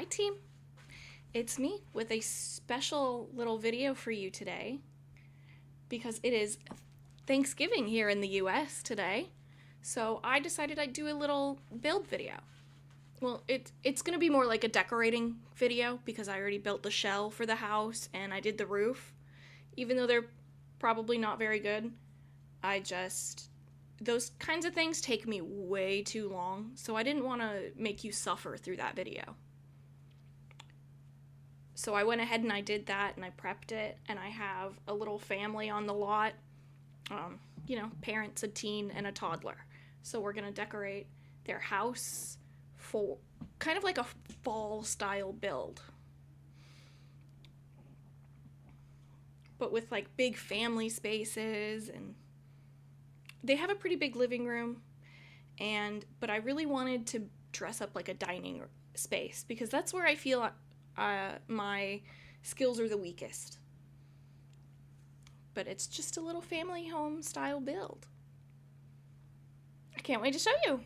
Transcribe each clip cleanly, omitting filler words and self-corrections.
Hi team, it's me with a special little video for you today because it is Thanksgiving here in the US today. So I decided I'd do a little build video. Well, it's going to be more like a decorating video because I already built the shell for the house and I did the roof. Even though they're probably not very good, those kinds of things take me way too long, so I didn't want to make you suffer through that video. So I went ahead and I did that and I prepped it, and I have a little family on the lot. Parents, a teen, and a toddler. So we're going to decorate their house for kind of like a fall style build. But with like big family spaces, and they have a pretty big living room, but I really wanted to dress up like a dining space because that's where I feel my skills are the weakest. But it's just a little family home style build. I can't wait to show you.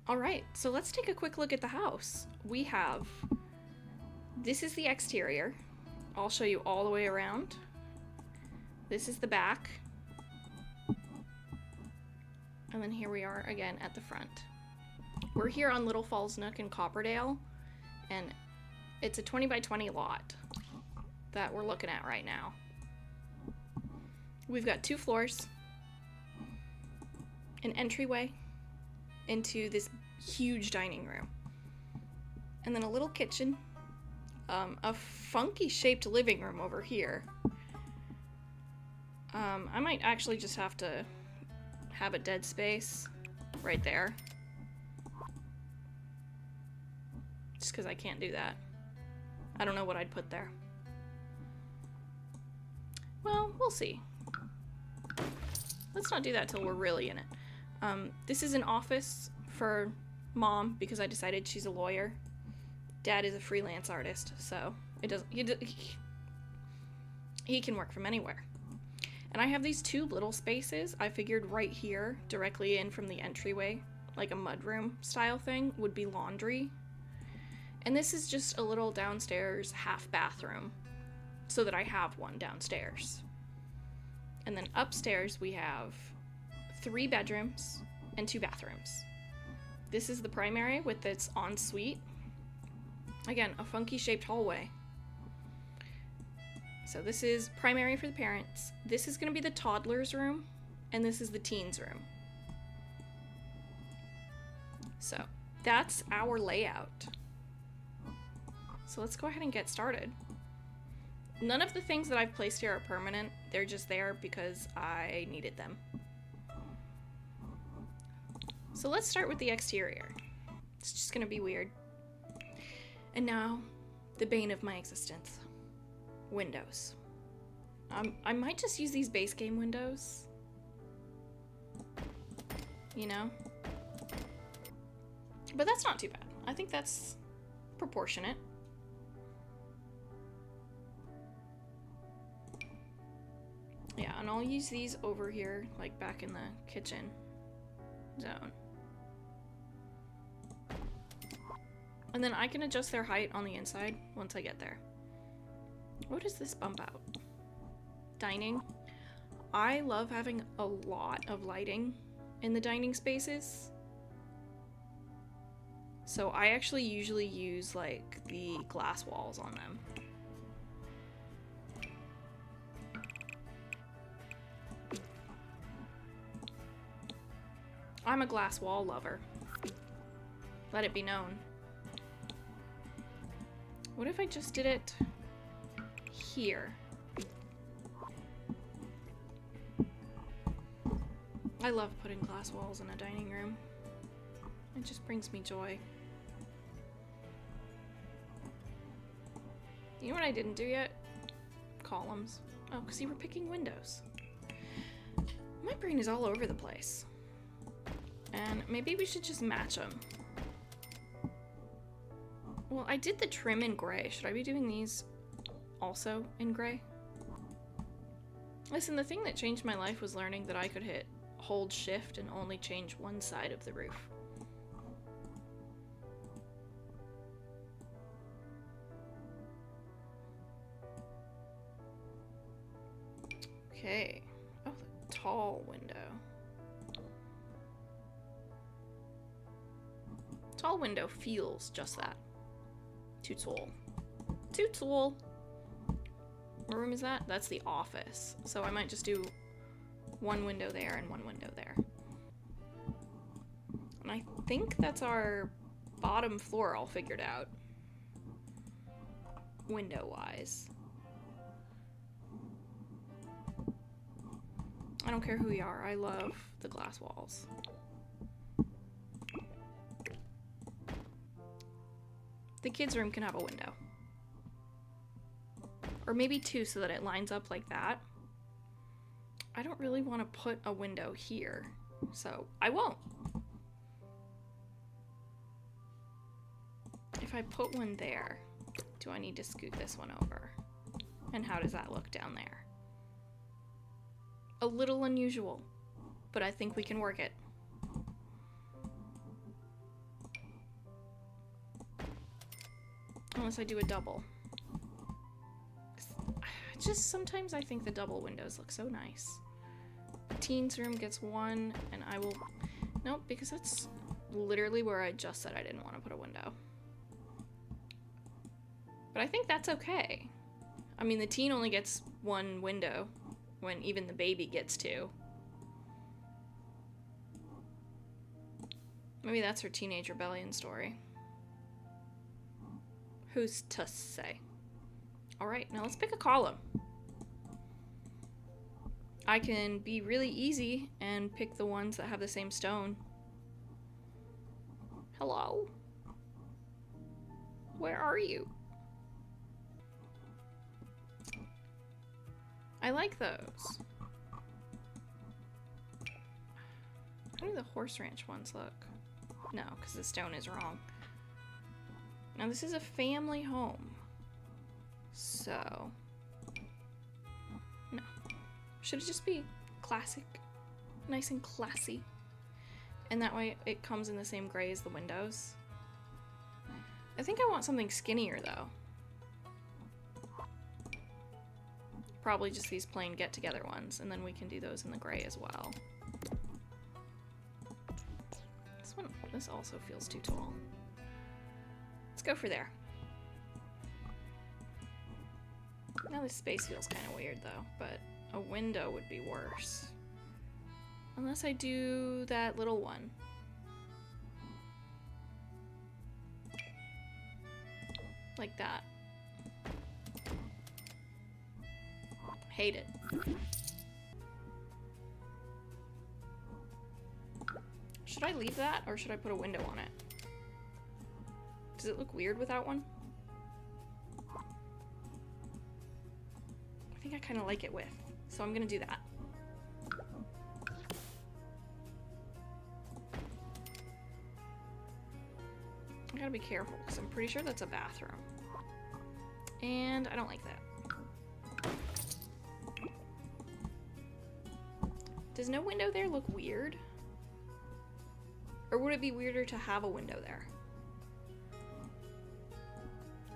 All right, so let's take a quick look at the house. This is the exterior. I'll show you all the way around. This is the back. And then here we are again at the front. We're here on Little Falls Nook in Copperdale, and it's a 20 by 20 lot that we're looking at right now. We've got 2 floors, an entryway into this huge dining room, and then a little kitchen, a funky shaped living room over here. I might actually just have to have a dead space right there, just because I can't do that. I don't know what I'd put there. Well, we'll see. Let's not do that till we're really in it. This is an office for Mom because I decided she's a lawyer. Dad is a freelance artist, so he can work from anywhere. And I have these 2 little spaces. I figured right here, directly in from the entryway, like a mudroom style thing, would be laundry. And this is just a little downstairs half bathroom, so that I have one downstairs. And then upstairs we have 3 bedrooms and 2 bathrooms. This is the primary with its ensuite. Again, a funky shaped hallway. So this is primary for the parents. This is going to be the toddler's room, and this is the teen's room. So that's our layout. So let's go ahead and get started. None of the things that I've placed here are permanent. They're just there because I needed them. So let's start with the exterior. It's just gonna be weird. And now, the bane of my existence. Windows. I might just use these base game windows. You know? But that's not too bad. I think that's proportionate. Yeah, and I'll use these over here, like back in the kitchen zone. And then I can adjust their height on the inside once I get there. What does this bump out? Dining. I love having a lot of lighting in the dining spaces. So I actually usually use like the glass walls on them. I'm a glass wall lover. Let it be known. What if I just did it here? I love putting glass walls in a dining room. It just brings me joy. You know what I didn't do yet? Columns. Oh, because you were picking windows. My brain is all over the place. And maybe we should just match them. Well, I did the trim in gray. Should I be doing these also in gray? Listen, the thing that changed my life was learning that I could hold shift and only change one side of the roof. Okay. Oh, the tall window. Tall window feels just that. Too tall. Too tall. What room is that? That's the office. So I might just do one window there and one window there. And I think that's our bottom floor all figured out. Window-wise. I don't care who we are. I love the glass walls. The kids' room can have a window. Or maybe two so that it lines up like that. I don't really want to put a window here, so I won't. If I put one there, do I need to scoot this one over? And how does that look down there? A little unusual, but I think we can work it. Unless I do a double. Just sometimes I think the double windows look so nice. The teens room gets one, and I will... Nope, because that's literally where I just said I didn't want to put a window. But I think that's okay. I mean, the teen only gets one window, when even the baby gets two. Maybe that's her teenage rebellion story. Who's to say? Alright, now let's pick a column. I can be really easy and pick the ones that have the same stone. Hello? Where are you? I like those. How do the horse ranch ones look? No, because the stone is wrong. Now this is a family home. So... no. Should it just be classic? Nice and classy. And that way it comes in the same gray as the windows. I think I want something skinnier though. Probably just these plain get-together ones, and then we can do those in the gray as well. This also feels too tall. Let's go for there. Now this space feels kind of weird though, but a window would be worse. Unless I do that little one. Like that. Hate it. Should I leave that, or should I put a window on it? Does it look weird without one? I think I kind of like it with, so I'm gonna do that. I gotta be careful, because I'm pretty sure that's a bathroom. And I don't like that. Does no window there look weird? Or would it be weirder to have a window there?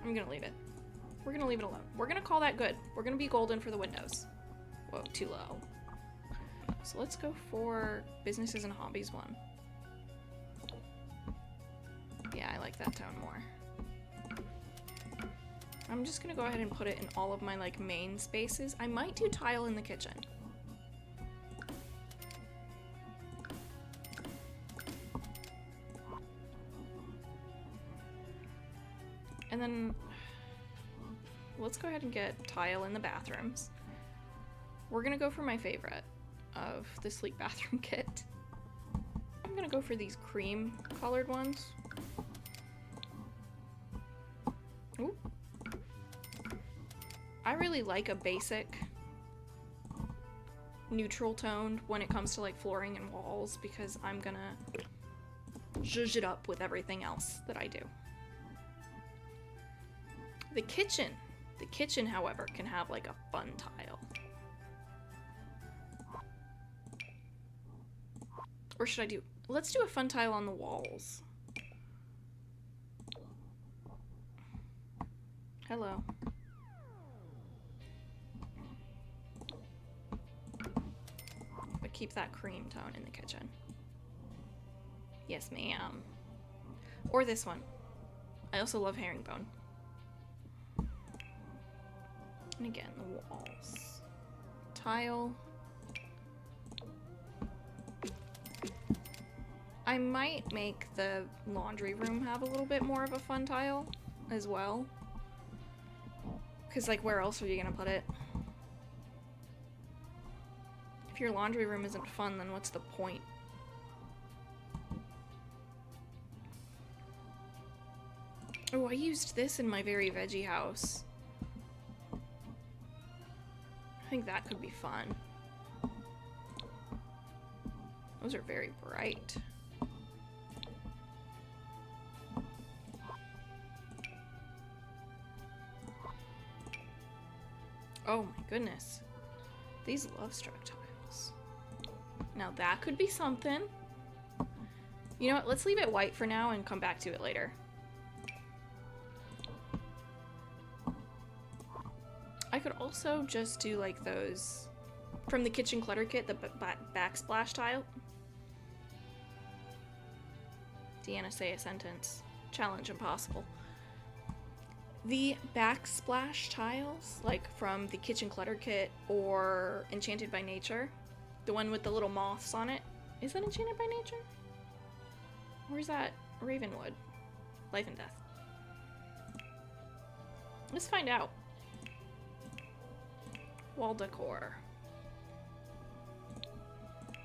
I'm gonna leave it. We're gonna leave it alone. We're gonna call that good. We're gonna be golden for the windows. Whoa, too low. So let's go for businesses and hobbies one. Yeah, I like that tone more. I'm just gonna go ahead and put it in all of my like main spaces. I might do tile in the kitchen. And then let's go ahead and get tile in the bathrooms. We're gonna go for my favorite of the sleek bathroom kit. I'm gonna go for these cream colored ones. Ooh. I really like a basic neutral tone when it comes to like flooring and walls because I'm gonna zhuzh it up with everything else that I do. The kitchen, however, can have like a fun tile. Or should I do, let's do a fun tile on the walls. Hello. keep that cream tone in the kitchen. Yes, ma'am. Or this one. I also love herringbone. And again, the walls. Tile. I might make the laundry room have a little bit more of a fun tile as well. Because, like, where else are you gonna put it? If your laundry room isn't fun, then what's the point? Oh, I used this in my very veggie house. I think that could be fun. Those are very bright. Oh my goodness. These love struck tiles. Now that could be something. You know what? Let's leave it white for now and come back to it later. I could also just do like those from the kitchen clutter kit, the backsplash tile. Deanna, say a sentence. Challenge impossible. The backsplash tiles, like from the kitchen clutter kit or Enchanted by Nature, the one with the little moths on it. Is that Enchanted by Nature? Or is that Ravenwood? Life and Death. Let's find out. Wall decor.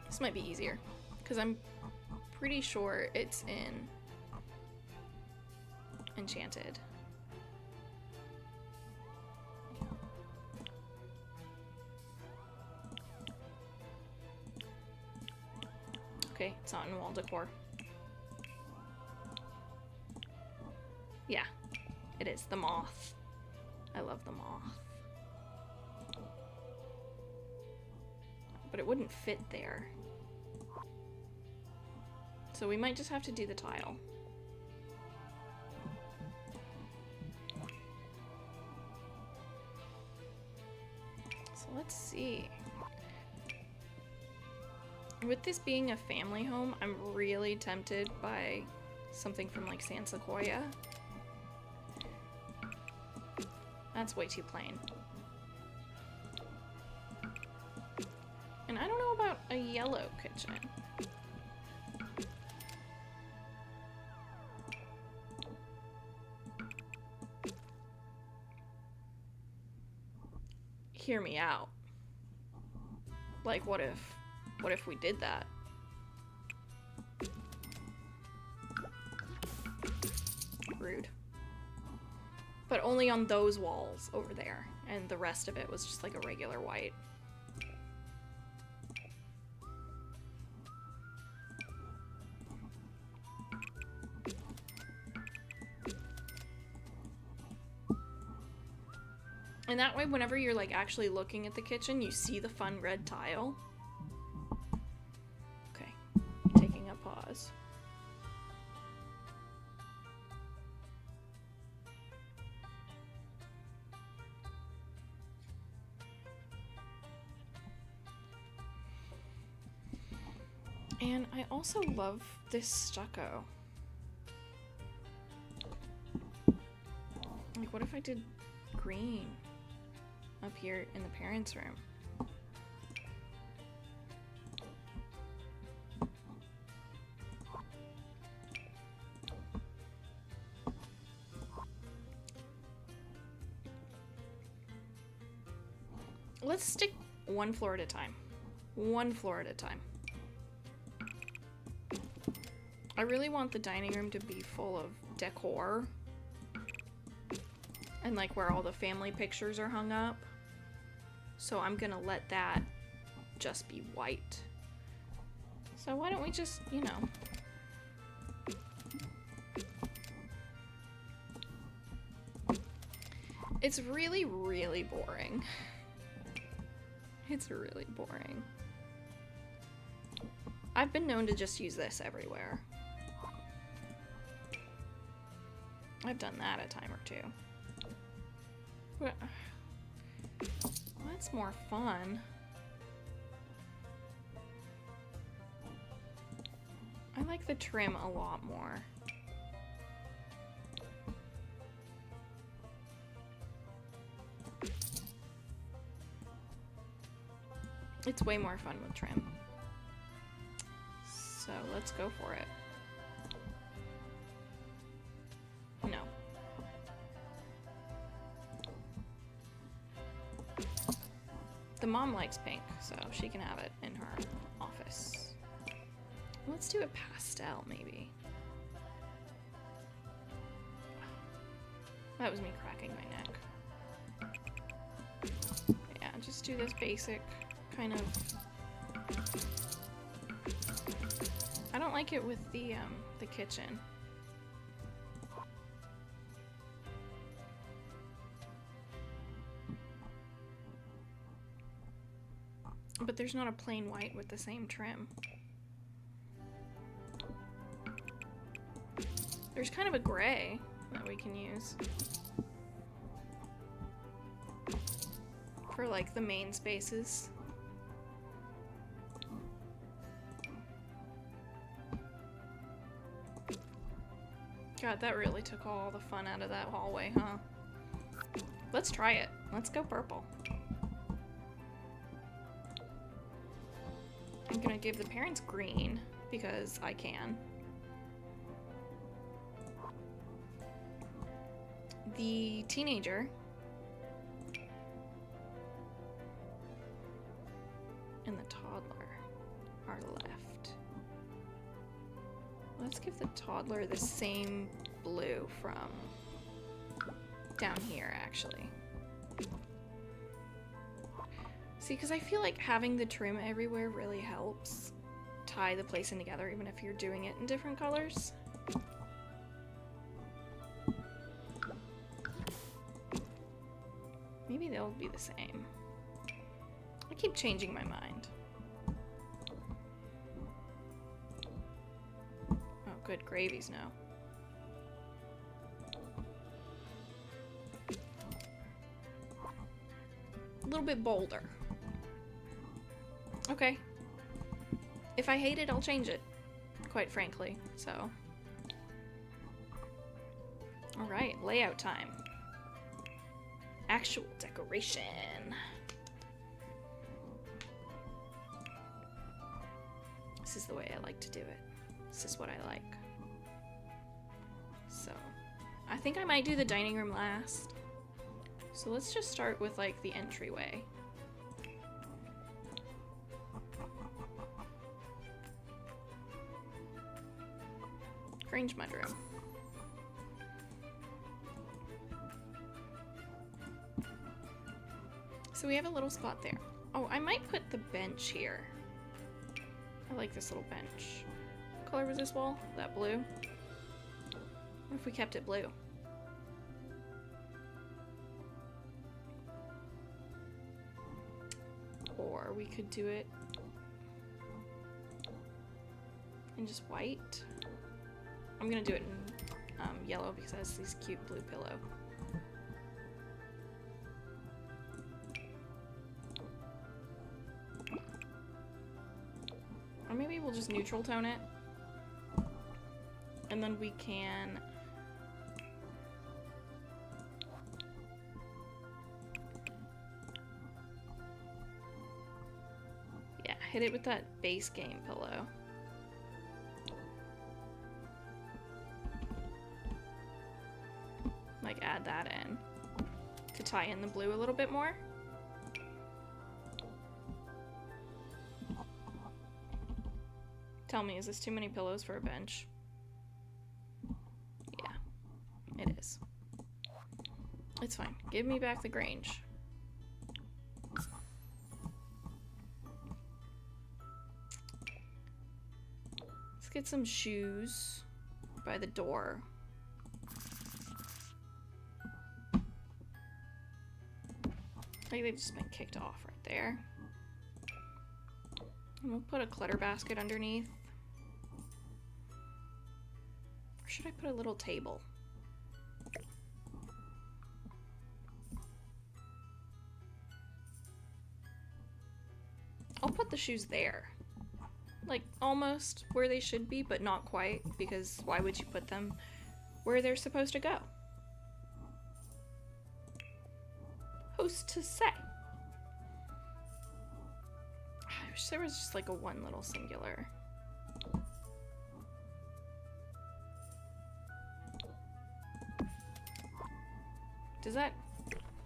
This might be easier, because I'm pretty sure it's in Enchanted. Okay, it's not in wall decor. Yeah, it is. The moth. I love the moth. But it wouldn't fit there. So we might just have to do the tile. So let's see. With this being a family home, I'm really tempted by something from like San Sequoia. That's way too plain. And I don't know about a yellow kitchen. Hear me out. Like, what if we did that? Rude. But only on those walls over there, and the rest of it was just like a regular white. And that way, whenever you're like actually looking at the kitchen, you see the fun red tile. Okay, taking a pause. And I also love this stucco. Like, what if I did green up here in the parents' room? Let's stick one floor at a time. One floor at a time. I really want the dining room to be full of decor. And like where all the family pictures are hung up. So I'm gonna let that just be white. So why don't we just, you know. It's really, really boring. It's really boring. I've been known to just use this everywhere. I've done that a time or two. That's more fun. like the trim a lot more. It's way more fun with trim. So let's go for it. No. The mom likes pink, so she can have it in her office. Let's do a pastel, maybe. That was me cracking my neck. Yeah, just do this basic kind of... I don't like it with the kitchen. But there's not a plain white with the same trim. There's kind of a gray that we can use for like the main spaces. God, that really took all the fun out of that hallway, huh? Let's try it. Let's go purple. I'm gonna give the parents green because I can. The teenager and the toddler are left. Let's give the toddler the same blue from down here, actually. See, because I feel like having the trim everywhere really helps tie the place in together, even if you're doing it in different colors. Maybe they'll be the same. I keep changing my mind. Oh, good. Gravy's now. A little bit bolder. Okay. If I hate it, I'll change it, quite frankly, so. Alright, layout time. Actual decoration. This is the way I like to do it. This is what I like. So, I think I might do the dining room last. So let's just start with like the entryway. Grange mudroom. So we have a little spot there. Oh, I might put the bench here. I like this little bench. What color was this wall? That blue? What if we kept it blue? Or we could do it in just white. I'm gonna do it in yellow because it has this cute blue pillow. Or maybe we'll just neutral tone it. And then we can hit it with that base game pillow. Like add that in to tie in the blue a little bit more. Tell me, is this too many pillows for a bench? Yeah, it is. It's fine. Give me back the Grange. Let's get some shoes by the door. I think they've just been kicked off right there. And we'll put a clutter basket underneath. Or should I put a little table? I'll put the shoes there. Like, almost where they should be, but not quite, because why would you put them where they're supposed to go? Who's to say? I wish there was just like a one little singular. Does that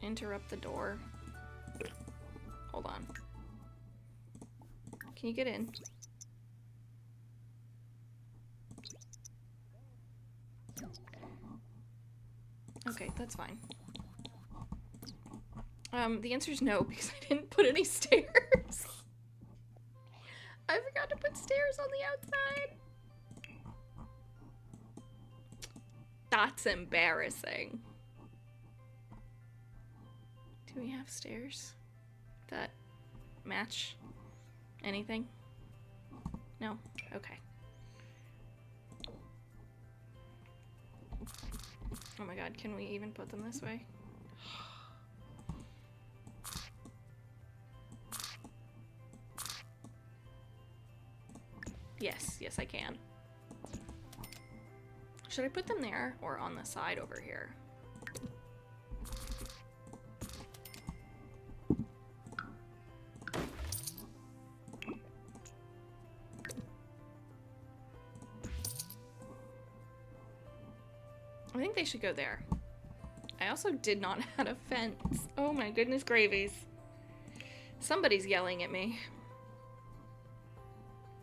interrupt the door? Hold on. Can you get in? Okay, that's fine. The answer is no, because I didn't put any stairs. I forgot to put stairs on the outside. That's embarrassing. Do we have stairs that match anything? No? Okay. Oh my god, can we even put them this way? Yes, I can. Should I put them there or on the side over here? I think they should go there. I also did not add a fence. Oh my goodness gravies. Somebody's yelling at me.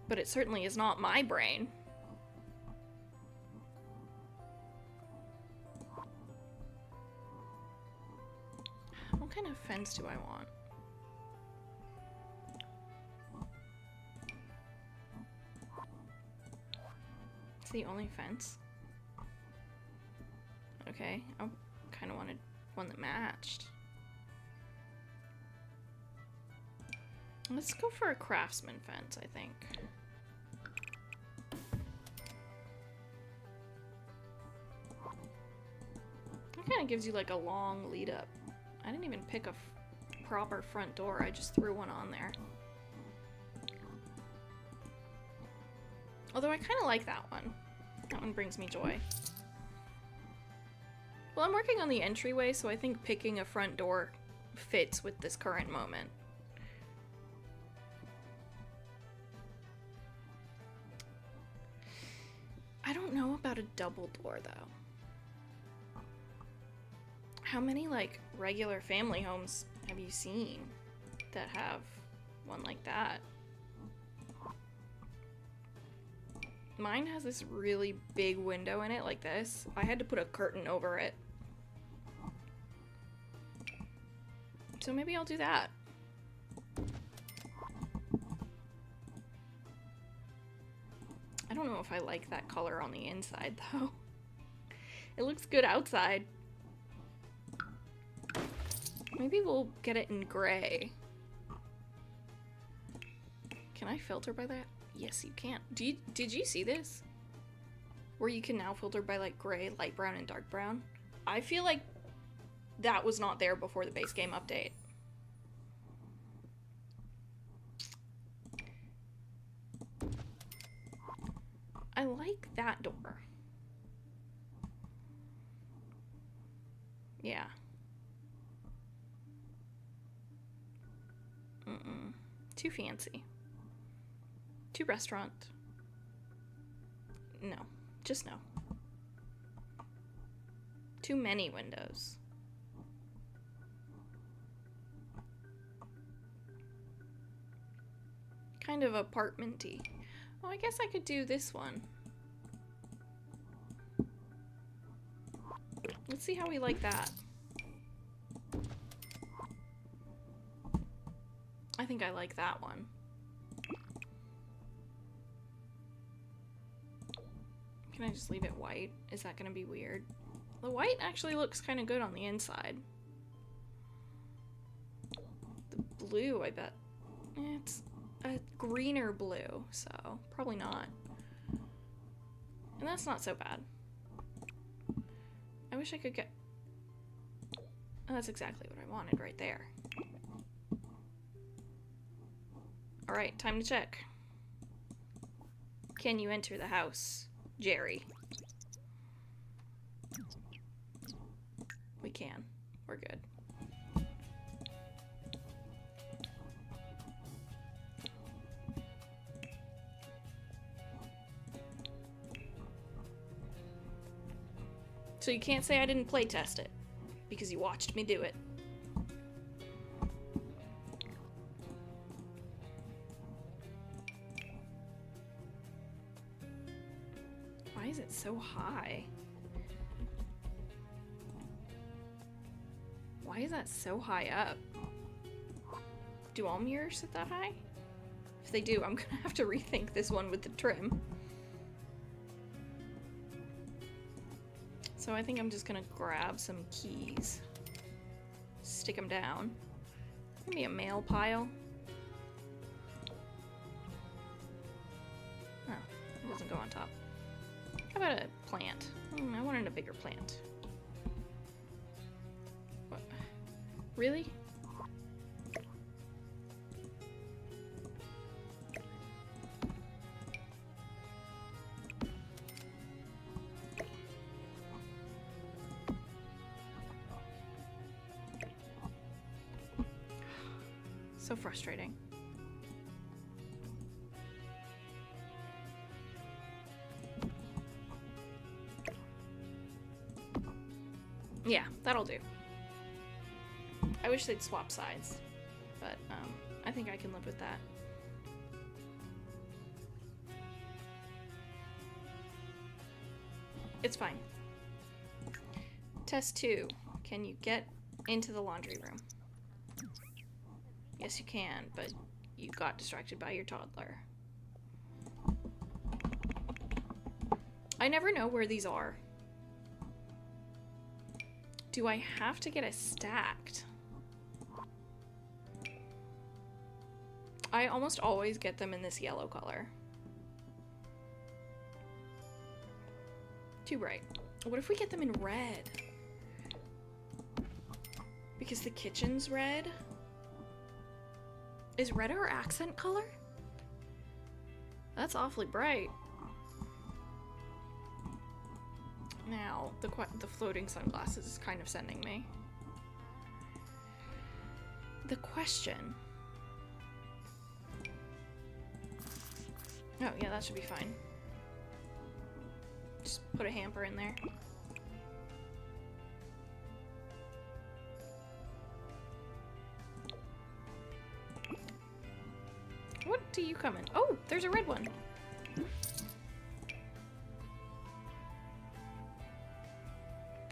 But it certainly is not my brain. What kind of fence do I want? It's the only fence. Okay, I kind of wanted one that matched. Let's go for a craftsman fence, I think. That kind of gives you like a long lead up. I didn't even pick a proper front door, I just threw one on there. Although I kind of like that one. That one brings me joy. Well, I'm working on the entryway, so I think picking a front door fits with this current moment. I don't know about a double door, though. How many, like, regular family homes have you seen that have one like that? Mine has this really big window in it, like this. I had to put a curtain over it. So maybe I'll do that. I don't know if I like that color on the inside, though. It looks good outside. Maybe we'll get it in gray. Can I filter by that? Yes, you can. Did you see this? Where you can now filter by like gray, light brown, and dark brown? I feel like that was not there before the base game update. I like that door. Yeah. Too fancy. Too restaurant. No. Just no. Too many windows. Kind of apartment-y. Oh, I guess I could do this one. Let's see how we like that. I think I like that one. Can I just leave it white? Is that gonna be weird? The white actually looks kind of good on the inside. The blue, I bet. It's a greener blue, so probably not. And that's not so bad. I wish I could get... Oh, that's exactly what I wanted right there. Alright, time to check. Can you enter the house, Jerry? We can. We're good. So you can't say I didn't play test it, because you watched me do it. Why is it so high? Why is that so high up? Do all mirrors sit that high? If they do, I'm gonna have to rethink this one with the trim. So I think I'm just gonna grab some keys, stick them down. Maybe a mail pile. Oh, it doesn't go on top. How about a plant? I wanted a bigger plant. What? Really? So frustrating. Yeah, that'll do. I wish they'd swap sides, but I think I can live with that. It's fine. Test 2. Can you get into the laundry room? Yes, you can, but you got distracted by your toddler. I never know where these are. Do I have to get it stacked? I almost always get them in this yellow color. Too bright. What if we get them in red? Because the kitchen's red? Is red our accent color? That's awfully bright. Now, the floating sunglasses is kind of sending me. The question... Oh, yeah, that should be fine. Just put a hamper in there. What do you come in? Oh, there's a red one.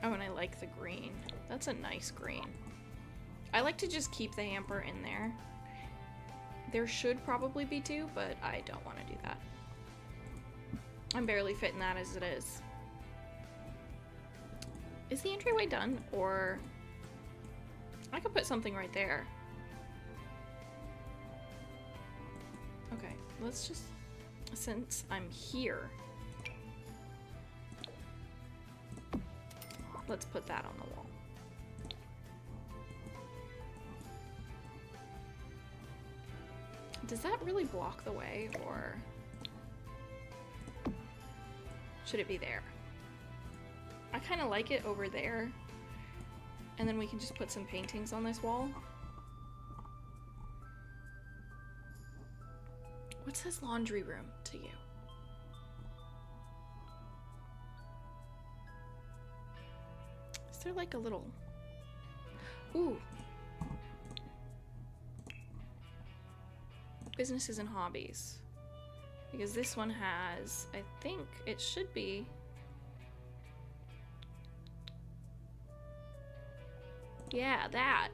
Oh, and I like the green. That's a nice green. I like to just keep the hamper in there. There should probably be 2, but I don't want to do that. I'm barely fitting that as it is. Is the entryway done? Or... I could put something right there. Okay, let's just... Since I'm here... Let's put that on the wall. Does that really block the way, or should it be there? I kind of like it over there, and then we can just put some paintings on this wall. What says laundry room to you? Is there like a little... Ooh. Businesses and hobbies. Because this one has, I think it should be... Yeah, that.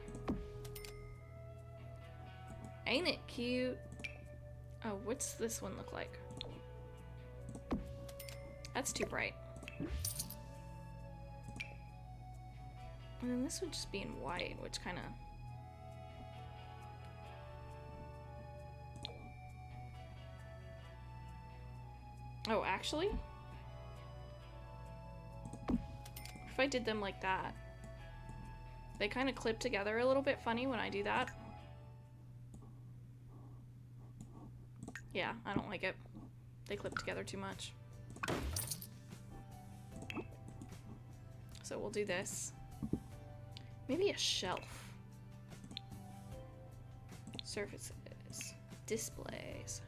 Ain't it cute? Oh, what's this one look like? That's too bright. And then this would just be in white, which kind of... Oh, actually? If I did them like that, they kind of clip together a little bit funny when I do that. Yeah, I don't like it. They clip together too much. So we'll do this. Maybe a shelf. Surfaces. Displays.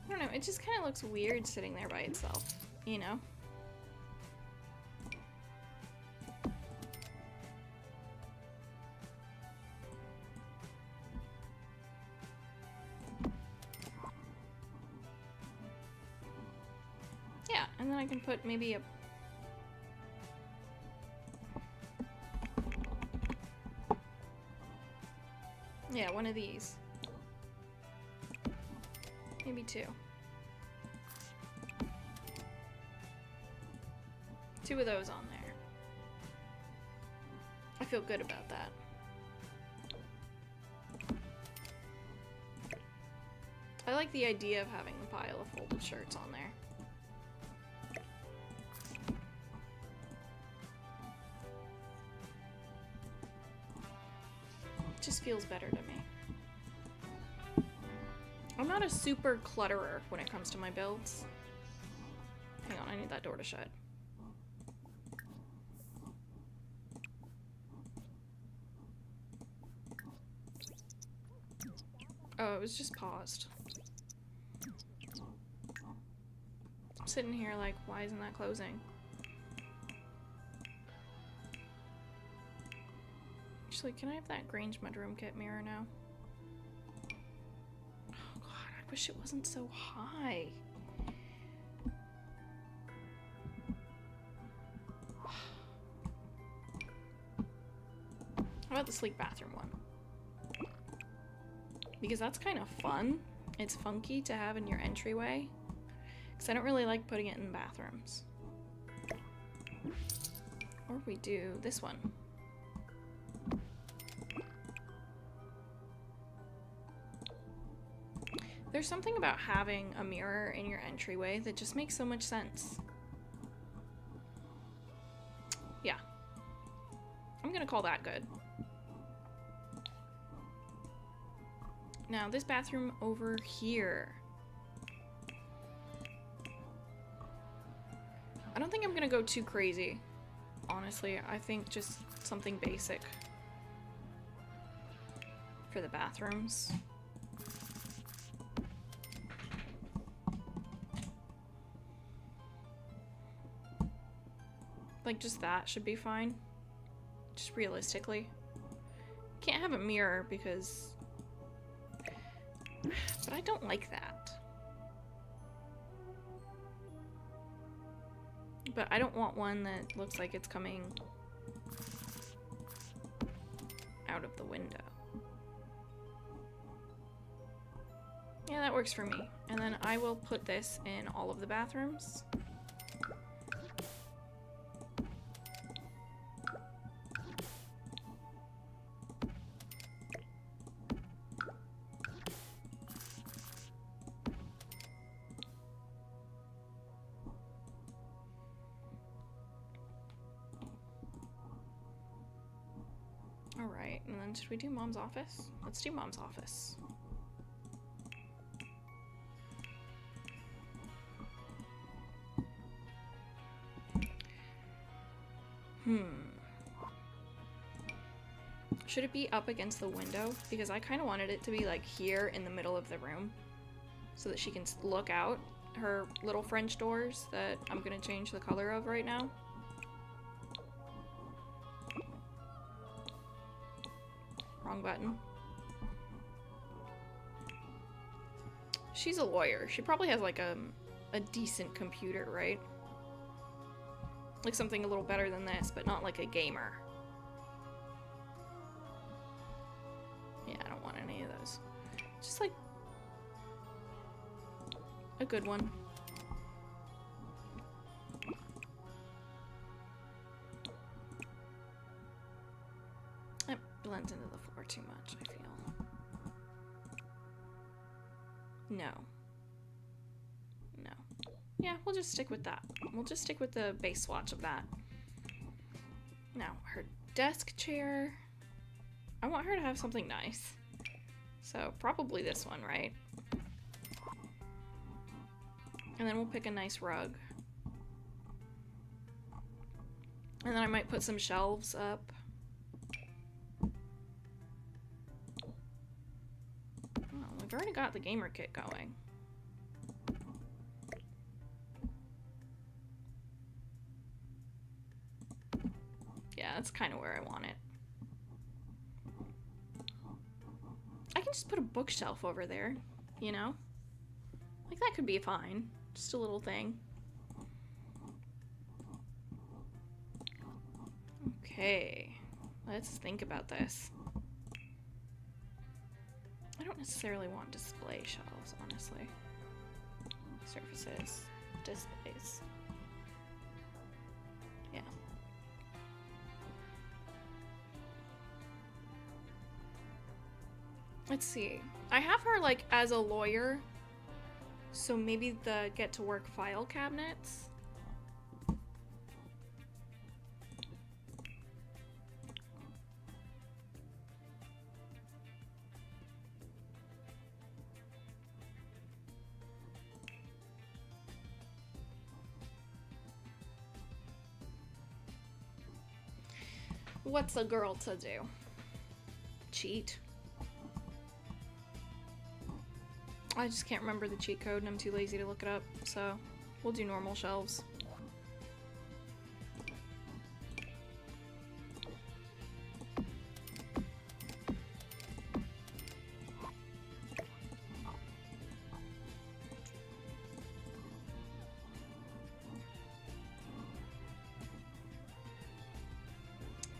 I don't know, it just kind of looks weird sitting there by itself, you know? Yeah, and then I can put maybe a... Yeah, one of these. Maybe two. Two of those on there. I feel good about that. I like the idea of having the pile of folded shirts on there. It just feels better to me. I'm not a super clutterer when it comes to my builds. Hang on, I need that door to shut. Oh, it was just paused. I'm sitting here like, why isn't that closing? Actually, can I have that Grange Mudroom Kit mirror now? Oh god, I wish it wasn't so high. How about the sleek bathroom one? Because that's kind of fun. It's funky to have in your entryway. Because I don't really like putting it in bathrooms. Or we do this one. There's something about having a mirror in your entryway that just makes so much sense. Yeah. I'm gonna call that good. Now, this bathroom over here. I don't think I'm gonna go too crazy, honestly. I think just something basic for the bathrooms. Like, just that should be fine. Just realistically. Can't have a mirror because... But I don't like that. But I don't want one that looks like it's coming out of the window. Yeah, that works for me. And then I will put this in all of the bathrooms. Alright, and then should we do Mom's office? Let's do Mom's office. Should it be up against the window? Because I kind of wanted it to be like here in the middle of the room so that she can look out her little French doors that I'm gonna change the color of right now. Wrong button. She's a lawyer. She probably has like a decent computer, right? Like something a little better than this, but not like a gamer. Yeah, I don't want any of those. Just like a good one. It blends into the floor too much, I feel. No. No. Yeah, we'll just stick with that. We'll just stick with the base swatch of that. Now, her desk chair. I want her to have something nice. So probably this one, right? And then we'll pick a nice rug. And then I might put some shelves up. Oh, we've already got the gamer kit going. Yeah, that's kind of where I want it. I can just put a bookshelf over there, you know? Like, that could be fine. Just a little thing. Okay, let's think about this. I don't necessarily want display shelves, honestly. Surfaces, displays. Yeah. Let's see. I have her, like, as a lawyer, so maybe the get-to-work file cabinets. What's a girl to do? Cheat? I just can't remember the cheat code and I'm too lazy to look it up, so we'll do normal shelves.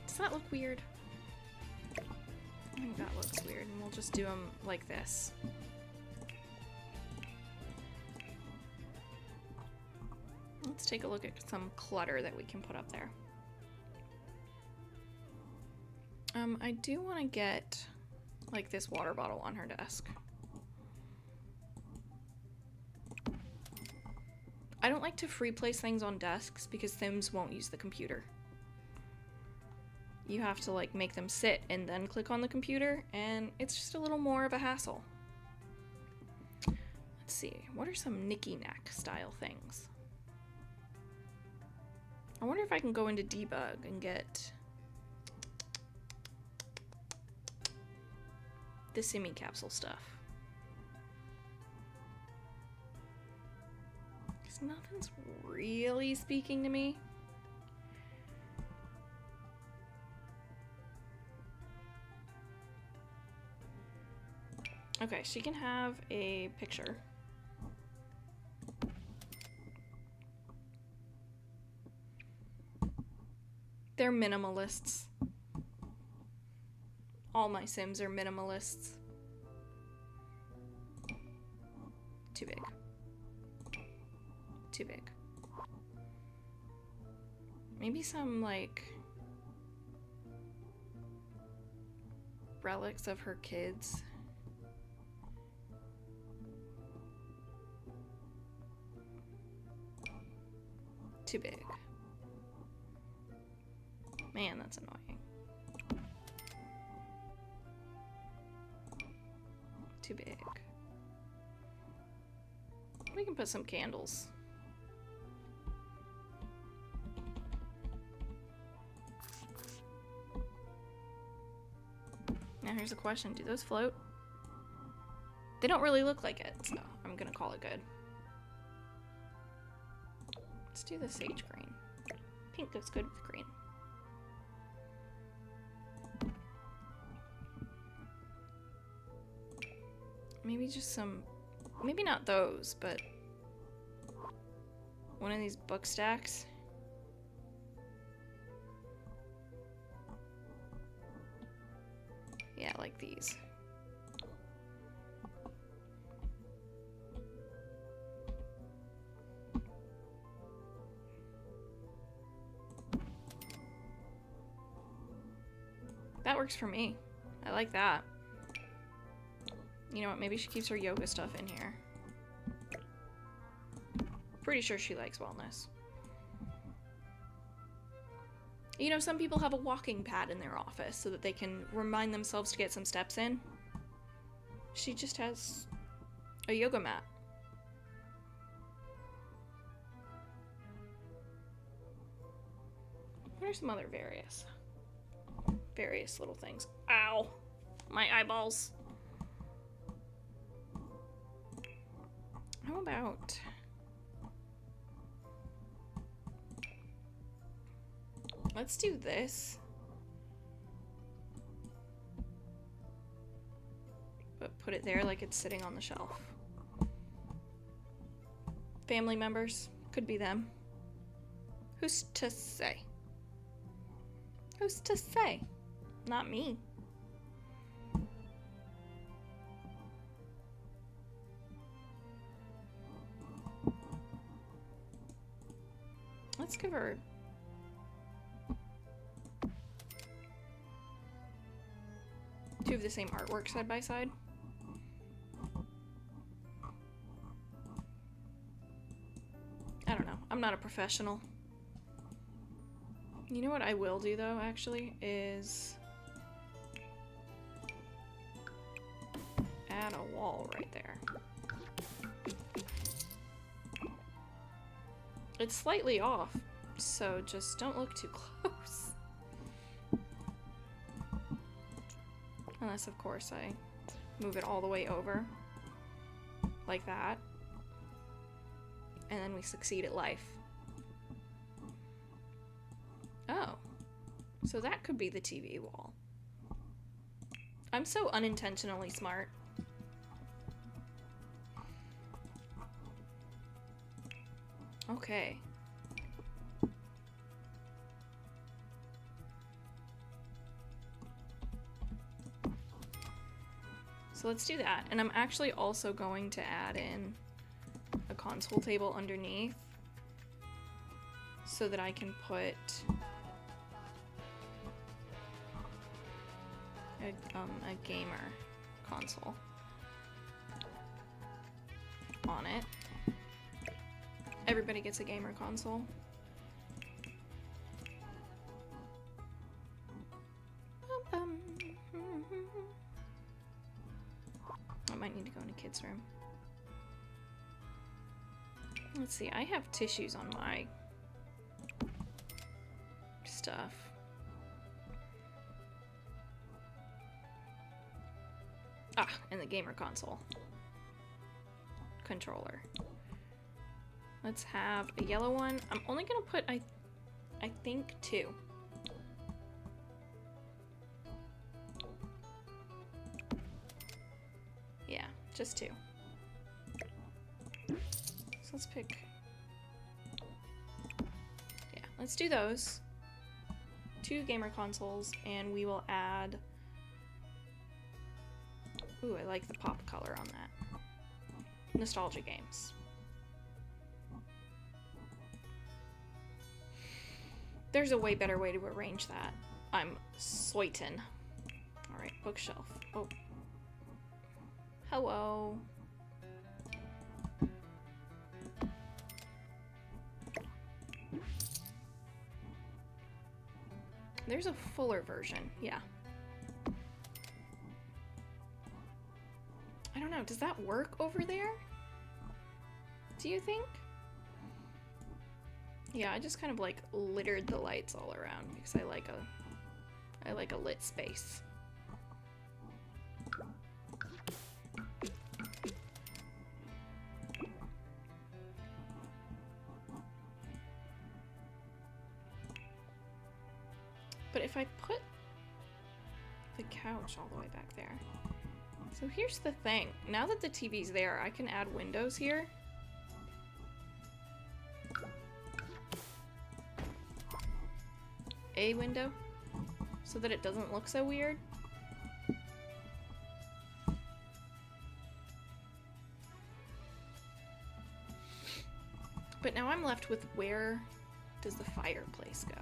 Does that look weird? I think that looks weird, and we'll just do them like this. Let's take a look at some clutter that we can put up there. I do want to get, like, this water bottle on her desk. I don't like to free place things on desks because Sims won't use the computer. You have to, like, make them sit and then click on the computer, and it's just a little more of a hassle. Let's see, what are some knicky-knack style things? I wonder if I can go into debug and get the semi-capsule stuff. Because nothing's really speaking to me. Okay, she can have a picture. They're minimalists. All my Sims are minimalists. Too big. Too big. Maybe some, like, relics of her kids. Too big. Man, that's annoying. Too big. We can put some candles. Now here's a question. Do those float? They don't really look like it, so I'm gonna call it good. Let's do the sage green. Pink looks good with green. Maybe just some, maybe not those, but one of these book stacks. Yeah, like these. That works for me. I like that. You know what, maybe she keeps her yoga stuff in here. Pretty sure she likes wellness. You know, some people have a walking pad in their office so that they can remind themselves to get some steps in. She just has a yoga mat. What are some other various little things? Ow! My eyeballs. How about... let's do this. But put it there like it's sitting on the shelf. Family members. Could be them. Who's to say? Who's to say? Not me. Let's give her... two of the same artwork side by side. I don't know. I'm not a professional. You know what I will do though, actually, is add a wall right there. It's slightly off, so just don't look too close. Unless, of course, I move it all the way over. Like that. And then we succeed at life. Oh. So that could be the TV wall. I'm so unintentionally smart. Okay. So let's do that. And I'm actually also going to add in a console table underneath so that I can put a gamer console on it. Everybody gets a gamer console. I might need to go into kids' room. Let's see, I have tissues on my stuff. Ah, and the gamer console. Controller. Let's have a yellow one. I'm only gonna put, I think, 2. Yeah, just 2. So let's pick... yeah, let's do those. 2 gamer consoles, and we will add... ooh, I like the pop color on that. Nostalgia games. There's a way better way to arrange that. I'm certain. Alright, bookshelf. Oh. Hello. There's a fuller version, yeah. I don't know, does that work over there? Do you think? Yeah, I just kind of like littered the lights all around because I like a lit space. But if I put the couch all the way back there. So here's the thing. Now that the TV's there, I can add windows here. A window so that it doesn't look so weird. But now I'm left with where does the fireplace go?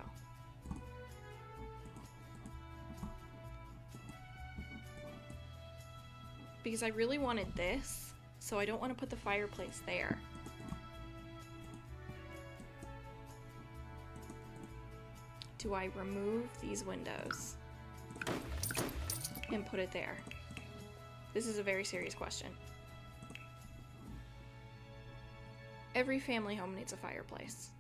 Because I really wanted this, so I don't want to put the fireplace there. Do I remove these windows and put it there? This is a very serious question. Every family home needs a fireplace.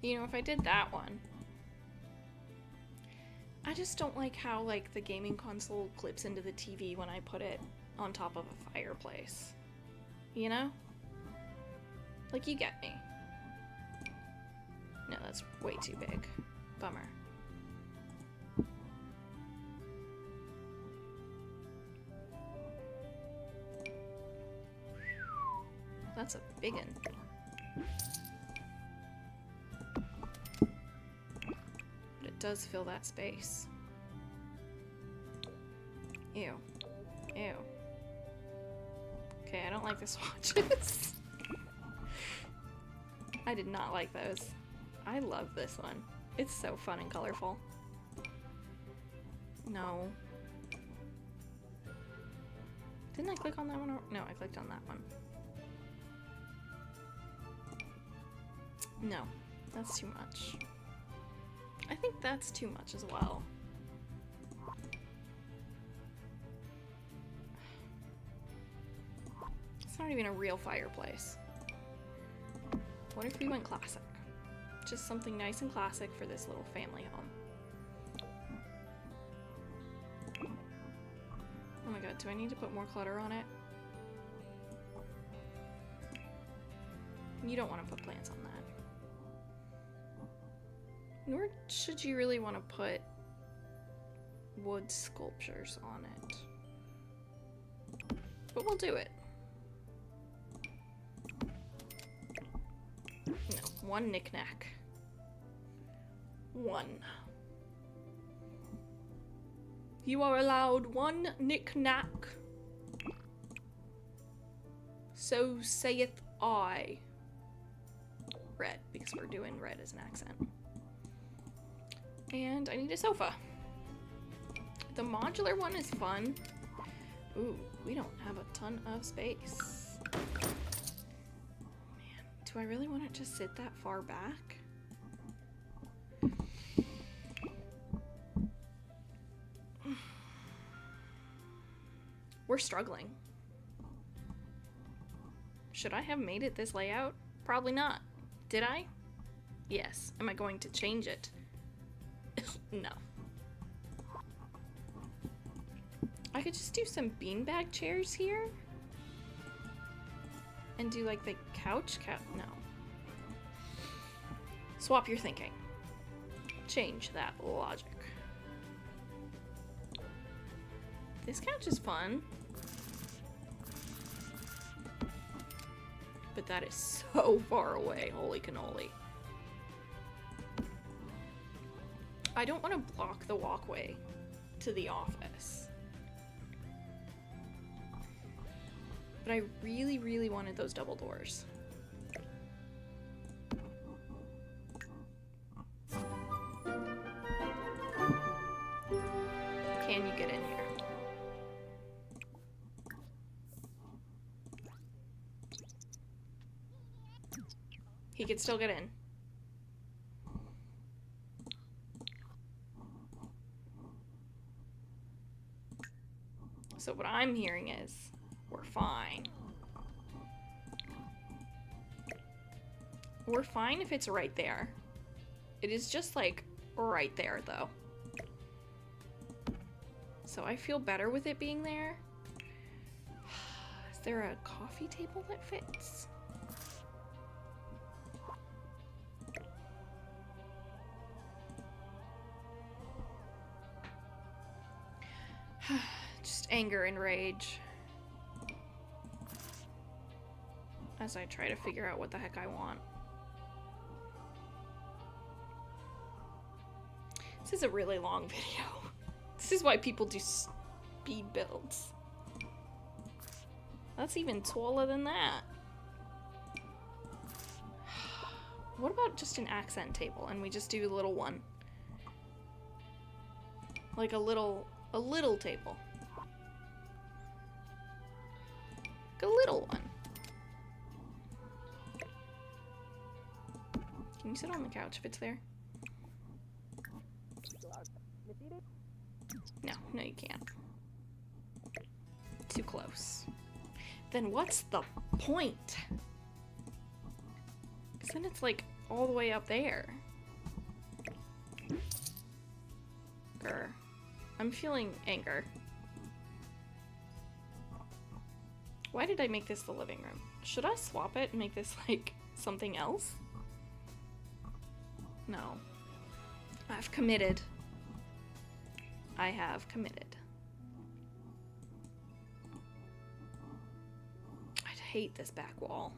You know, if I did that one, I just don't like how, like, the gaming console clips into the TV when I put it on top of a fireplace. You know? Like, you get me. No, that's way too big. Bummer. That's a big one. But it does fill that space. Ew. Ew. Okay, I don't like the swatches. I did not like those. I love this one. It's so fun and colorful. No. Didn't I click on that one? No, I clicked on that one. No, that's too much. I think that's too much as well. It's not even a real fireplace. What if we went classic? Just something nice and classic for this little family home. Oh my god, do I need to put more clutter on it? You don't want to put plants on that. Nor should you really want to put wood sculptures on it. But we'll do it. No, one knick-knack. One. You are allowed one knick-knack. So saith I. Red, because we're doing red as an accent. And I need a sofa. The modular one is fun. Ooh, we don't have a ton of space. Man, do I really want it to sit that far back? We're struggling. Should I have made it this layout? Probably not. Did I? Yes. Am I going to change it? No. I could just do some beanbag chairs here. And do like the couch no. Swap your thinking. Change that logic. This couch is fun. But that is so far away. Holy cannoli. I don't want to block the walkway to the office. But I really, really wanted those double doors. Can you get in here? He could still get in. So what I'm hearing is, we're fine. We're fine if it's right there. It is just like right there though. So I feel better with it being there. Is there a coffee table that fits? Just anger and rage as I try to figure out what the heck I want. This is a really long video. This is why people do speed builds. That's even taller than that. What about just an accent table and we just do a little one? Like a little table. A little one. Can you sit on the couch if it's there? No, no you can't. Too close. Then what's the point? Because then it's like all the way up there. Grr. I'm feeling anger. Why did I make this the living room? Should I swap it and make this like something else? No. I've committed. I have committed. I hate this back wall.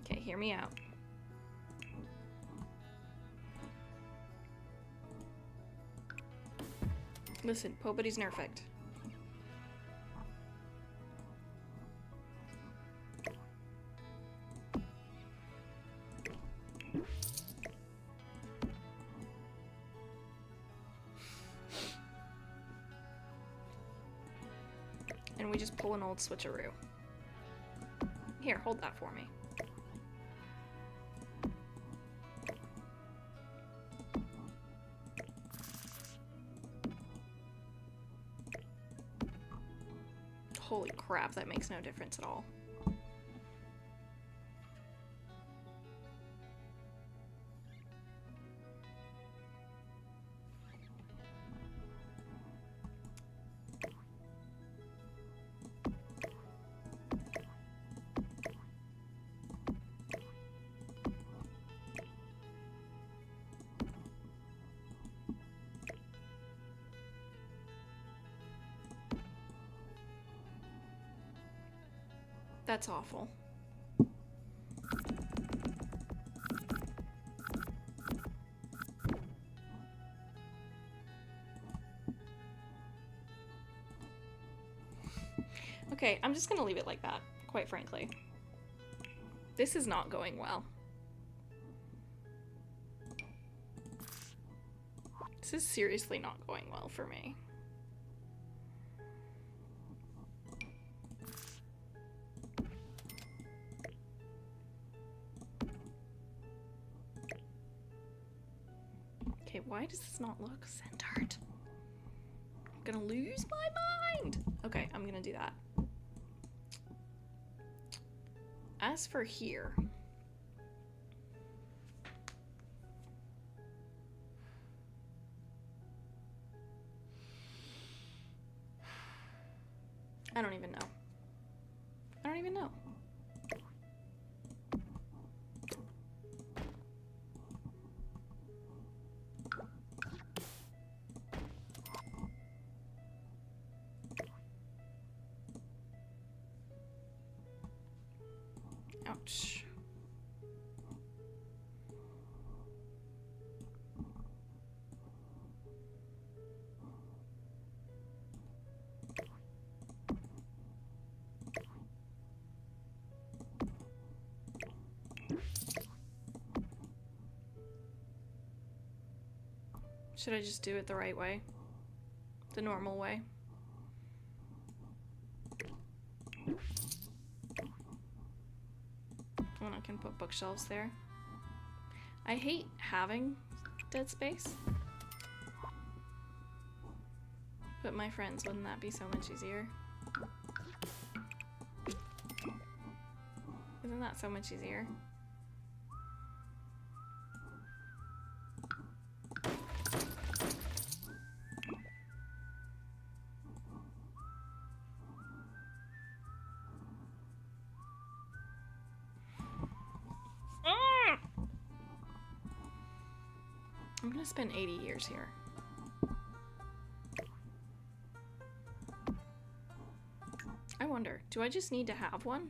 Okay, hear me out. Listen, Pobody's nerfed. And we just pull an old switcheroo. Here, hold that for me. Holy crap, that makes no difference at all. That's awful. Okay, I'm just gonna leave it like that, quite frankly. This is not going well. This is seriously not going well for me. Okay, why does this not look centered? I'm gonna lose my mind! Okay, I'm gonna do that. As for here... I don't even know. I don't even know. Ouch. Should I just do it the right way? The normal way? When I can put bookshelves there. I hate having dead space. But my friends, wouldn't that be so much easier? Isn't that so much easier? I'm gonna spend 80 years here. I wonder, do I just need to have one?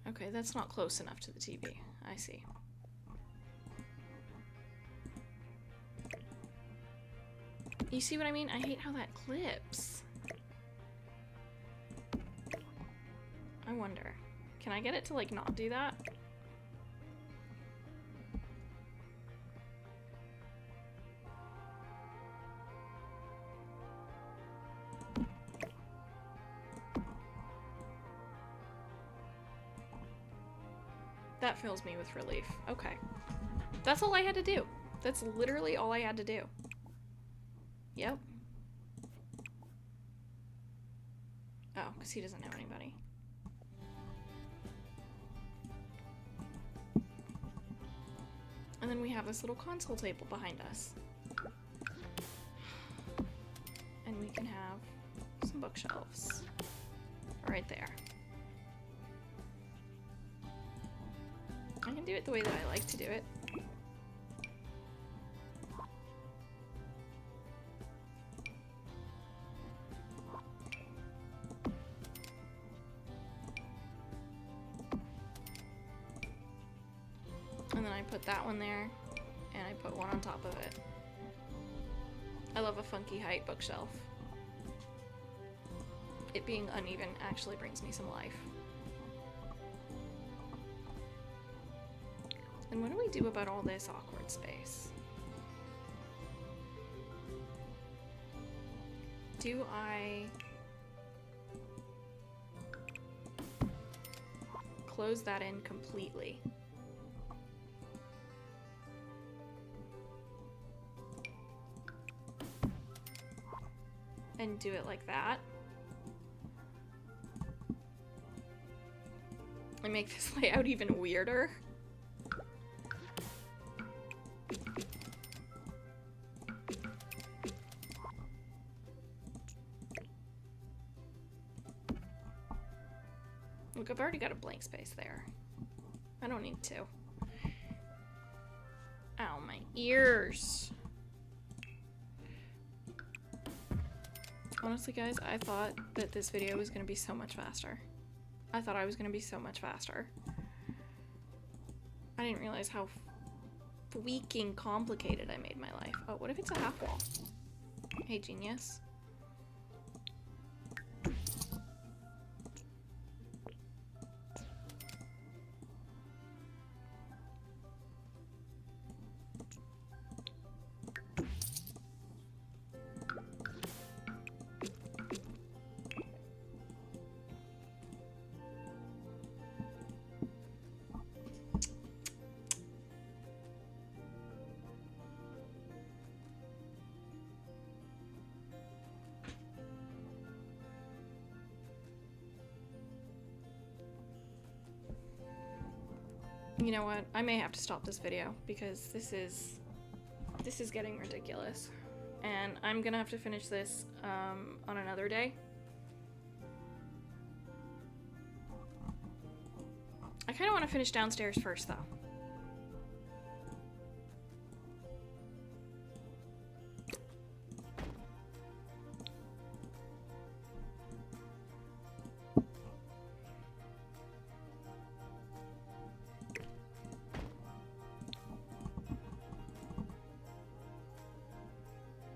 Okay, that's not close enough to the TV. I see. You see what I mean? I hate how that clips. wonder. Can I get it to, like, not do that? That fills me with relief. Okay. That's all I had to do. That's literally all I had to do. Yep. Oh, because he doesn't know anybody. And then we have this little console table behind us. And we can have some bookshelves right there. I can do it the way that I like to do it. And then I put that one there, and I put one on top of it. I love a funky height bookshelf. It being uneven actually brings me some life. And what do we do about all this awkward space? Do I close that in completely? And do it like that? And make this layout even weirder? Look, I've already got a blank space there. I don't need to. Ow, my ears. Honestly, guys, I thought that this video was gonna be so much faster. I thought I was gonna be so much faster. I didn't realize how freaking complicated I made my life. Oh, what if it's a half wall? Hey, genius. You know what? I may have to stop this video because this is getting ridiculous. And I'm gonna have to finish this on another day. I kind of want to finish downstairs first, though.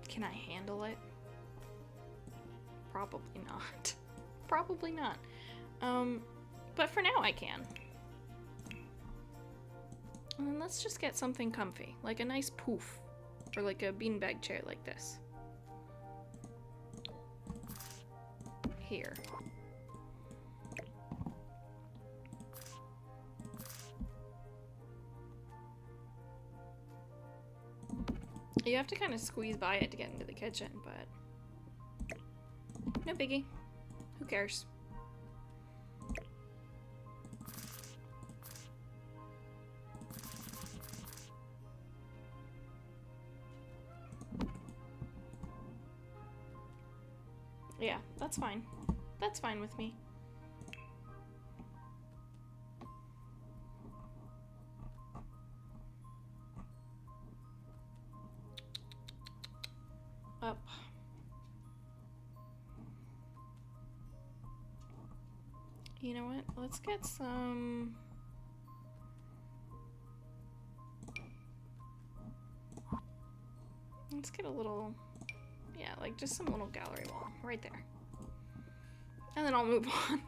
Can I handle it? Probably not. Probably not. But for now I can. And then let's just get something comfy, like a nice poof, or like a beanbag chair like this. Here. You have to kind of squeeze by it to get into the kitchen, but no biggie. Who cares? Yeah, that's fine. That's fine with me. Up. You know what? Let's get some... Let's get a little... Yeah, like just some little gallery wall right there. And then I'll move on.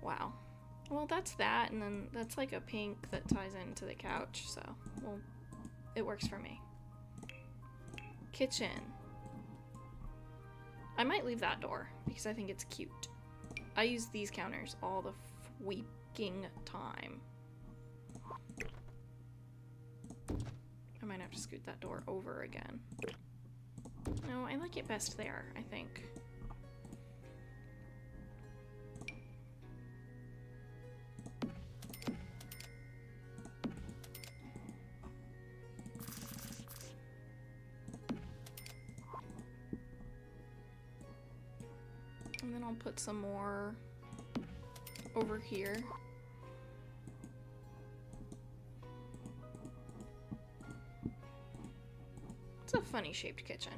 Wow. Well, that's that, and then that's like a pink that ties into the couch, so, well, it works for me. Kitchen. I might leave that door, because I think it's cute. I use these counters all the freaking time. I might have to scoot that door over again. No, I like it best there, I think. And then I'll put some more over here. It's a funny shaped kitchen.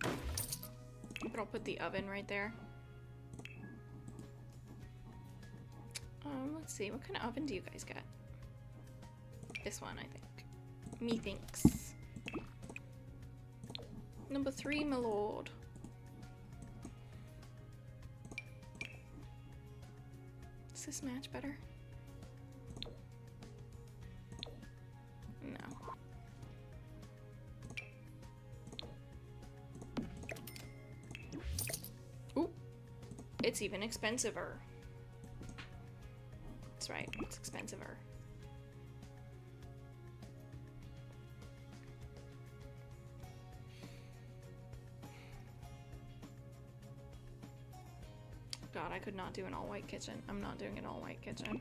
But I'll put the oven right there. Let's see, what kind of oven do you guys get? This one, I think. Methinks. Number 3, my lord. Does this match better? No. Ooh. It's even expensiver. That's right, it's expensiver. God, I could not do an all-white kitchen. I'm not doing an all-white kitchen.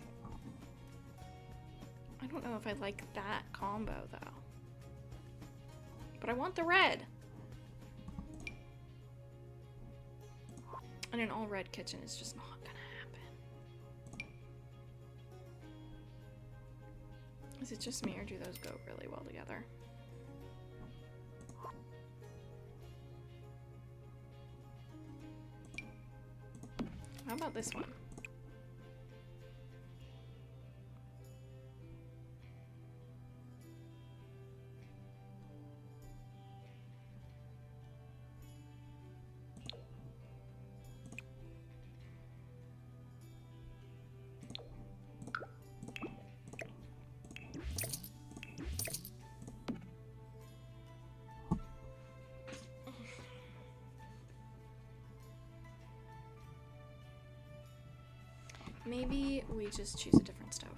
I don't know if I like that combo, though. But I want the red! And an all-red kitchen is just not gonna happen. Is it just me, or do those go really well together? How about this one? Maybe we just choose a different stove.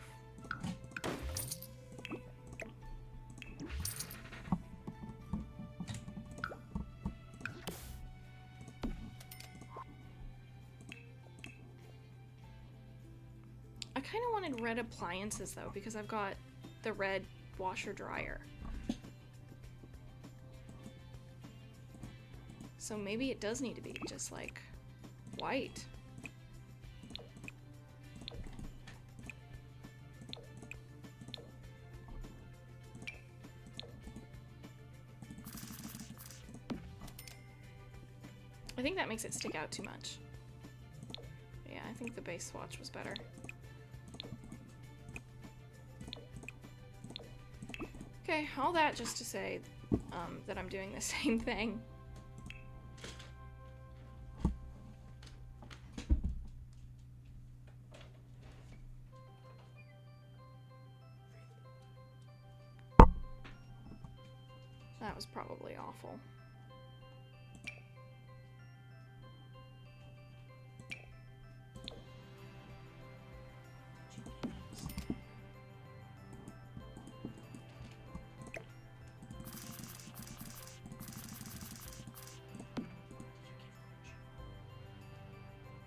I kind of wanted red appliances though, because I've got the red washer dryer. So maybe it does need to be just like white. I think that makes it stick out too much. Yeah, I think the base swatch was better. Okay, all that just to say that I'm doing the same thing. That was probably awful.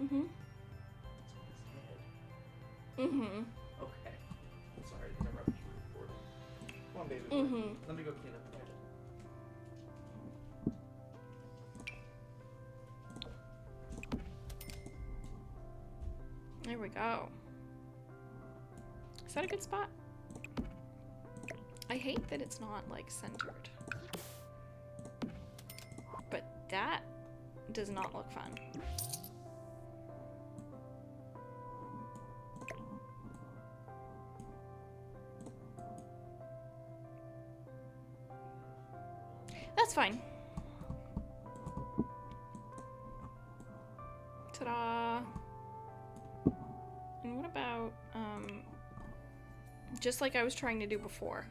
Mm-hmm. Mm-hmm. Okay. I'm sorry, I interrupted you recording. Come on, baby. Mm-hmm. Let me go clean up. There we go. Is that a good spot? I hate that it's not, like, centered. But that does not look fun. That's fine. just like I was trying to do before.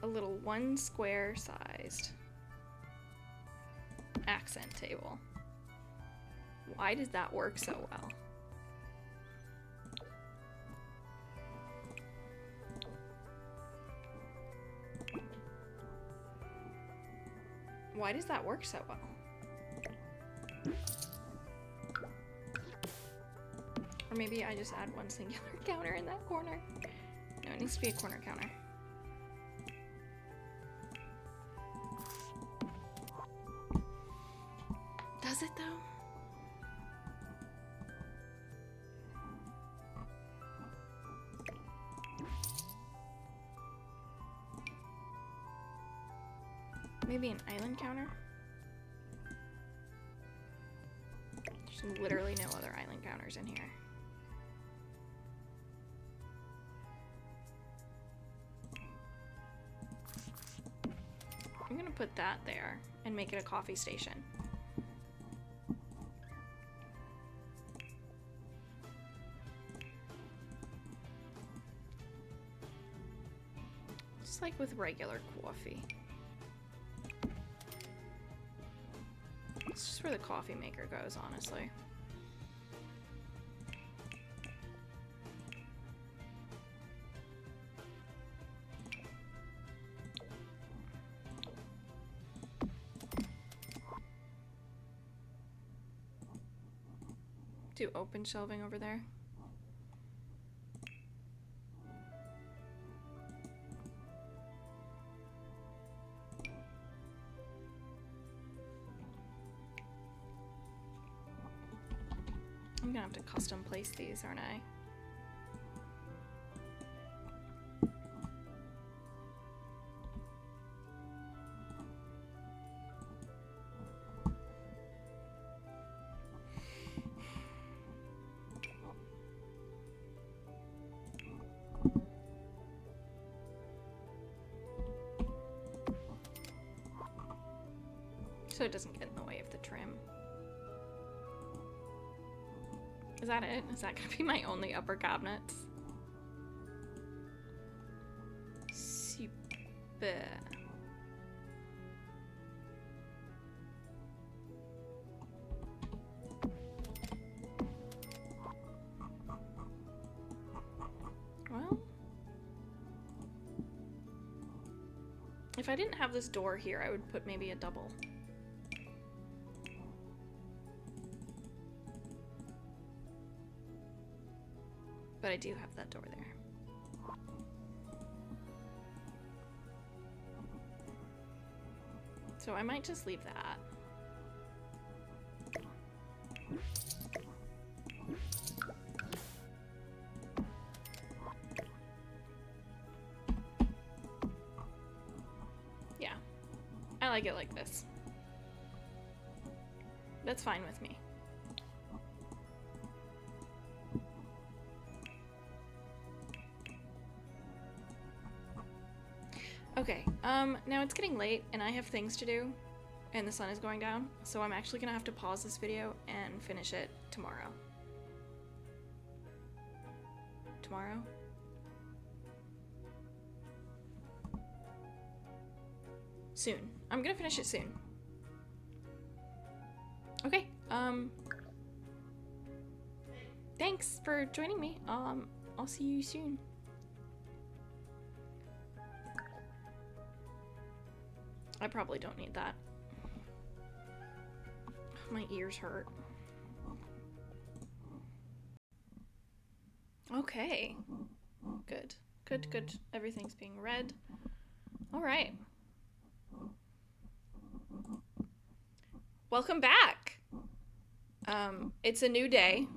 A little 1 square sized accent table. Why does that work so well? Why does that work so well? Or maybe I just add 1 singular counter in that corner. No, it needs to be a corner counter. Does it though? Maybe an island counter? There's literally no other island counters in here. I'm gonna put that there and make it a coffee station. Just like with regular coffee. It's just where the coffee maker goes, honestly. Do open shelving over there. I'm gonna have to custom place these, aren't I? So it doesn't get in the way of the trim. Is that it? Is that gonna be my only upper cabinets? Super. Well, if I didn't have this door here, I would put maybe a double. But I do have that door there. So I might just leave that. Yeah, I like it like this. That's fine with me. Okay, now it's getting late and I have things to do and the sun is going down, so I'm actually gonna have to pause this video and finish it tomorrow. Tomorrow? Soon. I'm gonna finish it soon. Okay, thanks for joining me. I'll see you soon. I probably don't need that. My ears hurt. Okay. Good. Good, good. Everything's being read. All right. Welcome back. It's a new day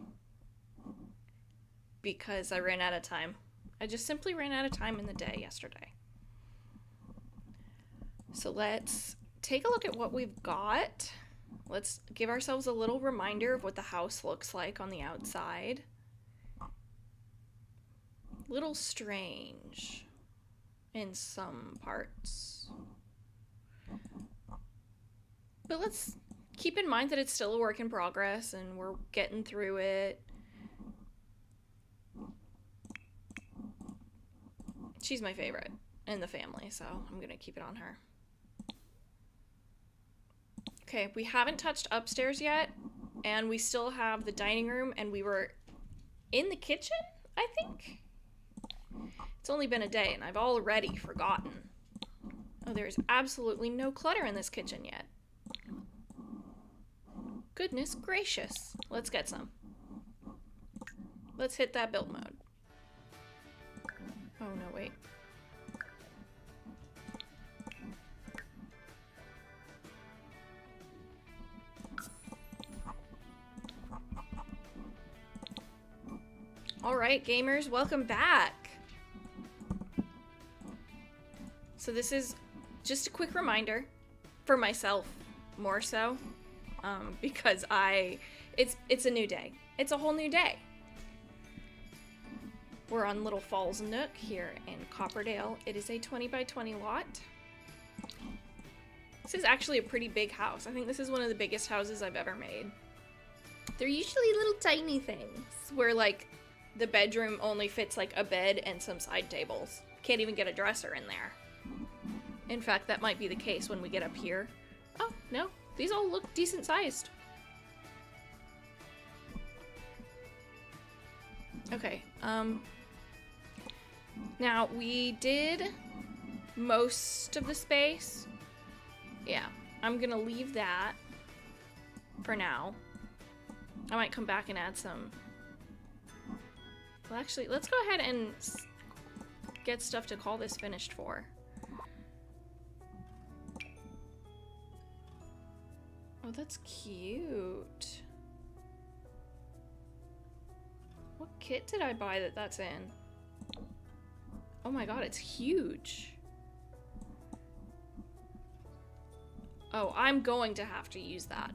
because I ran out of time. I just simply ran out of time in the day yesterday. So let's take a look at what we've got. Let's give ourselves a little reminder of what the house looks like on the outside. Little strange in some parts. But let's keep in mind that it's still a work in progress and we're getting through it. She's my favorite in the family, so I'm gonna keep it on her. Okay, we haven't touched upstairs yet, and we still have the dining room, and we were in the kitchen, I think? It's only been a day, and I've already forgotten. Oh, there's absolutely no clutter in this kitchen yet. Goodness gracious. Let's get some. Let's hit that build mode. Oh, no, wait. Alright, gamers, welcome back! So this is just a quick reminder, for myself more so, because it's a new day. It's a whole new day. We're on Little Falls Nook here in Copperdale. It is a 20 by 20 lot. This is actually a pretty big house. I think this is one of the biggest houses I've ever made. They're usually little tiny things where like the bedroom only fits like a bed and some side tables. Can't even get a dresser in there. In fact, that might be the case when we get up here. Oh, no. These all look decent sized. Okay, now we did most of the space. Yeah, I'm gonna leave that for now. I might come back and add some. Well, actually, let's go ahead and get stuff to call this finished for. Oh, that's cute. What kit did I buy that's in? Oh my god, it's huge. Oh, I'm going to have to use that.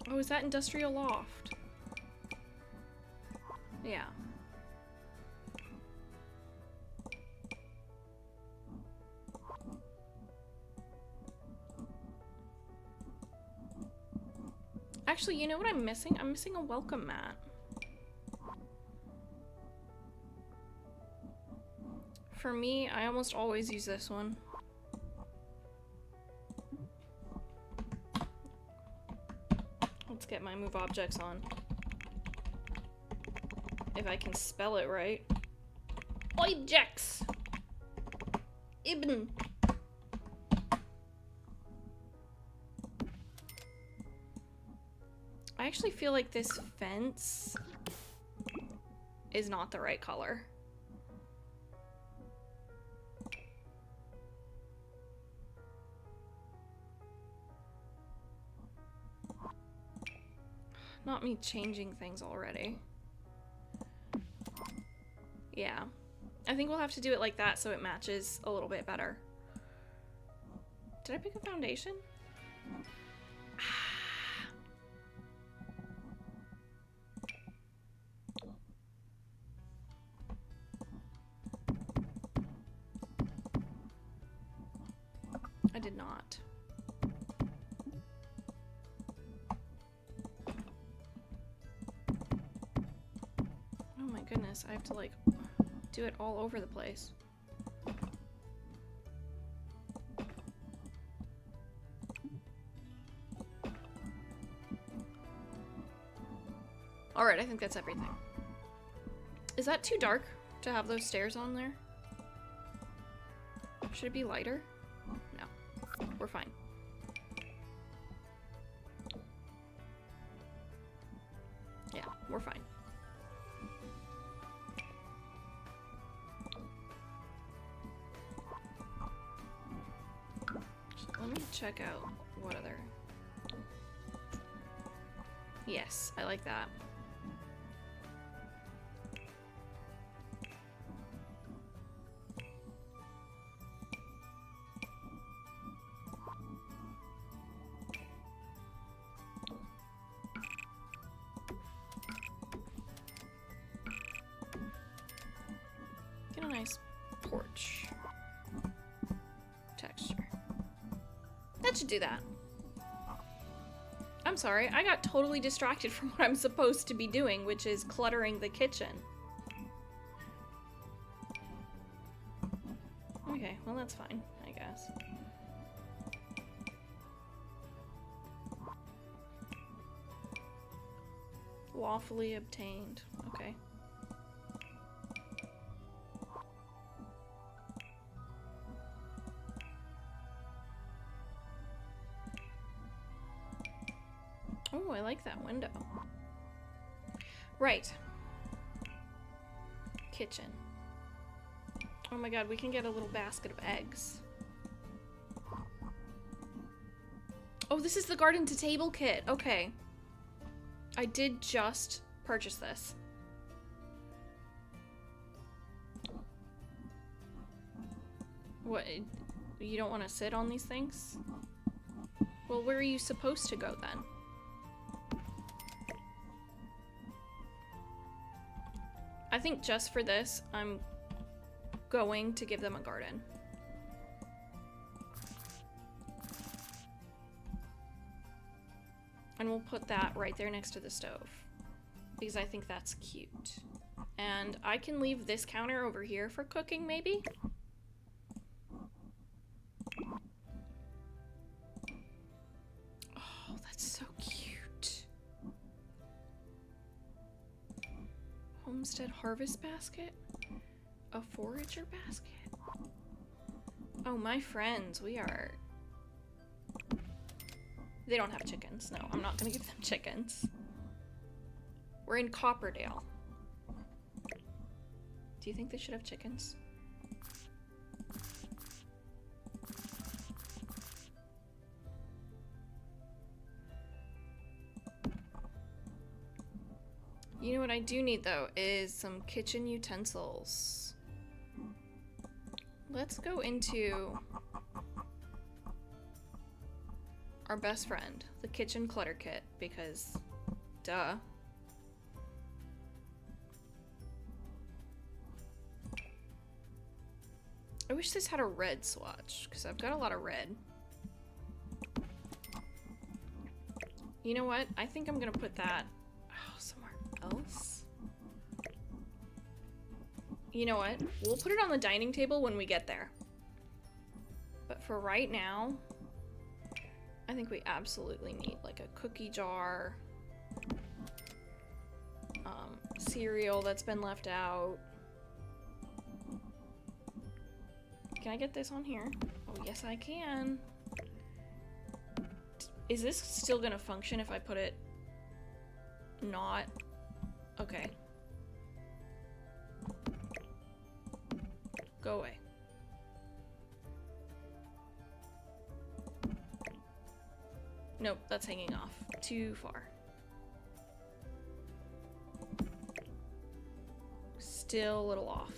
Oh, is that Industrial Loft? Yeah. Actually, you know what I'm missing? I'm missing a welcome mat. For me, I almost always use this one. Let's get my move objects on. If I can spell it right. Objects! Ibn. I actually feel like this fence is not the right color. Not me changing things already. Yeah. I think we'll have to do it like that so it matches a little bit better. Did I pick a foundation? I did not. Oh my goodness, I have to like do it all over the place. Alright, I think that's everything. Is that too dark to have those stairs on there? Should it be lighter? No. We're fine. Yeah, we're fine. So let me check out what other... Yes, I like that. Get a nice porch texture. That should do that. I'm sorry, I got totally distracted from what I'm supposed to be doing, which is cluttering the kitchen. Okay, well that's fine, I guess. Lawfully obtained. Okay. Oh, I like that window. Right. Kitchen. Oh my god, we can get a little basket of eggs. Oh, this is the garden to table kit. Okay. I did just purchase this. What? You don't want to sit on these things? Well, where are you supposed to go then? I think just for this, I'm going to give them a garden. And we'll put that right there next to the stove, because I think that's cute. And I can leave this counter over here for cooking, maybe? Oh, that's so cute. Homestead harvest basket? A forager basket? Oh, my friends, we are... They don't have chickens. No, I'm not gonna give them chickens. We're in Copperdale. Do you think they should have chickens? You know what I do need, though, is some kitchen utensils. Let's go into our best friend, the kitchen clutter kit, because duh. I wish this had a red swatch, because I've got a lot of red. You know what? I think I'm gonna put that somewhere else. You know what? We'll put it on the dining table when we get there. But for right now, I think we absolutely need like a cookie jar, cereal that's been left out. Can I get this on here? Oh, yes I can. Is this still gonna function if I put it not? Okay. Go away. Nope, that's hanging off. Too far. Still a little off.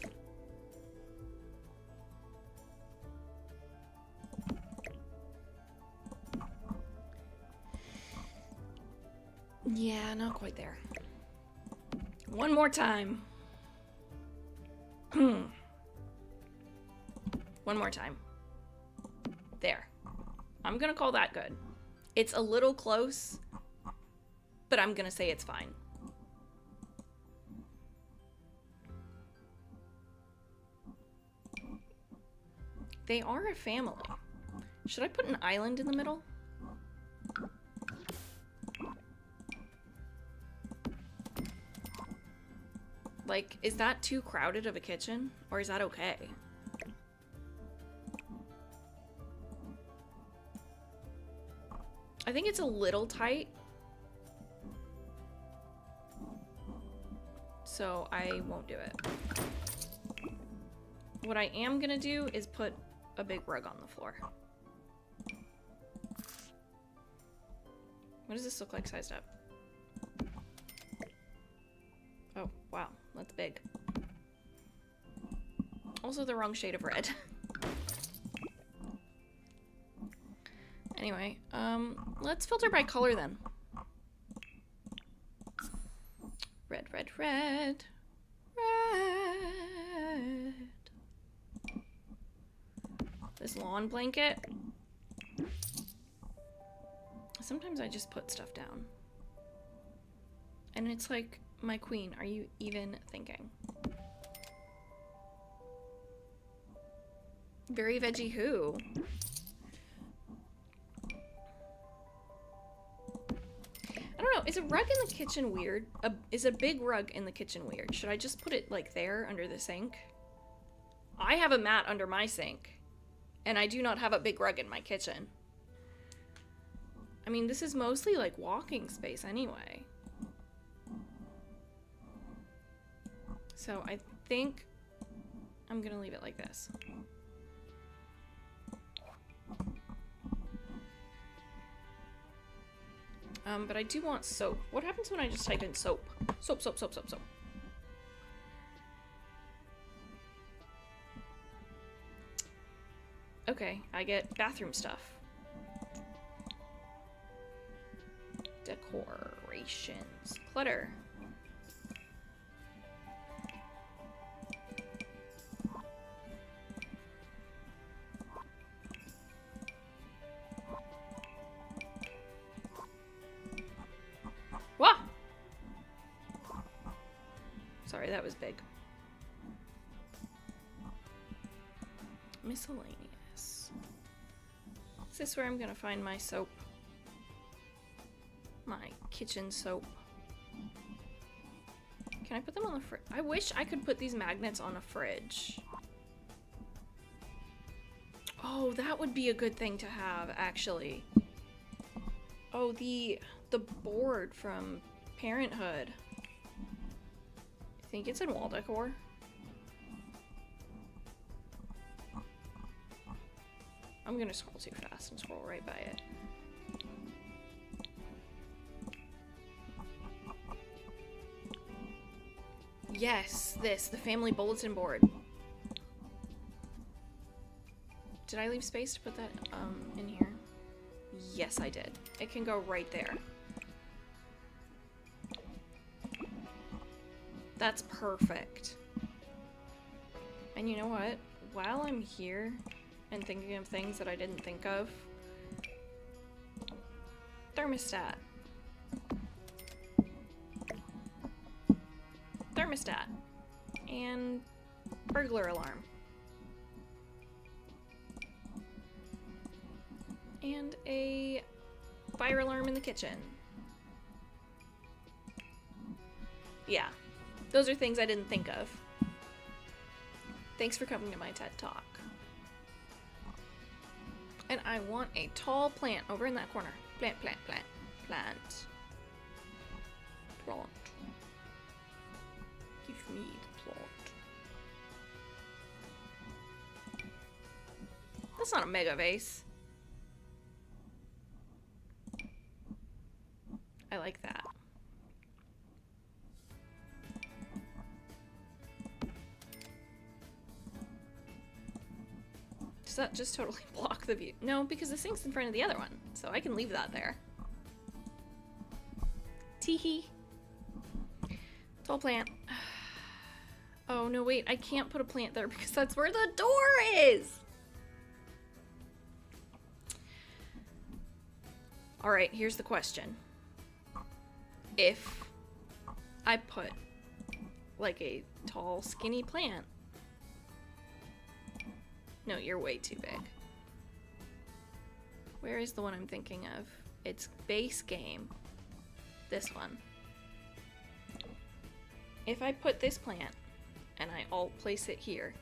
Yeah, not quite there. One more time. One more time. There. I'm gonna call that good. It's a little close, but I'm gonna say it's fine. They are a family. Should I put an island in the middle? Like, is that too crowded of a kitchen? Or is that okay? I think it's a little tight. So I won't do it. What I am gonna do is put a big rug on the floor. What does this look like sized up? Oh, wow. That's big. Also the wrong shade of red. Anyway, let's filter by color then. Red, red, red. Red. This lawn blanket. This Sometimes I just put stuff down. And it's like, my queen, are you even thinking? Very veggie who? I don't know, is a rug in the kitchen weird? Is a big rug in the kitchen weird? Should I just put it like there under the sink? I have a mat under my sink, and I do not have a big rug in my kitchen. I mean, this is mostly like walking space anyway. So I think I'm gonna leave it like this. But I do want soap. What happens when I just type in soap? Soap, soap, soap, soap, soap. Okay, I get bathroom stuff. Decorations. Clutter. Wah! Sorry, that was big. Miscellaneous. Is this where I'm gonna find my soap? My kitchen soap. Can I put them on the fridge? I wish I could put these magnets on a fridge. Oh, that would be a good thing to have, actually. Oh, the board from Parenthood. I think it's in wall decor. I'm gonna scroll too fast and scroll right by it. Yes, the family bulletin board. Did I leave space to put that in here? Yes, I did. It can go right there. That's perfect. And you know what? While I'm here and thinking of things that I didn't think of, thermostat. Thermostat. And burglar alarm. And a fire alarm in the kitchen. Yeah, those are things I didn't think of. Thanks for coming to my TED Talk. And I want a tall plant over in that corner. Plant, plant, plant, plant. Plant. Give me the plant. That's not a mega vase. I like that. Does that just totally block the view? No, because the sink's in front of the other one, so I can leave that there. Teehee. Tall plant. Oh, no, wait. I can't put a plant there because that's where the door is! Alright, here's the question. If I put, like, a tall, skinny plant... No, you're way too big. Where is the one I'm thinking of? It's base game. This one. If I put this plant, and I alt place it here...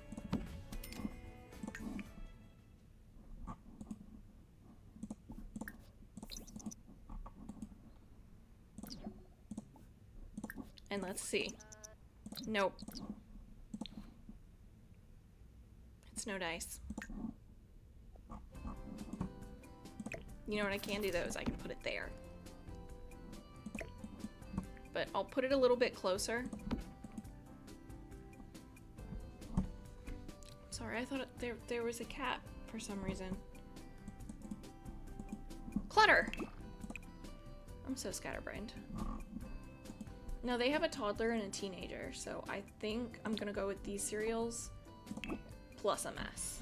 And let's see. Nope. It's no dice. You know what I can do though is I can put it there. But I'll put it a little bit closer. Sorry, I thought there was a cat for some reason. Clutter! I'm so scatterbrained. No, they have a toddler and a teenager, so I think I'm gonna go with these cereals plus a mess.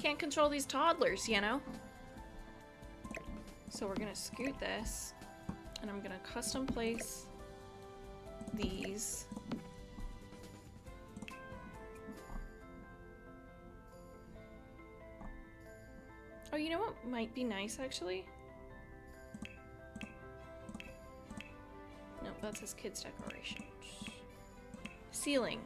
Can't control these toddlers, you know? So we're gonna scoot this, and I'm gonna custom place these. Oh, you know what might be nice, actually? No, that says kids' decorations. Ceiling.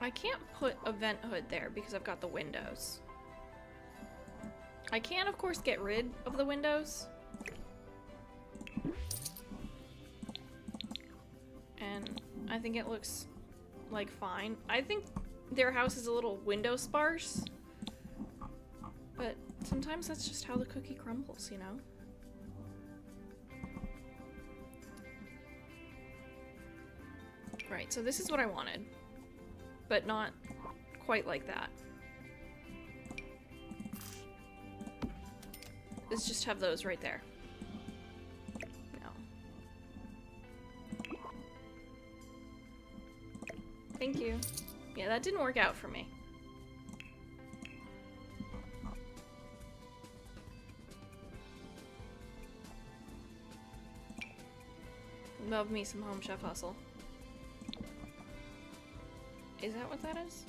I can't put a vent hood there because I've got the windows. I can, of course, get rid of the windows. And I think it looks, like, fine. I think their house is a little window sparse. But sometimes that's just how the cookie crumbles, you know? Right, so this is what I wanted. But not quite like that. Let's just have those right there. No. Thank you. Yeah, that didn't work out for me. Love me some Home Chef Hustle. Is that what that is?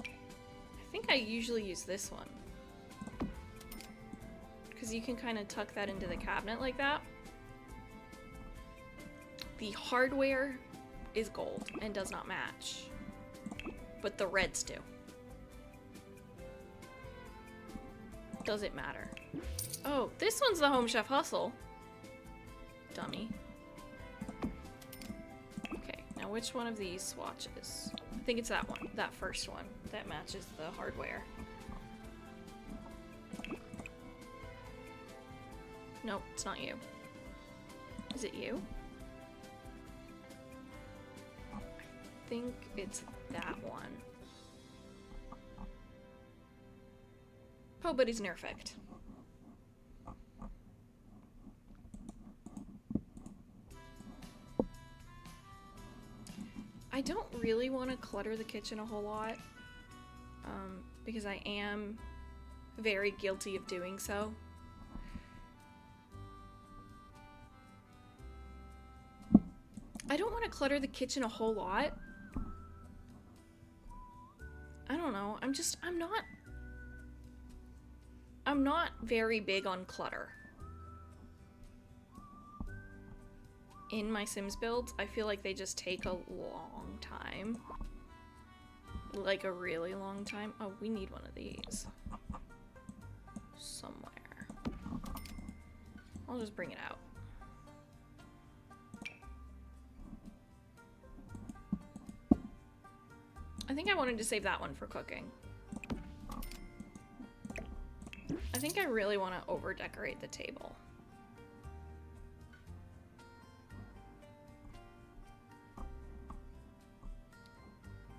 I think I usually use this one. Because you can kind of tuck that into the cabinet like that. The hardware is gold and does not match. But the reds do. Does it matter? Oh, this one's the Home Chef Hustle. Dummy. Okay, now which one of these swatches? I think it's that one, that first one, that matches the hardware. Nope, it's not you. Is it you? I think it's that one. Oh, but he's nerfect. I don't really want to clutter the kitchen a whole lot, because I am very guilty of doing so. I don't want to clutter the kitchen a whole lot. I don't know, I'm not very big on clutter. In my Sims builds, I feel like they just take a long time. Like a really long time. Oh, we need one of these. Somewhere. I'll just bring it out. I think I wanted to save that one for cooking. I think I really want to over-decorate the table.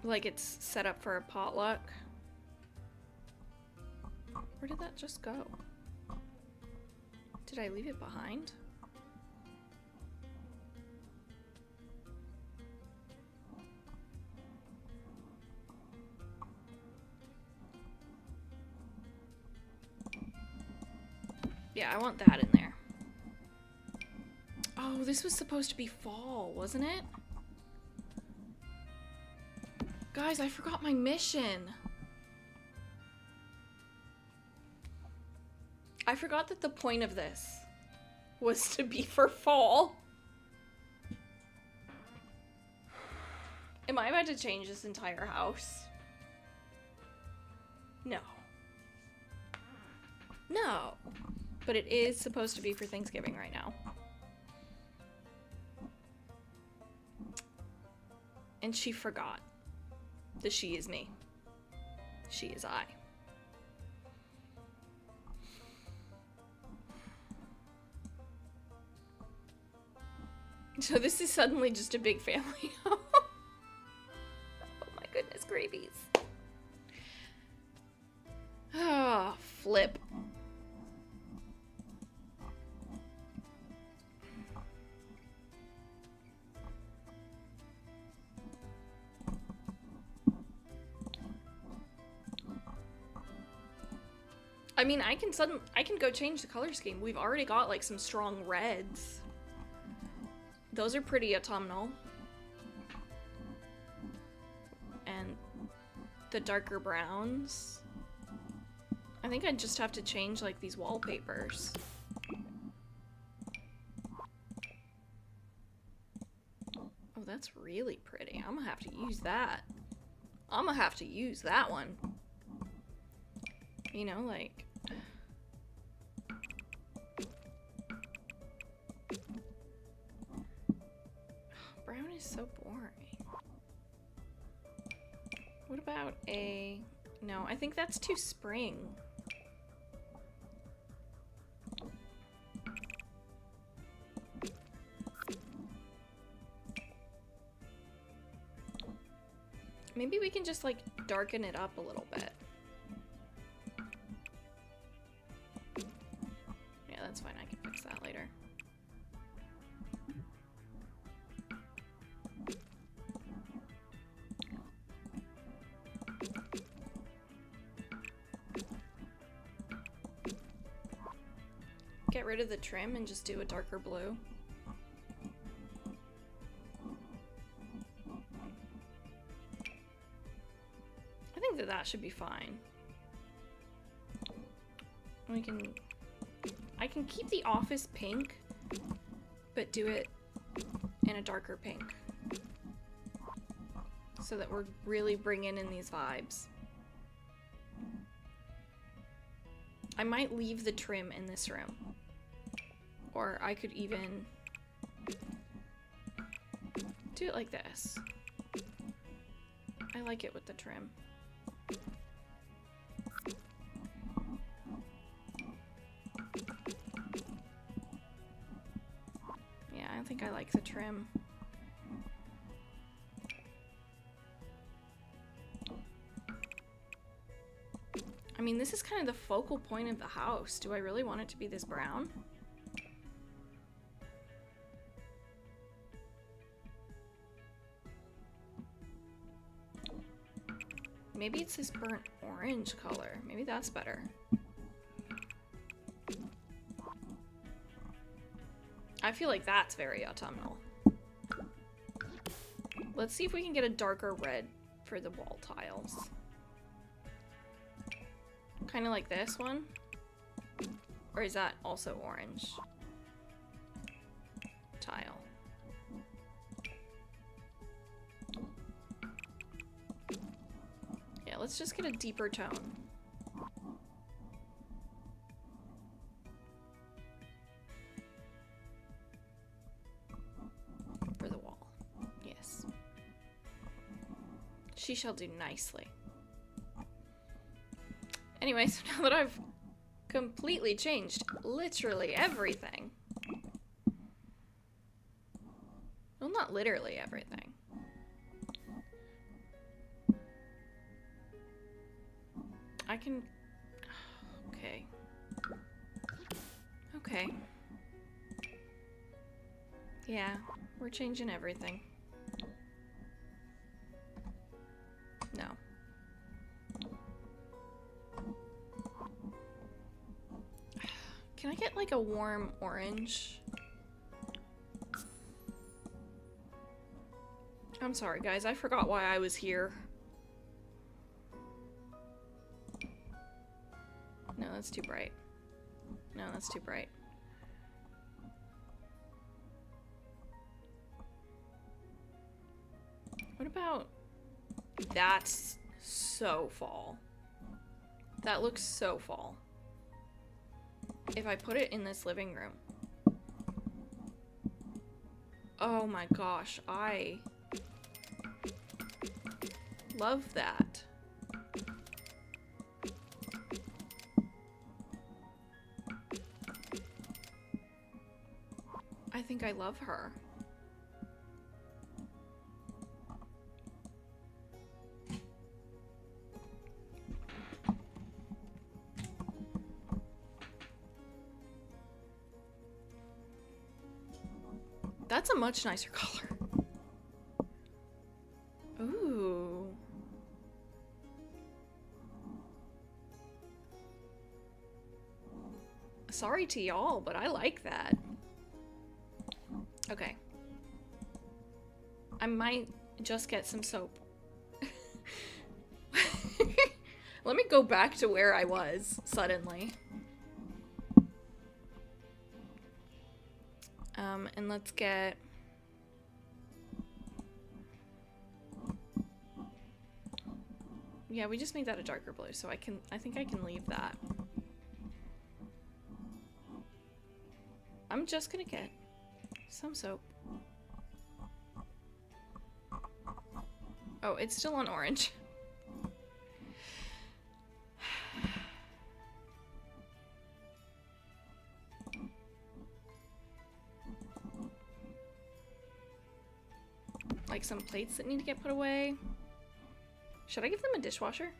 Like it's set up for a potluck. Where did that just go? Did I leave it behind? Yeah, I want that in there. Oh, this was supposed to be fall, wasn't it? Guys, I forgot my mission. I forgot that the point of this was to be for fall. Am I about to change this entire house? No. No. But it is supposed to be for Thanksgiving right now. And she forgot. The she is me. She is I. So this is suddenly just a big family. Oh my goodness, gravies. Ah, flip. I mean, I can go change the color scheme. We've already got like some strong reds. Those are pretty autumnal. And the darker browns. I think I just have to change like these wallpapers. Oh, that's really pretty. I'm gonna have to use that. I'm gonna have to use that one. You know, like... Brown is so boring. What about a... No, I think that's too spring. Maybe we can just, like, darken it up a little bit. Yeah, that's fine. I can fix that later. Get rid of the trim and just do a darker blue. I think that should be fine. I can keep the office pink, but do it in a darker pink. So that we're really bringing in these vibes. I might leave the trim in this room. Or I could even do it like this. I like it with the trim. Yeah, I think I like the trim. I mean, this is kind of the focal point of the house. Do I really want it to be this brown? Maybe it's this burnt orange color. Maybe that's better. I feel like that's very autumnal. Let's see if we can get a darker red for the wall tiles. Kind of like this one. Or is that also orange? Tile. Yeah, let's just get a deeper tone. For the wall. Yes. She shall do nicely. Anyway, so now that I've completely changed literally everything. Well, not literally everything. I can... Okay. Okay. Yeah, we're changing everything. No. Can I get like a warm orange? I'm sorry guys, I forgot why I was here. No, that's too bright. No, that's too bright. What about... That's so fall. That looks so fall. If I put it in this living room. Oh my gosh, I love that. I think I love her. That's a much nicer color. Ooh. Sorry to y'all, but I like that. Okay. I might just get some soap. Let me go back to where I was suddenly. And let's get... Yeah, we just made that a darker blue, so I think I can leave that. I'm just gonna get some soap. Oh, it's still on orange. Like some plates that need to get put away. Should I give them a dishwasher?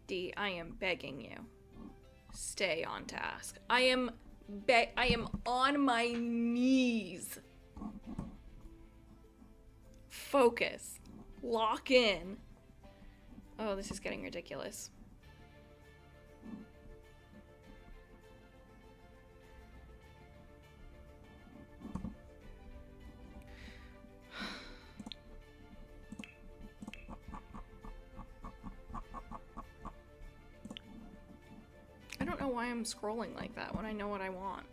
D, I am begging you. Stay on task. I am on my knees. Focus. Lock in. Oh, this is getting ridiculous. I don't know why I'm scrolling like that when I know what I want.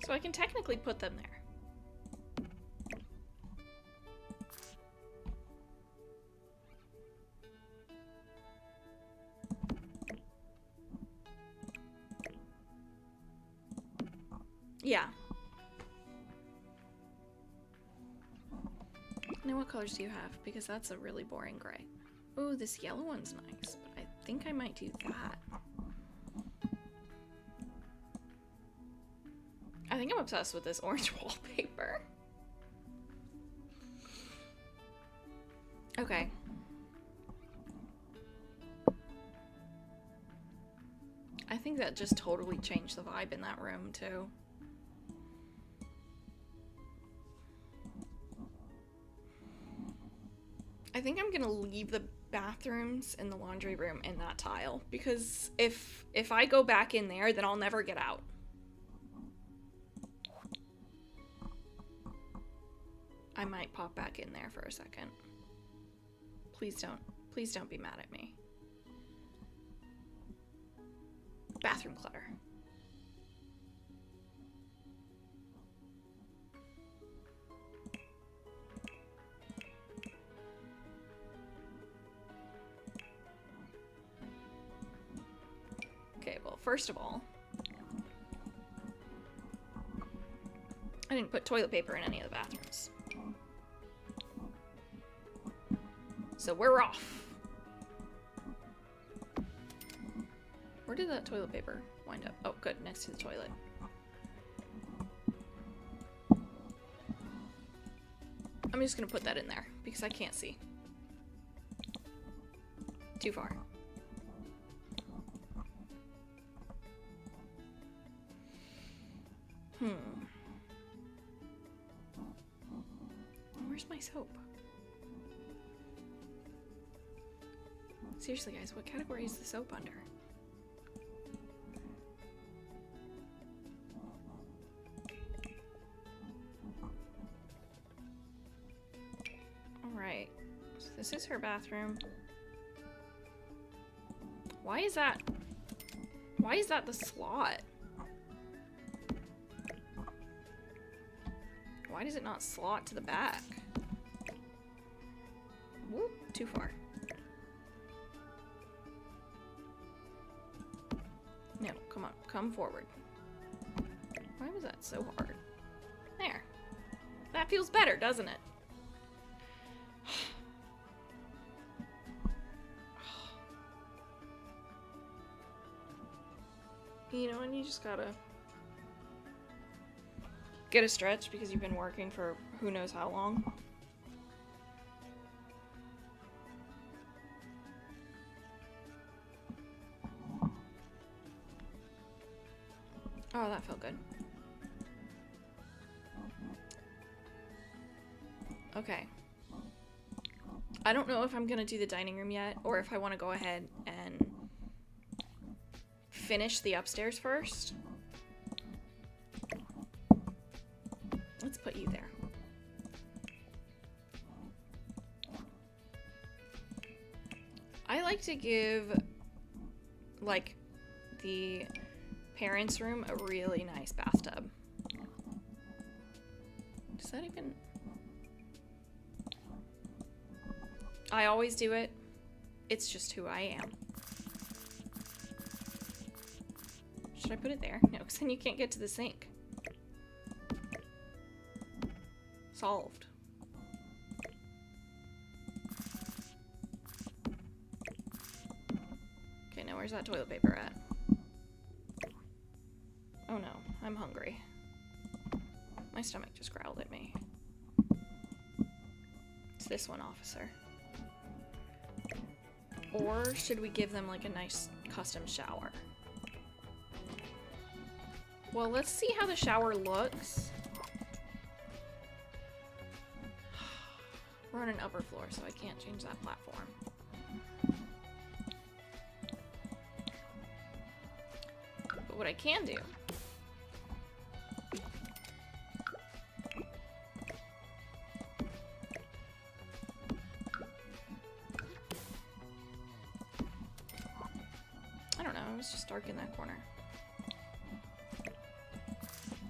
So I can technically put them there. Yeah. Now what colors do you have? Because that's a really boring gray. Oh, this yellow one's nice, but I think I might do that. I think I'm obsessed with this orange wallpaper. Okay. I think that just totally changed the vibe in that room, too. I think I'm gonna leave the bathrooms and the laundry room in that tile, because if I go back in there, then I'll never get out. I might pop back in there for a second. Please don't be mad at me. Bathroom clutter. Okay, well, first of all, I didn't put toilet paper in any of the bathrooms. So we're off. Where did that toilet paper wind up? Oh, good, next to the toilet. I'm just gonna put that in there because I can't see. Too far. Where's my soap? Seriously, guys, what category is the soap under? Alright. So this is her bathroom. Why is that the slot? Why does it not slot to the back? Whoop, too far. No, come on, come forward. Why was that so hard? There. That feels better, doesn't it? You know, and you just gotta get a stretch because you've been working for who knows how long. Oh, that felt good. Okay. I don't know if I'm gonna do the dining room yet, or if I want to go ahead and finish the upstairs first. Let's put you there. I like to give, like, the parents' room a really nice bathtub. Does that even... I always do it. It's just who I am. Should I put it there? No, because then you can't get to the sink. Solved. Okay, now where's that toilet paper at? Oh no, I'm hungry. My stomach just growled at me. It's this one, officer. Or should we give them like a nice custom shower? Well, let's see how the shower looks. We're on an upper floor, so I can't change that platform. But what I can do I don't know, it was just dark in that corner.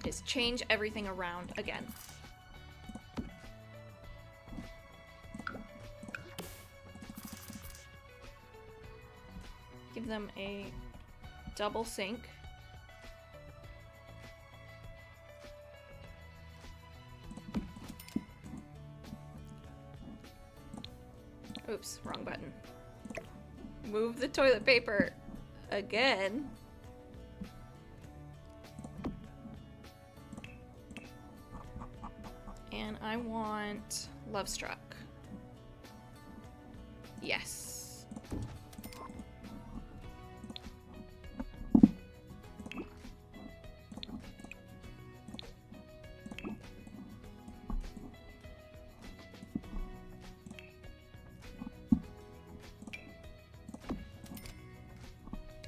Is change everything around again. Give them a double sink. Oops, wrong button. Move the toilet paper again. And I want Love Struck. Yes.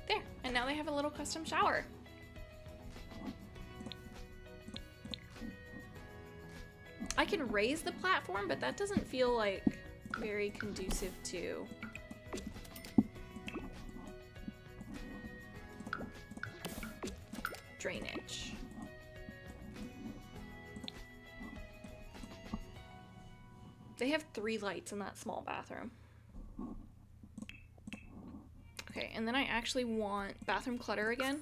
There, and now they have a little custom shower. I can raise the platform, but that doesn't feel like very conducive to drainage. They have 3 lights in that small bathroom. Okay, and then I actually want bathroom clutter again.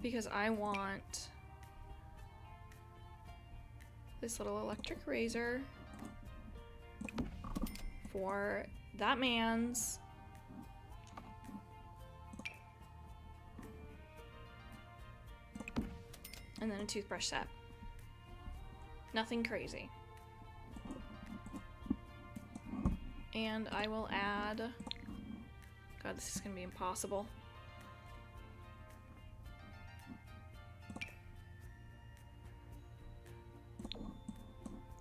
Because I want this little electric razor for that man's and then a toothbrush set. Nothing crazy. And I will add, God, this is gonna be impossible.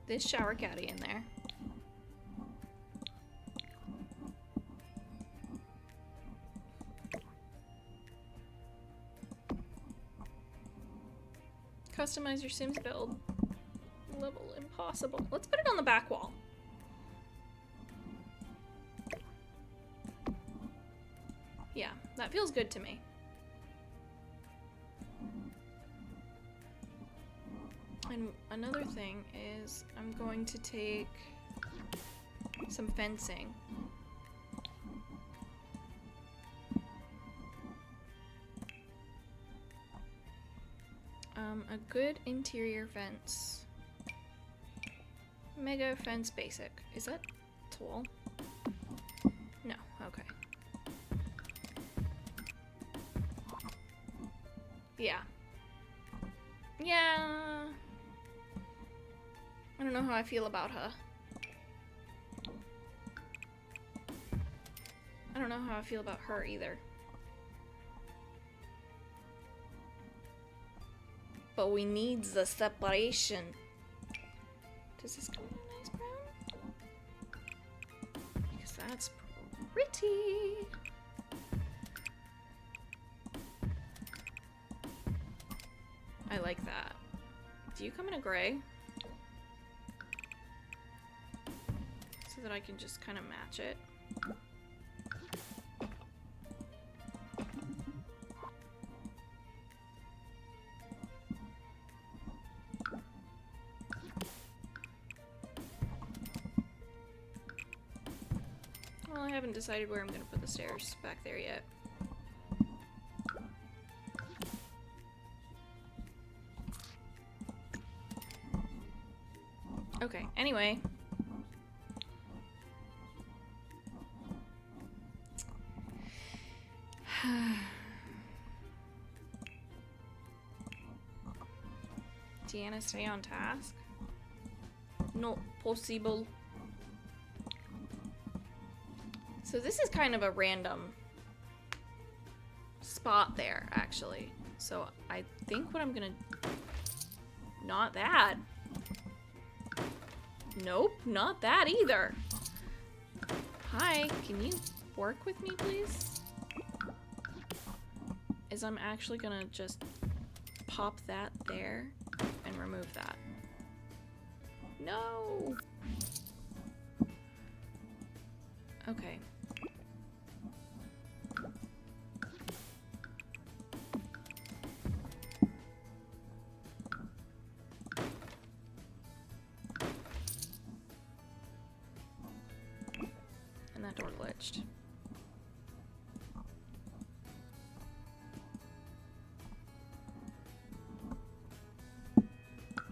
This shower caddy in there. Customize your Sims build. Level impossible. Let's put it on the back wall. Yeah, that feels good to me. And another thing is I'm going to take some fencing. A good interior fence. Mega fence basic. Is that tall? No, okay. Yeah. Yeah. I don't know how I feel about her. I don't know how I feel about her either. But we need the separation. Does this come in a nice brown? Because that's pretty. I like that. Do you come in a gray? So that I can just kind of match it. Well, I haven't decided where I'm going to put the stairs back there yet. Okay, anyway. Deanna, stay on task? Not possible. So this is kind of a random spot there, actually. So I think what I'm gonna... Not that. Nope, not that either. Hi, can you work with me, please? Is I'm actually gonna just pop that there and remove that. No! Okay. And that door glitched.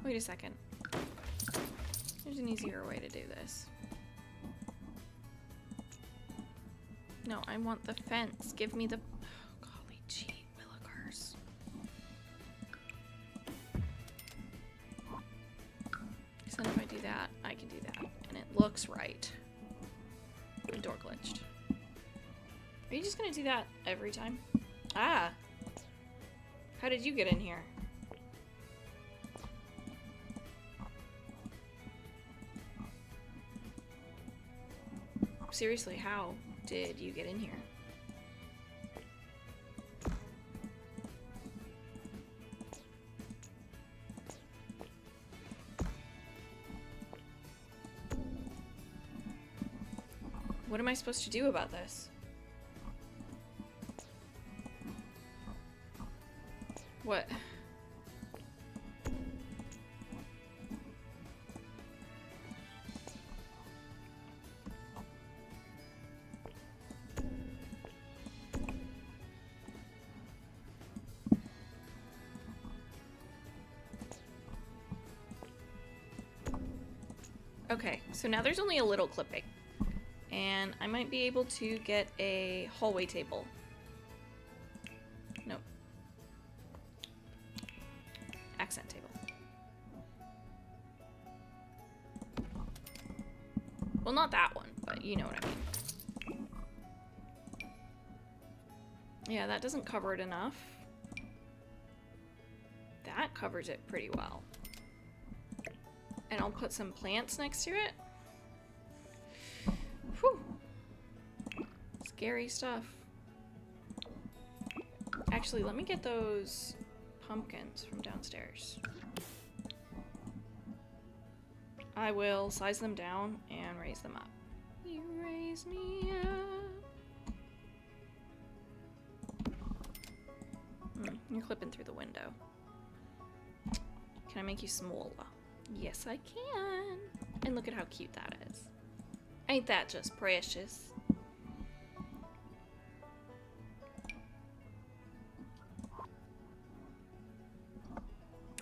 Wait a second. There's an easier way to do this. No, I want the fence. Give me the... Oh, golly gee, Willikers. So then if I do that, I can do that. And it looks right. The door glitched. Are you just gonna do that every time? Ah! How did you get in here? Seriously, how did you get in here? What am I supposed to do about this? What? Okay, so now there's only a little clipping. And I might be able to get a hallway table. Nope. Accent table. Well, not that one, but you know what I mean. Yeah, that doesn't cover it enough. That covers it pretty well. And I'll put some plants next to it. Whew. Scary stuff. Actually, let me get those pumpkins from downstairs. I will size them down and raise them up. You raise me up. You're clipping through the window. Can I make you smaller? Yes, I can. And look at how cute that is. Ain't that just precious?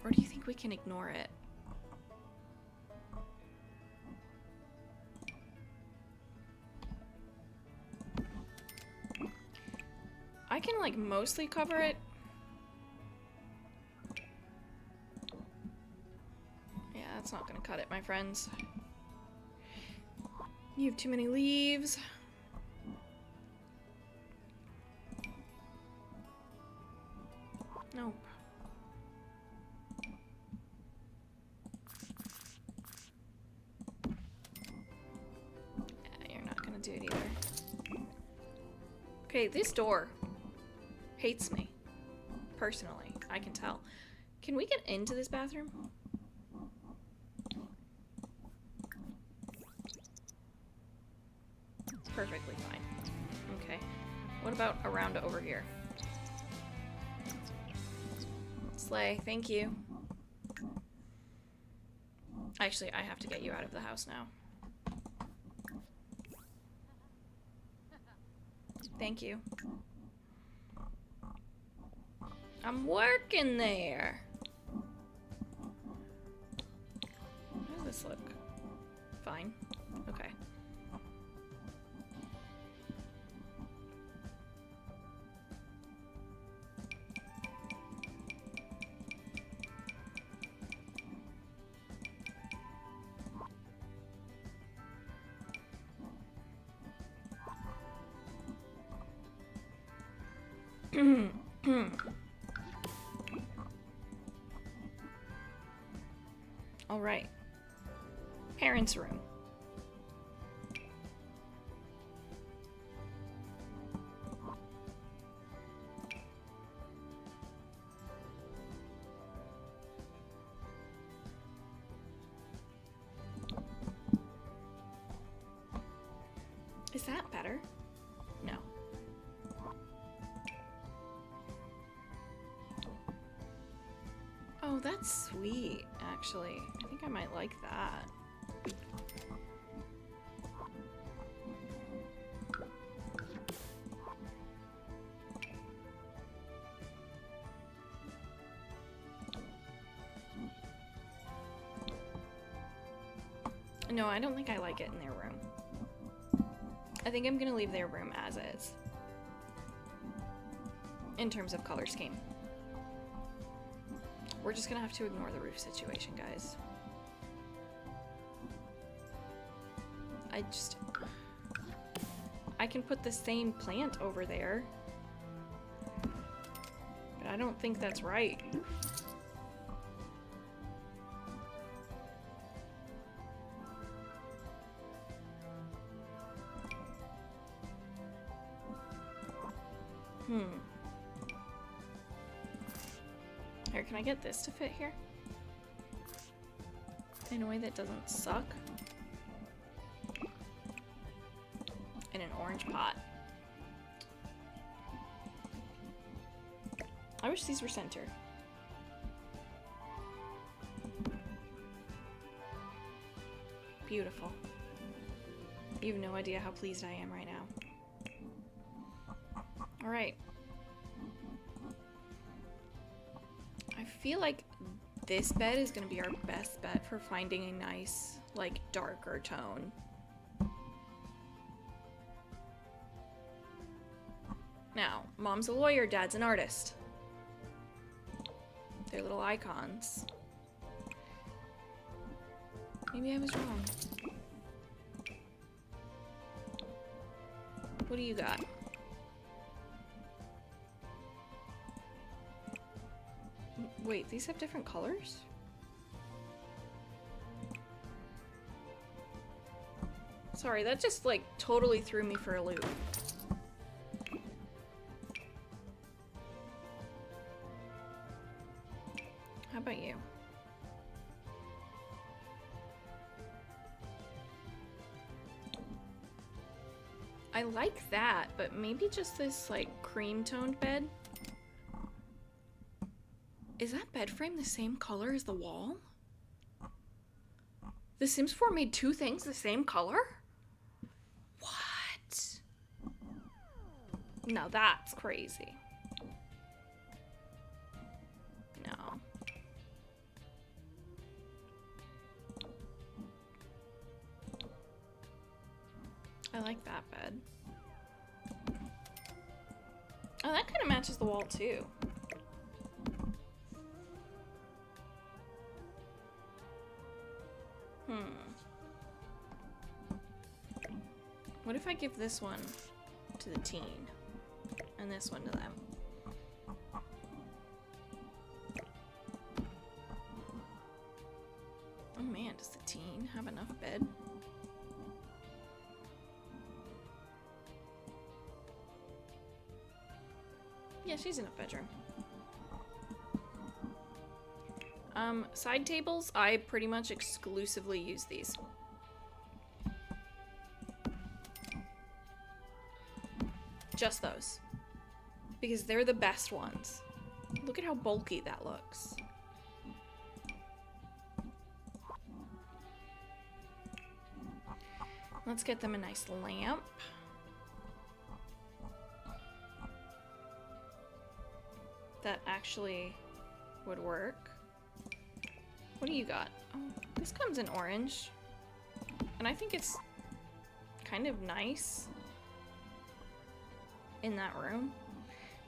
Or do you think we can ignore it? I can like mostly cover it. Yeah, that's not gonna cut it, my friends. You have too many leaves. Okay, this door hates me. Personally, I can tell. Can we get into this bathroom? It's perfectly fine. Okay. What about around over here? Slay, thank you. Actually, I have to get you out of the house now. Thank you. I'm working there. How does this look? Fine. Okay. All right. Parents' room. Is that better? No. Oh, that's sweet, actually. I think I might like that. No, I don't think I like it in their room. I think I'm gonna leave their room as is. In terms of color scheme. We're just gonna have to ignore the roof situation, guys. I can put the same plant over there. But I don't think that's right. Here, can I get this to fit here? In a way that doesn't suck? In an orange pot. I wish these were center. Beautiful. You have no idea how pleased I am right now. Alright. I feel like this bed is going to be our best bet for finding a nice, like, darker tone. Now, Mom's a lawyer, Dad's an artist. They're little icons. Maybe I was wrong. What do you got? Wait, these have different colors? Sorry, that just like totally threw me for a loop. How about you? I like that, but maybe just this like cream toned bed. Is that bed frame the same color as the wall? The Sims 4 made two things the same color? What? No, that's crazy. No. I like that bed. Oh, that kind of matches the wall too. What if I give this one to the teen and this one to them? Oh man, does the teen have enough bed? Yeah, she's in a bedroom. Side tables, I pretty much exclusively use these. Just those. Because they're the best ones. Look at how bulky that looks. Let's get them a nice lamp. That actually would work. What do you got? Oh, this comes in orange. And I think it's kind of nice in that room.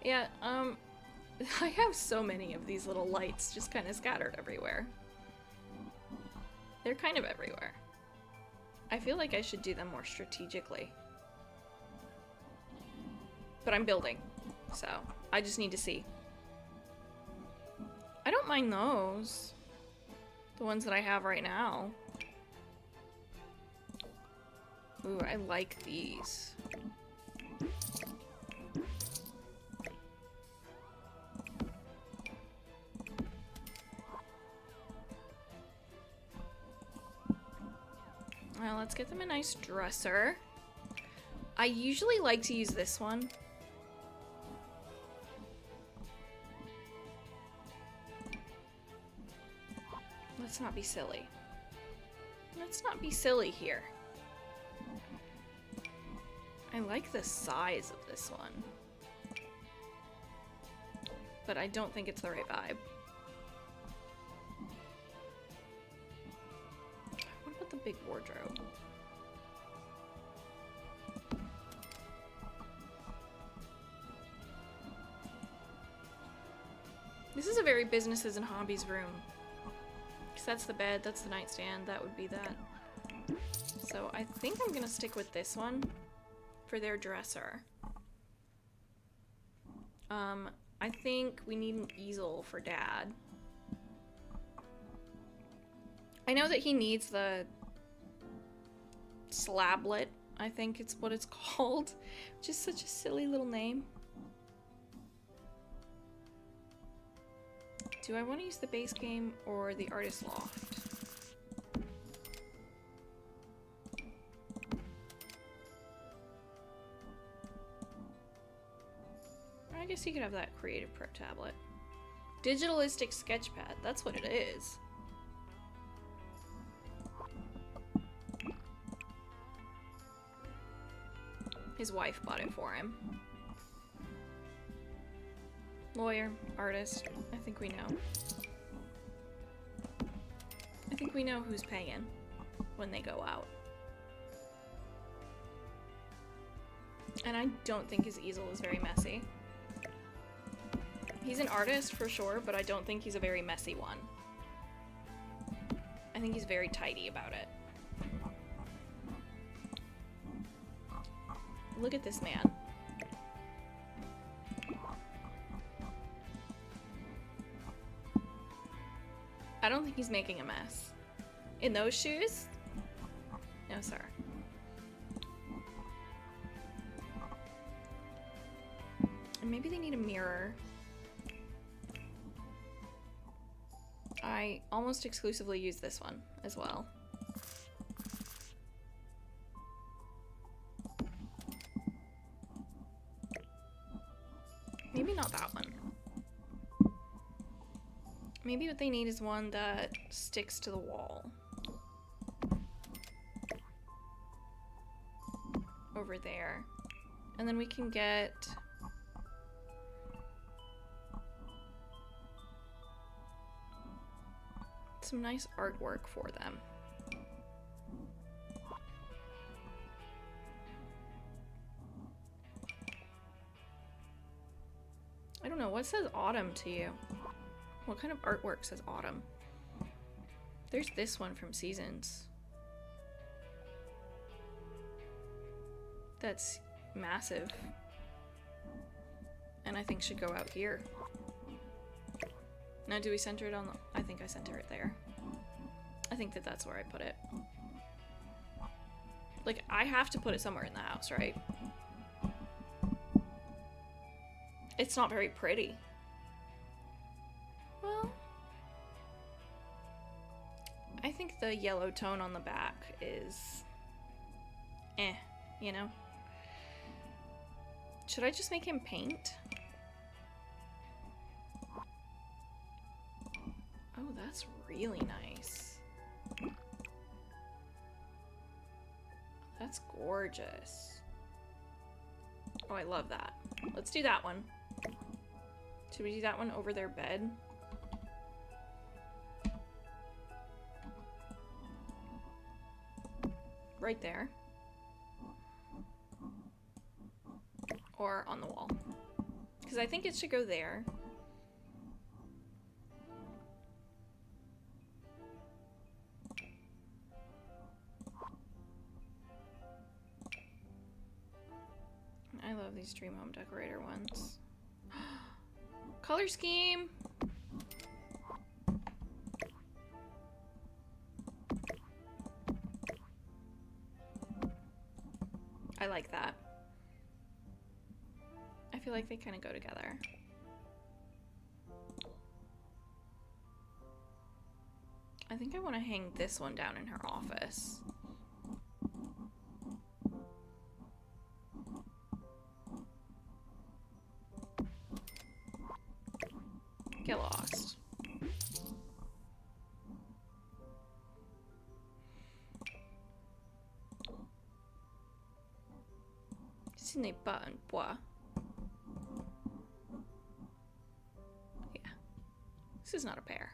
Yeah, I have so many of these little lights just kind of scattered everywhere. They're kind of everywhere. I feel like I should do them more strategically. But I'm building, so I just need to see. I don't mind those. The ones that I have right now. Ooh, I like these. Well, let's get them a nice dresser. I usually like to use this one. Let's not be silly. Let's not be silly here. I like the size of this one. But I don't think it's the right vibe. What about the big wardrobe? This is a very businesses and hobbies room. Because that's the bed, that's the nightstand, that would be that. So I think I'm gonna stick with this one for their dresser. I think we need an easel for Dad. I know that he needs the slablet, I think it's what it's called. Which is such a silly little name. Do I want to use the base game or the artist loft? I guess you could have that Creative Pro tablet. Digitalistic sketchpad, that's what it is. His wife bought it for him. Lawyer, artist, I think we know. I think we know who's paying when they go out. And I don't think his easel is very messy. He's an artist for sure, but I don't think he's a very messy one. I think he's very tidy about it. Look at this man. I don't think he's making a mess. In those shoes? No, sir. And maybe they need a mirror. I almost exclusively use this one as well. Maybe not that one. Maybe what they need is one that sticks to the wall. Over there. And then we can get... some nice artwork for them. I don't know, what says autumn to you? What kind of artwork says autumn? There's this one from Seasons. That's massive. And I think should go out here. Now, do we center it on the... I think I center it there. I think that that's where I put it. Like, I have to put it somewhere in the house, right? It's not very pretty. Well, I think the yellow tone on the back is you know? Should I just make him paint? Oh, that's really nice. That's gorgeous. Oh, I love that. Let's do that one. Should we do that one over their bed? Right there. Or on the wall. Because I think it should go there. I love these Dream Home Decorator ones. Color scheme! I like that. I feel like they kind of go together. I think I want to hang this one down in her office. Get lost. Ce n'est pas un bois. Yeah. This is not a pear.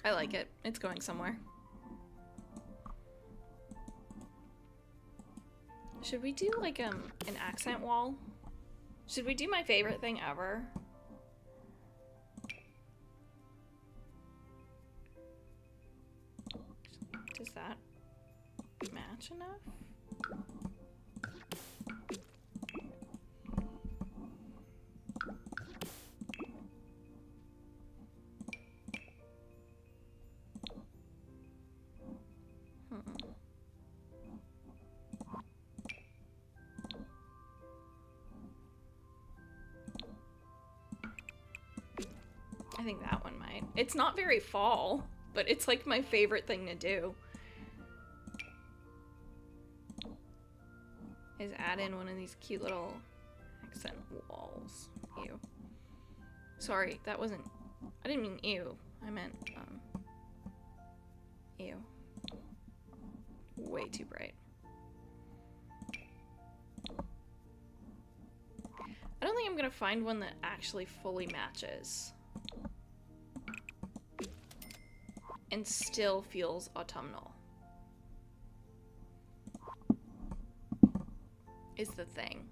I like it. It's going somewhere. Should we do like an accent wall? Should we do my favorite thing ever? Does that match enough? I think that one might. It's not very fall, but it's like my favorite thing to do. Is add in one of these cute little accent walls. Ew. Sorry, that wasn't... I didn't mean ew. I meant, ew. Way too bright. I don't think I'm gonna find one that actually fully matches. And still feels autumnal. Is the thing.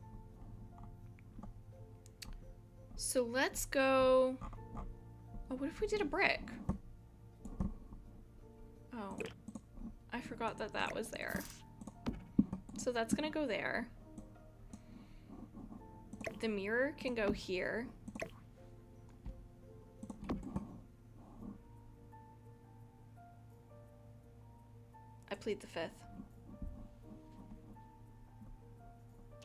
So let's go... Oh, what if we did a brick? Oh. I forgot that that was there. So that's gonna go there. The mirror can go here. I plead the fifth.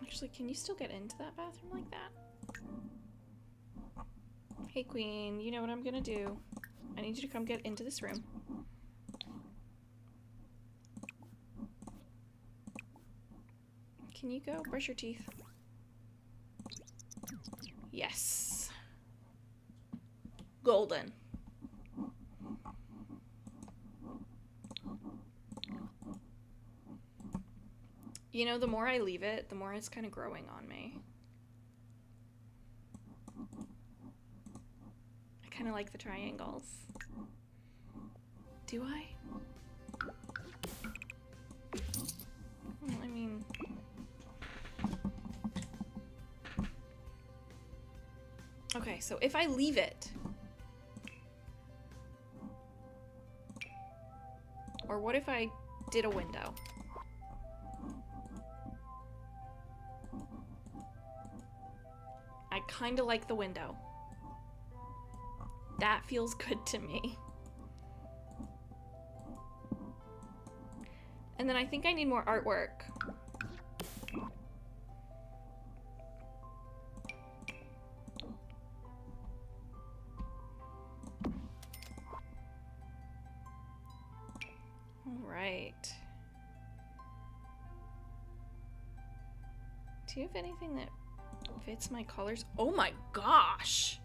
Actually, can you still get into that bathroom like that? Hey, Queen, you know what I'm gonna do. I need you to come get into this room. Can you go brush your teeth? Yes. Golden. You know, the more I leave it, the more it's kind of growing on me. I kind of like the triangles. Do I? Well, I mean... Okay, so if I leave it... Or what if I did a window? I kind of like the window. That feels good to me. And then I think I need more artwork. right. Do you have anything that fits my colors? Oh my gosh!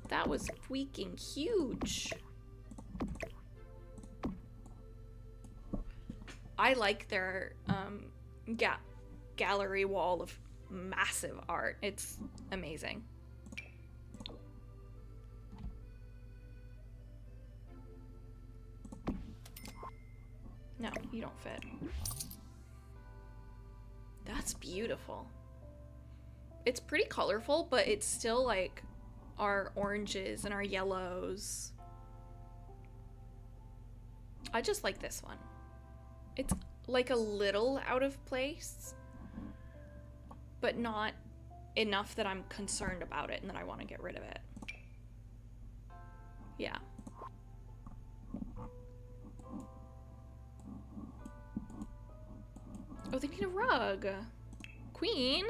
That was freaking huge. I like their gallery wall of massive art. It's amazing. No, you don't fit. That's beautiful. It's pretty colorful, but it's still like our oranges and our yellows. I just like this one. It's like a little out of place, but not enough that I'm concerned about it and that I want to get rid of it. Yeah. Oh, they need a rug. Queen?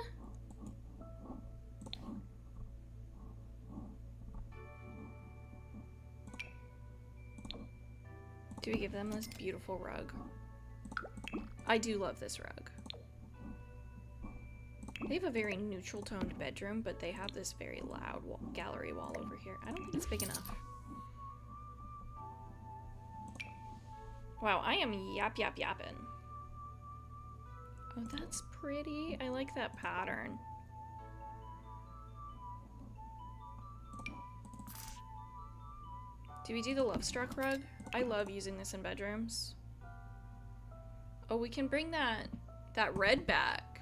Do we give them this beautiful rug? I do love this rug. They have a very neutral toned bedroom, but they have this very loud gallery wall over here. I don't think it's big enough. Wow, I am yapping. Oh, that's pretty. I like that pattern. Do we do the Love Struck rug? I love using this in bedrooms. Oh, we can bring that red back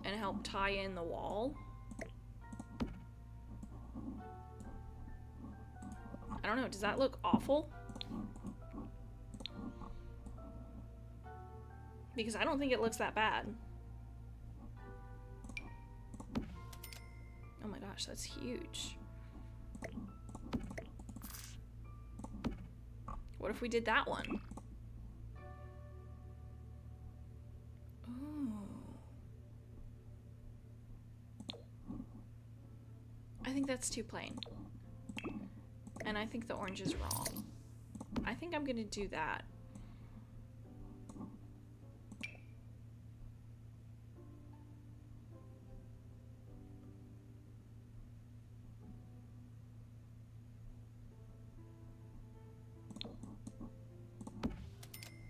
and help tie in the wall. I don't know, does that look awful? Because I don't think it looks that bad. Oh my gosh, that's huge. What if we did that one? Ooh. I think that's too plain. And I think the orange is wrong. I think I'm gonna do that.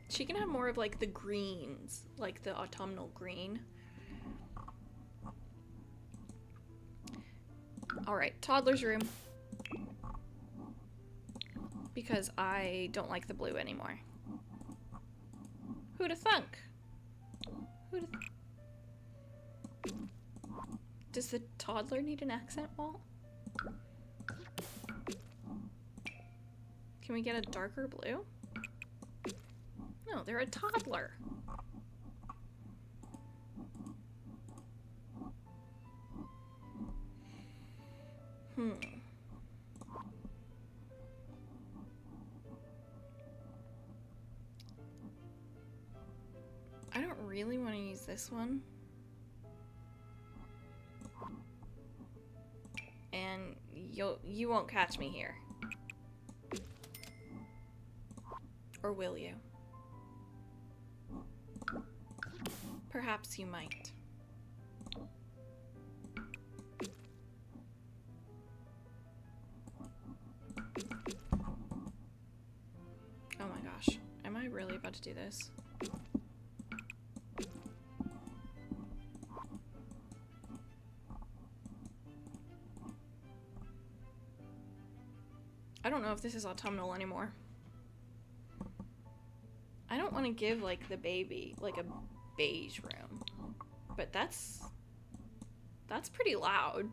She can have more of like the greens, like the autumnal green. All right, toddler's room. Because I don't like the blue anymore. Who'da thunk? Does the toddler need an accent wall? Can we get a darker blue? No, they're a toddler. I don't really want to use this one. And you won't catch me here. Or will you? Perhaps you might. Oh my gosh. Am I really about to do this? I don't know if this is autumnal anymore. I don't want to give like the baby like a beige room, but that's pretty loud.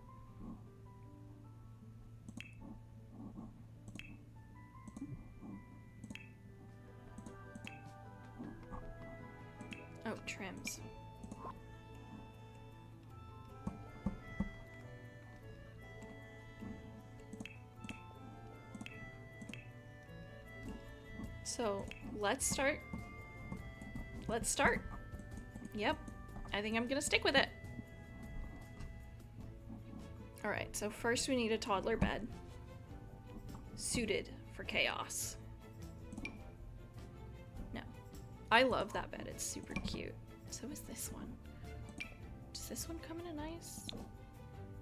Oh, trims. So let's start. Yep, I think I'm gonna stick with it. Alright, so first we need a toddler bed. Suited for chaos. No. I love that bed, it's super cute. So is this one. Does this one come in a nice...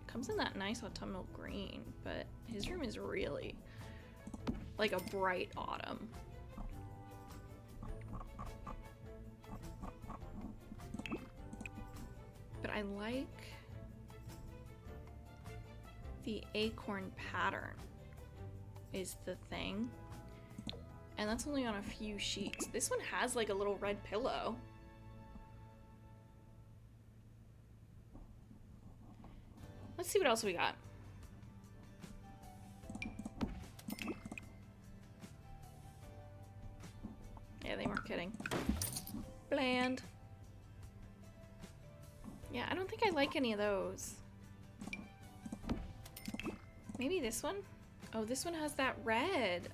Comes in that nice autumnal green, but his room is really like a bright autumn. But I like the acorn pattern is the thing. And that's only on a few sheets. This one has like a little red pillow. Let's see what else we got. Yeah, they weren't kidding. Bland. Yeah, I don't think I like any of those. Maybe this one? Oh, this one has that red.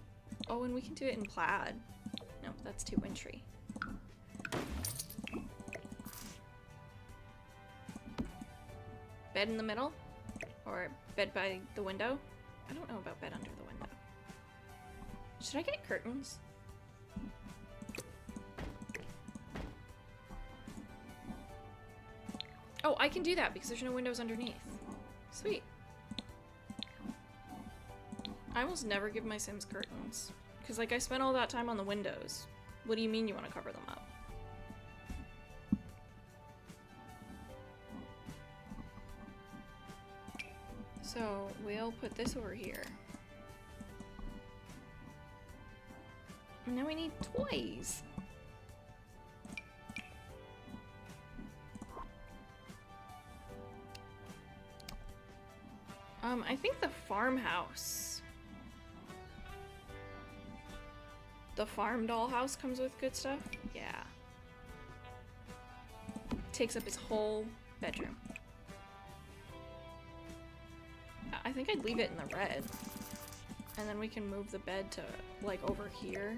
Oh, and we can do it in plaid. No, that's too wintry. Bed in the middle? Or bed by the window? I don't know about bed under the window. Should I get curtains? Oh, I can do that because there's no windows underneath. Sweet. I almost never give my Sims curtains. Because, like, I spent all that time on the windows. What do you mean you want to cover them up? So, we'll put this over here. And now we need toys. I think the farmhouse. The farm dollhouse comes with good stuff? Yeah. Takes up his whole bedroom. I think I'd leave it in the red. And then we can move the bed to, like, over here.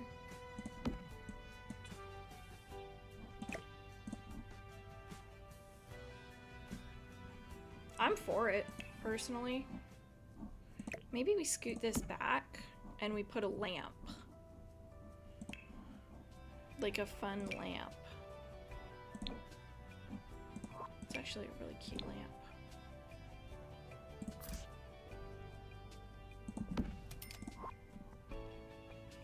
I'm for it, personally. Maybe we scoot this back and we put a lamp. Like a fun lamp. It's actually a really cute lamp.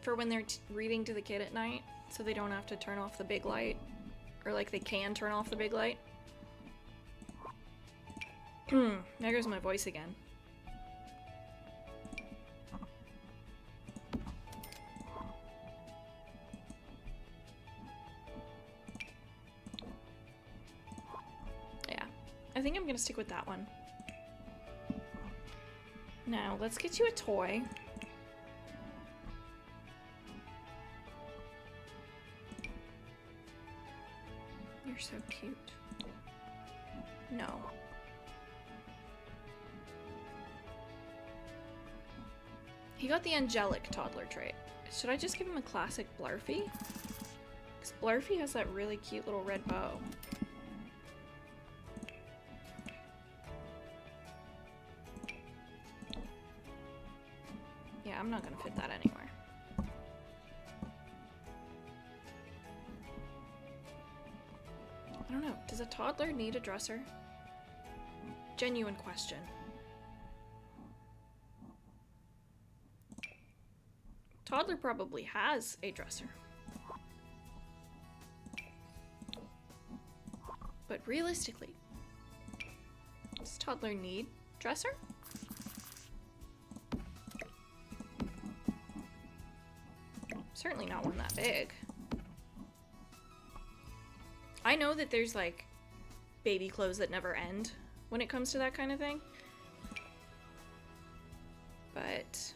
For when they're reading to the kid at night, so they don't have to turn off the big light. Or like they can turn off the big light. There goes my voice again. Yeah, I think I'm gonna stick with that one. Now, let's get you a toy. You're so cute. No. He got the angelic toddler trait. Should I just give him a classic Blarfy? Because Blarfy has that really cute little red bow. Yeah, I'm not gonna fit that anywhere. I don't know. Does a toddler need a dresser? Genuine question. Toddler probably has a dresser. But realistically, does toddler need dresser? Certainly not one that big. I know that there's like baby clothes that never end when it comes to that kind of thing. But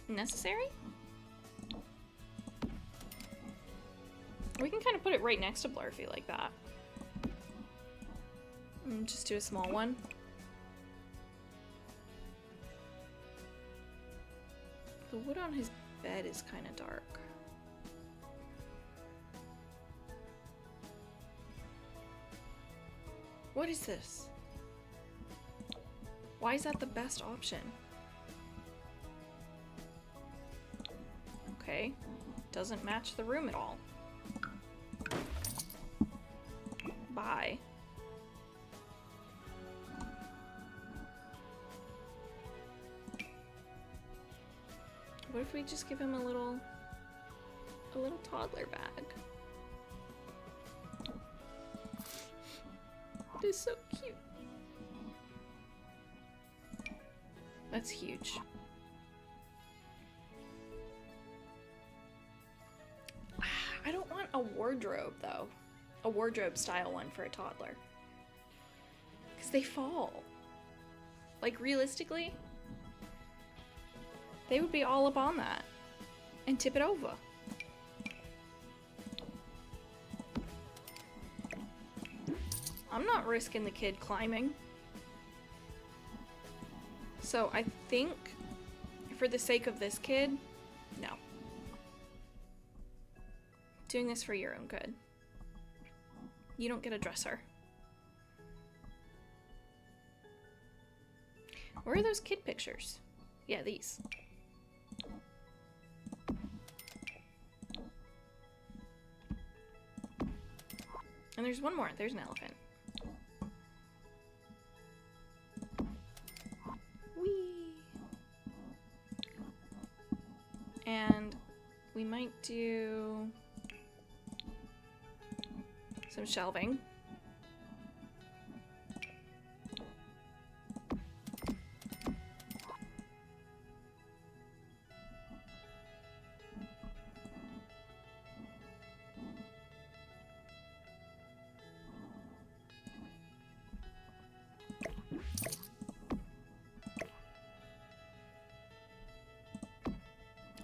necessary? We can kind of put it right next to Blarfy like that. And just do a small one. The wood on his bed is kind of dark. What is this? Why is that the best option? Okay. Doesn't match the room at all. Bye. What if we just give him a little toddler bag? It is so cute. That's huge. I don't want a wardrobe though. A wardrobe style one for a toddler. Because they fall. Like realistically, they would be all up on that and tip it over. I'm not risking the kid climbing. So I think for the sake of this kid, no. Doing this for your own good. You don't get a dresser. Where are those kid pictures? Yeah, these. And there's one more. There's an elephant. Whee! And we might do some shelving.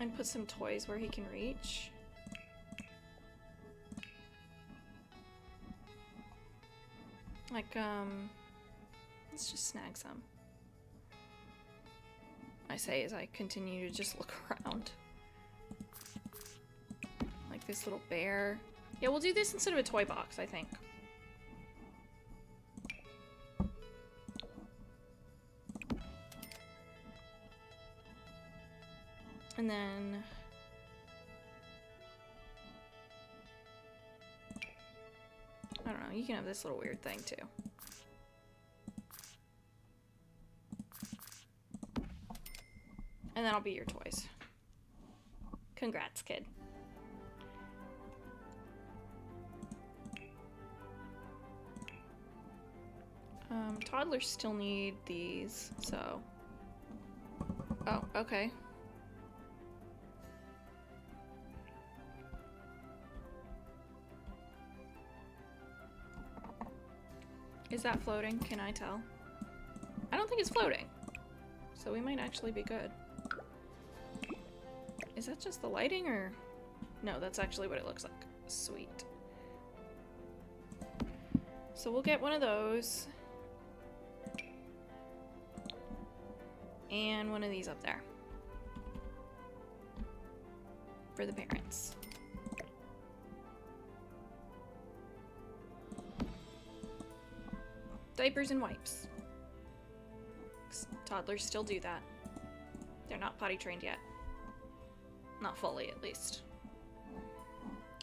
And put some toys where he can reach. Like, let's just snag some. I say as I continue to just look around. Like this little bear. Yeah, we'll do this instead of a toy box, I think. And then I don't know, you can have this little weird thing too. And that'll be your toys. Congrats, kid. Toddlers still need these, so. Oh, okay. Is that floating? Can I tell? I don't think it's floating. So we might actually be good. Is that just the lighting or? No, that's actually what it looks like. Sweet. So we'll get one of those. And one of these up there. For the parents. Diapers and wipes. Toddlers still do that. They're not potty trained yet. Not fully, at least.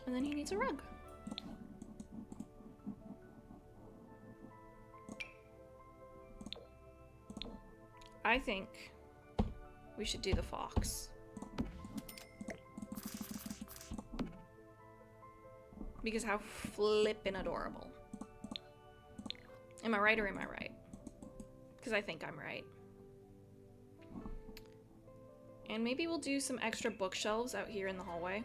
And then he needs a rug. I think we should do the fox. Because how flippin' adorable. Am I right or am I right? Because I think I'm right. And maybe we'll do some extra bookshelves out here in the hallway.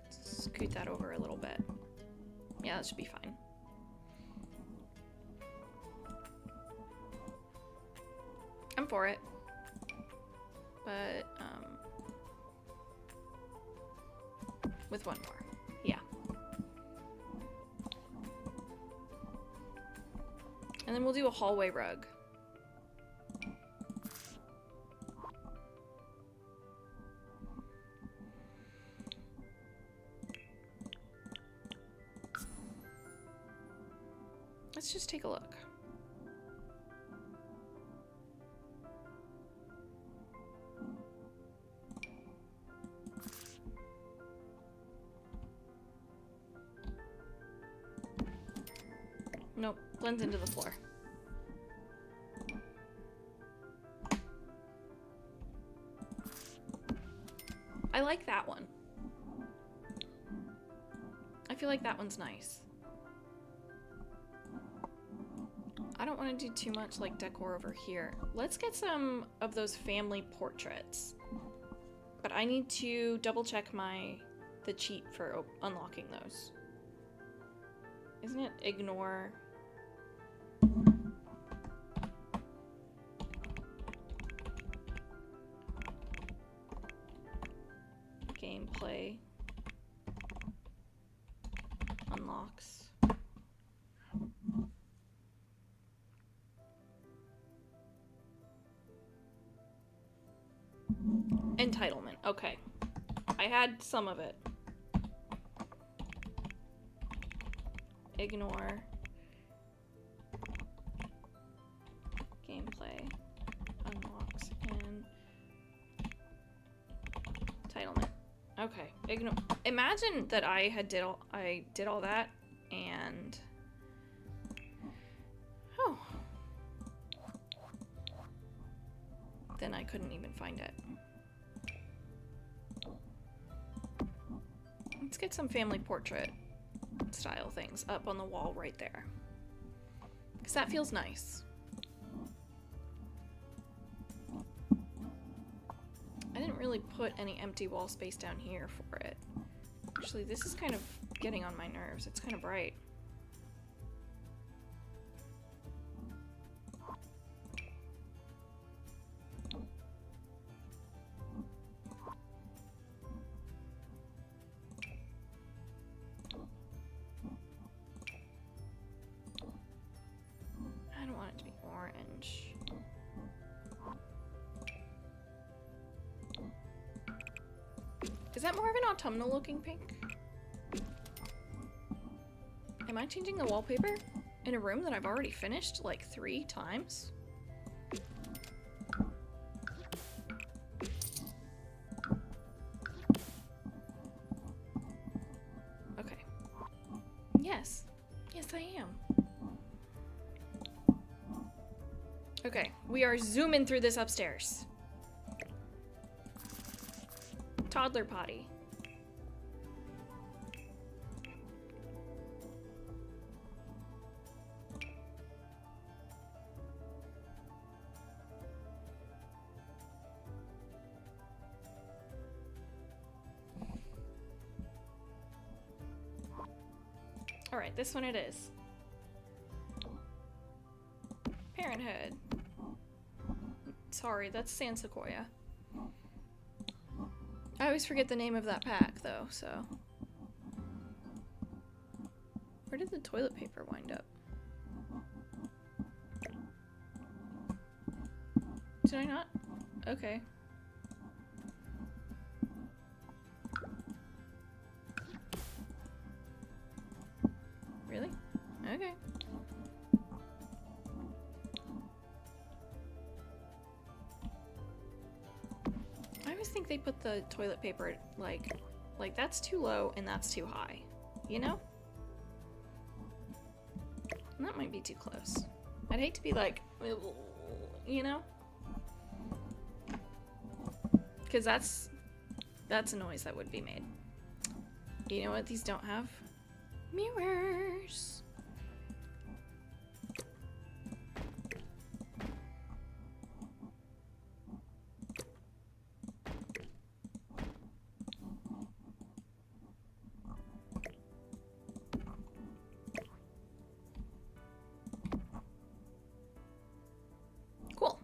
Just scoot that over a little bit. Yeah, that should be fine. I'm for it. But, with one more. Yeah. And then we'll do a hallway rug. Let's just take a look. Nope, blends into the floor. I like that one. I feel like that one's nice. I don't want to do too much like decor over here. Let's get some of those family portraits. But I need to double check the cheat for unlocking those. Isn't it ignore? Gameplay unlocks. Entitlement. Okay. I had some of it. Ignore. Gameplay. Unlocks and entitlement. Okay. Ignore. Imagine that I did all that and oh. Then I couldn't even find it. Let's get some family portrait style things up on the wall right there. Because that feels nice. I didn't really put any empty wall space down here for it. Actually, this is kind of getting on my nerves. It's kind of bright. I don't want it to be orange. Is that more of an autumnal looking pink? Am I changing the wallpaper in a room that I've already finished like 3 times? Okay. Yes. Yes, I am. Okay, we are zooming through this upstairs. Toddler potty. All right, this one it is. Parenthood. Sorry, that's San Sequoia. I always forget the name of that pack, though, so. Where did the toilet paper wind up? Did I not? Okay. Really? Okay. I always think they put the toilet paper like that's too low and that's too high, you know? And that might be too close. I'd hate to be like, you know? Because that's a noise that would be made. You know what these don't have? Mirrors. Cool.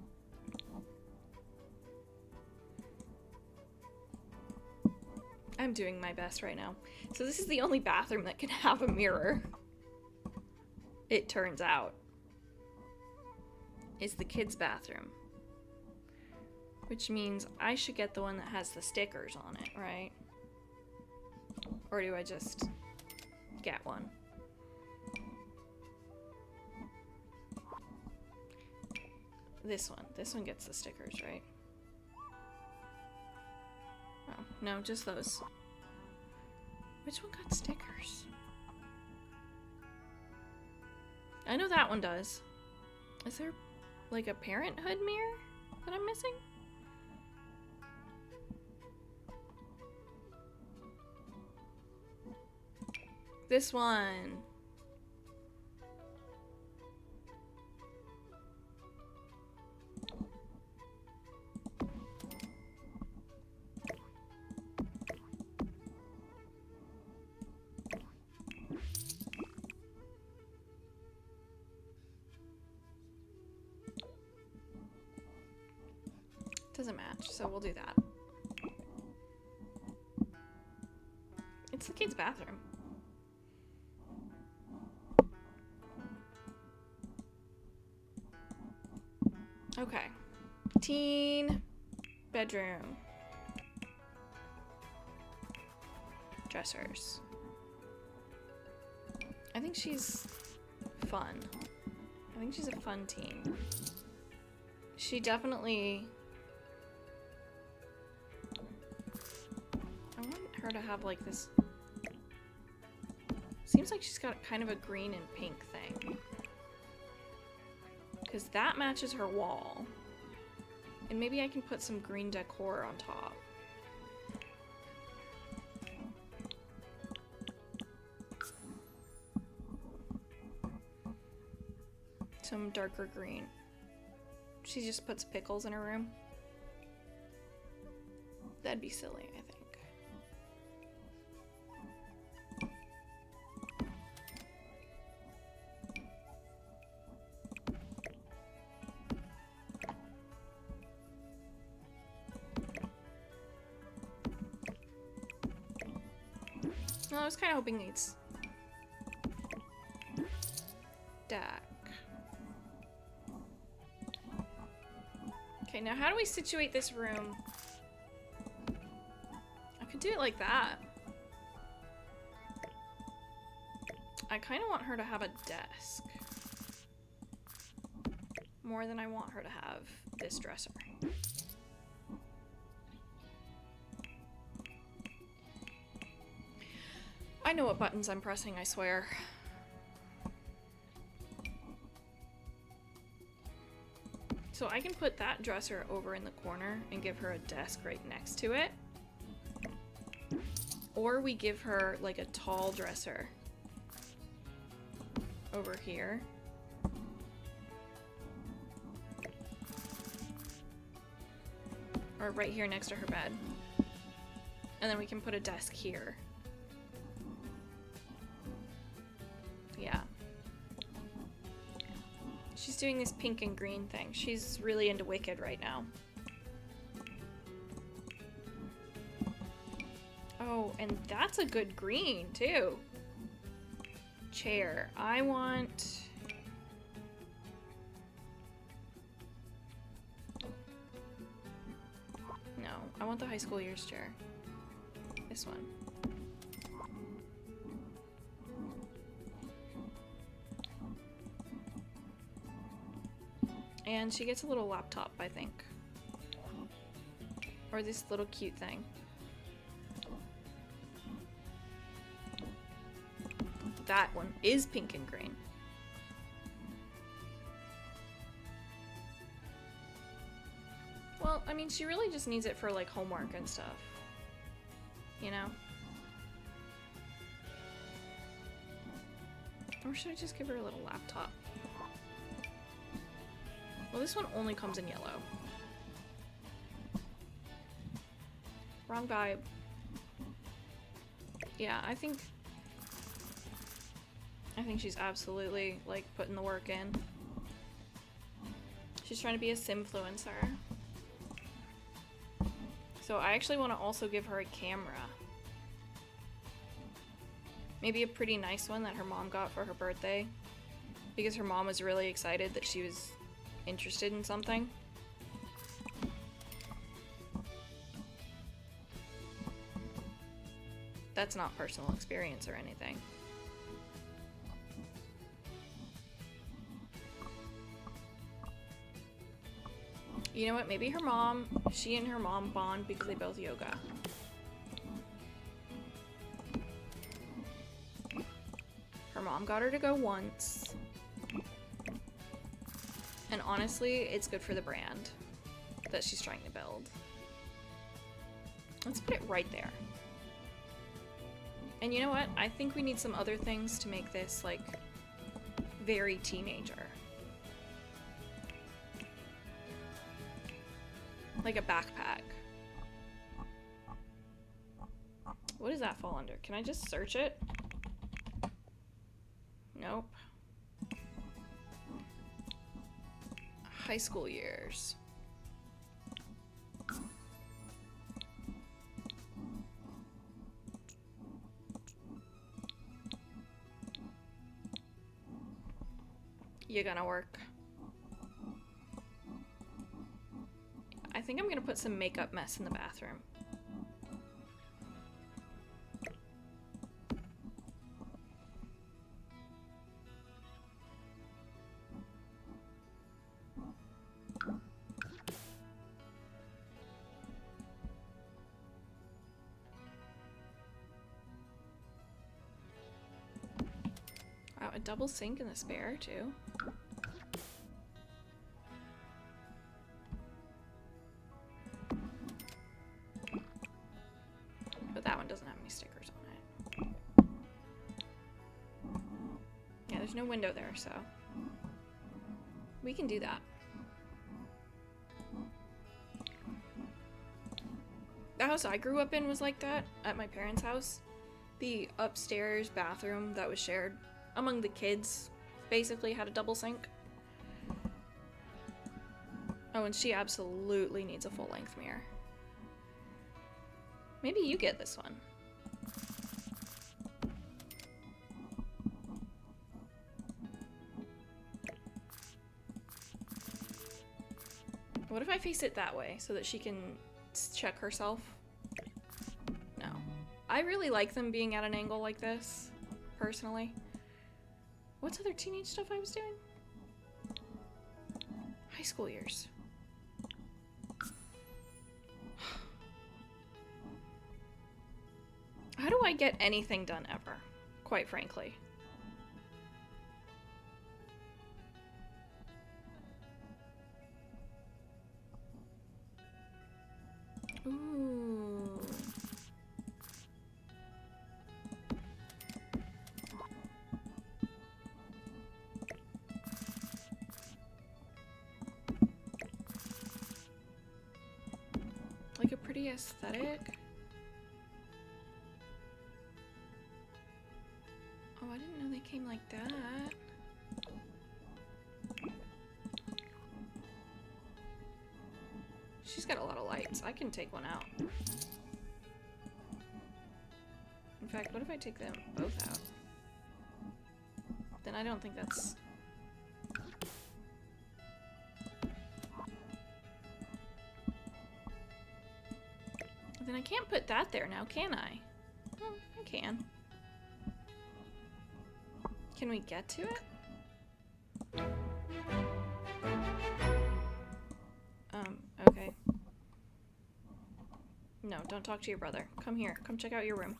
I'm doing my best right now. So this is the only bathroom that can have a mirror. It turns out. is the kids' bathroom. Which means I should get the one that has the stickers on it, right? Or do I just get one? This one gets the stickers, right? Oh, no, just those. Which one got stickers? I know that one does. Is there like a Parenthood mirror that I'm missing? This one. Doesn't match, so we'll do that. It's the kids' bathroom. Okay. Teen bedroom. Dressers. I think she's fun. I think she's a fun teen. She definitely... I want her to have like this... Seems like she's got kind of a green and pink thing. Because that matches her wall. And maybe I can put some green decor on top. Some darker green. She just puts pickles in her room. That'd be silly, I think. No, I was kind of hoping it's deck. Okay, now how do we situate this room? I could do it like that. I kind of want her to have a desk. More than I want her to have this dresser. I know what buttons I'm pressing, I swear. So I can put that dresser over in the corner and give her a desk right next to it. Or we give her like a tall dresser over here. Or right here next to her bed. And then we can put a desk here. Yeah. She's doing this pink and green thing. She's really into Wicked right now. Oh, and that's a good green, too. Chair. I want... No, I want the high school years chair. This one. And she gets a little laptop, I think. Or this little cute thing. That one is pink and green. Well, I mean, she really just needs it for, like, homework and stuff. You know? Or should I just give her a little laptop? Well, this one only comes in yellow. Wrong vibe. Yeah, I think she's absolutely, like, putting the work in. She's trying to be a simfluencer. So I actually want to also give her a camera. Maybe a pretty nice one that her mom got for her birthday. Because her mom was really excited that she was interested in something. That's not personal experience or anything. You know what? Maybe she and her mom bond because they both yoga. Her mom got her to go once. And honestly, it's good for the brand that she's trying to build. Let's put it right there. And you know what? I think we need some other things to make this, like, very teenager. Like a backpack. What does that fall under? Can I just search it? Nope. High school years. You gonna work? I think I'm gonna put some makeup mess in the bathroom. Wow, a double sink in the spare too. But that one doesn't have any stickers on it. Yeah, there's no window there, so we can do that. The house I grew up in was like that at my parents' house. The upstairs bathroom that was shared among the kids basically had a double sink. Oh, and she absolutely needs a full-length mirror. Maybe you get this one. What if I face it that way so that she can check herself? No. I really like them being at an angle like this, personally. What's other teenage stuff I was doing? High school years. How do I get anything done ever? Quite frankly. Ooh. Like a pretty aesthetic. Oh, I didn't know they came like that. She's got a lot of lights. I can take one out. In fact, what if I take them both out? Then I don't think that's... Then I can't put that there now, can I? Oh, I can. Can we get to it? Okay. No, don't talk to your brother. Come here. Come check out your room.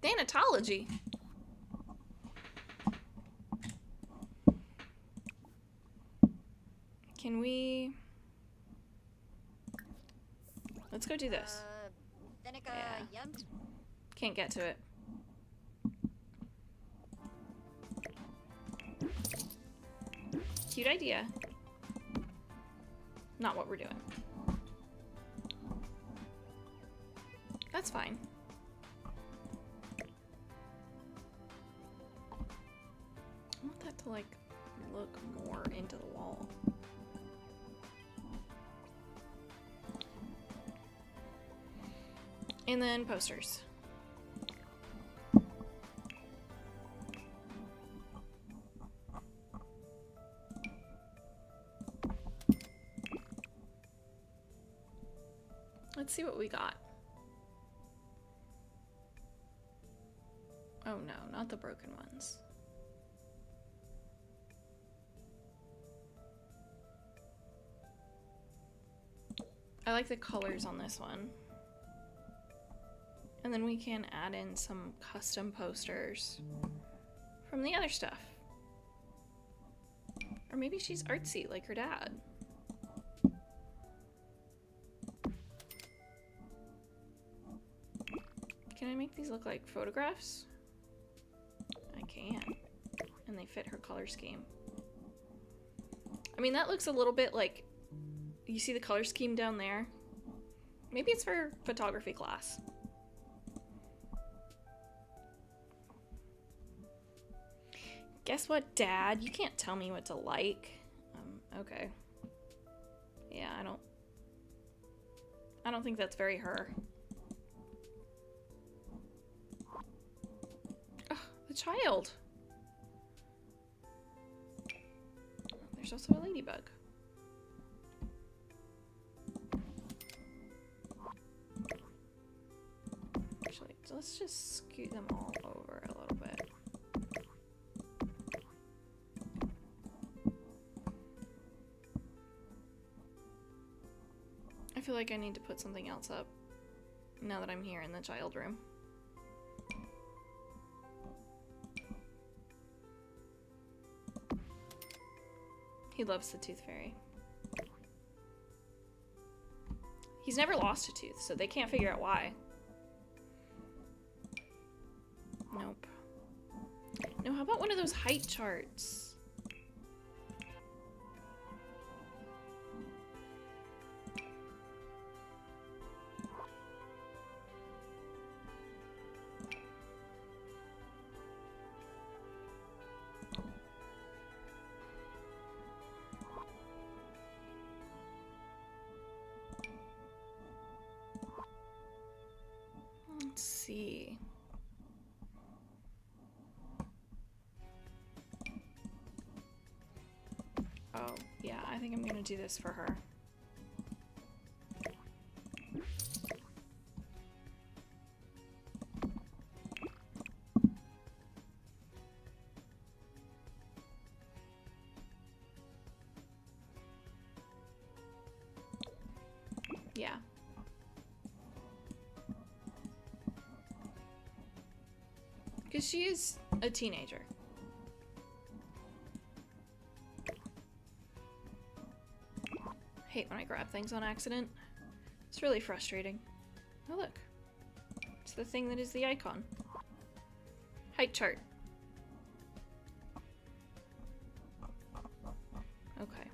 Thanatology. Can we... Let's go do this. Yeah. Can't get to it. Cute idea. Not what we're doing. That's fine. I want that to, like, look more into the wall. And then posters. Let's see what we got. Oh no, not the broken ones. I like the colors on this one. And then we can add in some custom posters from the other stuff. Or maybe she's artsy like her dad. Can I make these look like photographs? I can. And they fit her color scheme. I mean, that looks a little bit like, you see the color scheme down there? Maybe it's for photography class. Guess what, Dad? You can't tell me what to like. Okay. Yeah, I don't think that's very her. Ugh, the child. There's also a ladybug. Actually, let's just scoot them all over a little bit. I feel like I need to put something else up now that I'm here in the child room. He loves the Tooth Fairy. He's never lost a tooth, so they can't figure out why. Nope. No, how about one of those height charts? Let's see. Oh, yeah, I think I'm gonna do this for her. Yeah. Because she is a teenager. I hate when I grab things on accident. It's really frustrating. Oh look. It's the thing that is the icon. Height chart. Okay.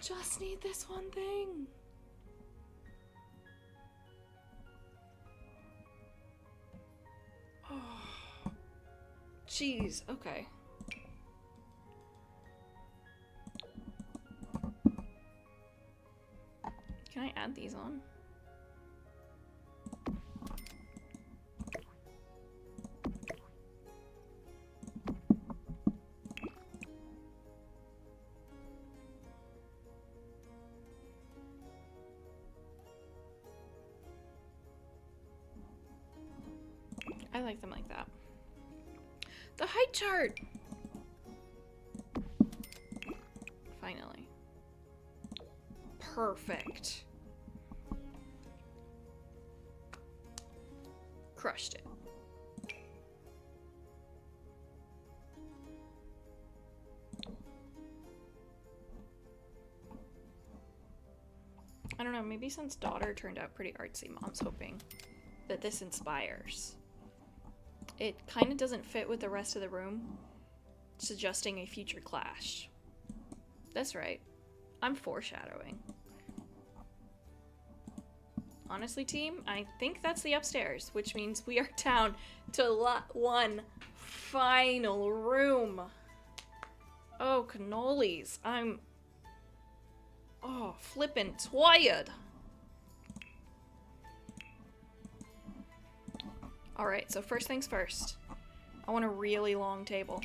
Just need this one thing. Oh. Jeez, okay. Can I add these on? I like them like that. The height chart! Finally. Perfect. Crushed it. I don't know, maybe since daughter turned out pretty artsy, Mom's hoping that this inspires. It kind of doesn't fit with the rest of the room, suggesting a future clash. That's right. I'm foreshadowing. Honestly, team, I think that's the upstairs, which means we are down to one final room. Oh, cannolis. Oh, flippin' tired. Alright, so first things first. I want a really long table.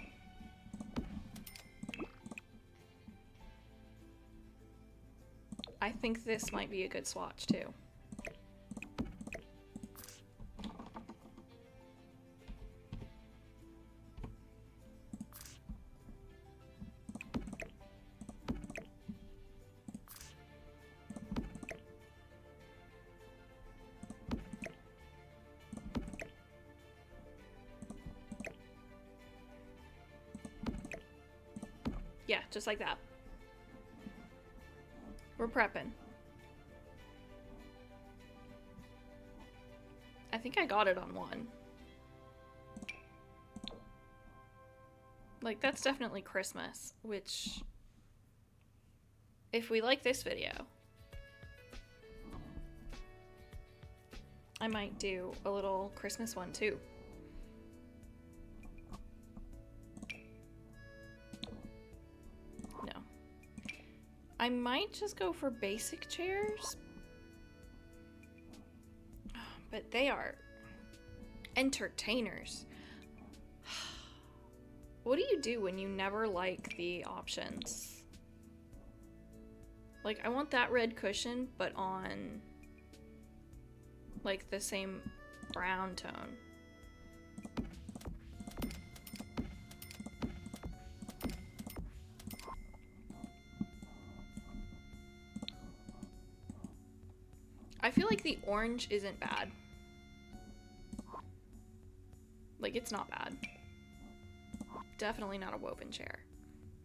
I think this might be a good swatch, too. Yeah, just like that. We're prepping. I think I got it on one. Like, that's definitely Christmas, which, if we like this video, I might do a little Christmas one too. No. I might just go for basic chairs. But they are entertainers. What do you do when you never like the options? Like, I want that red cushion, but on, like, the same brown tone. I feel like the orange isn't bad. Like, it's not bad. Definitely not a woven chair.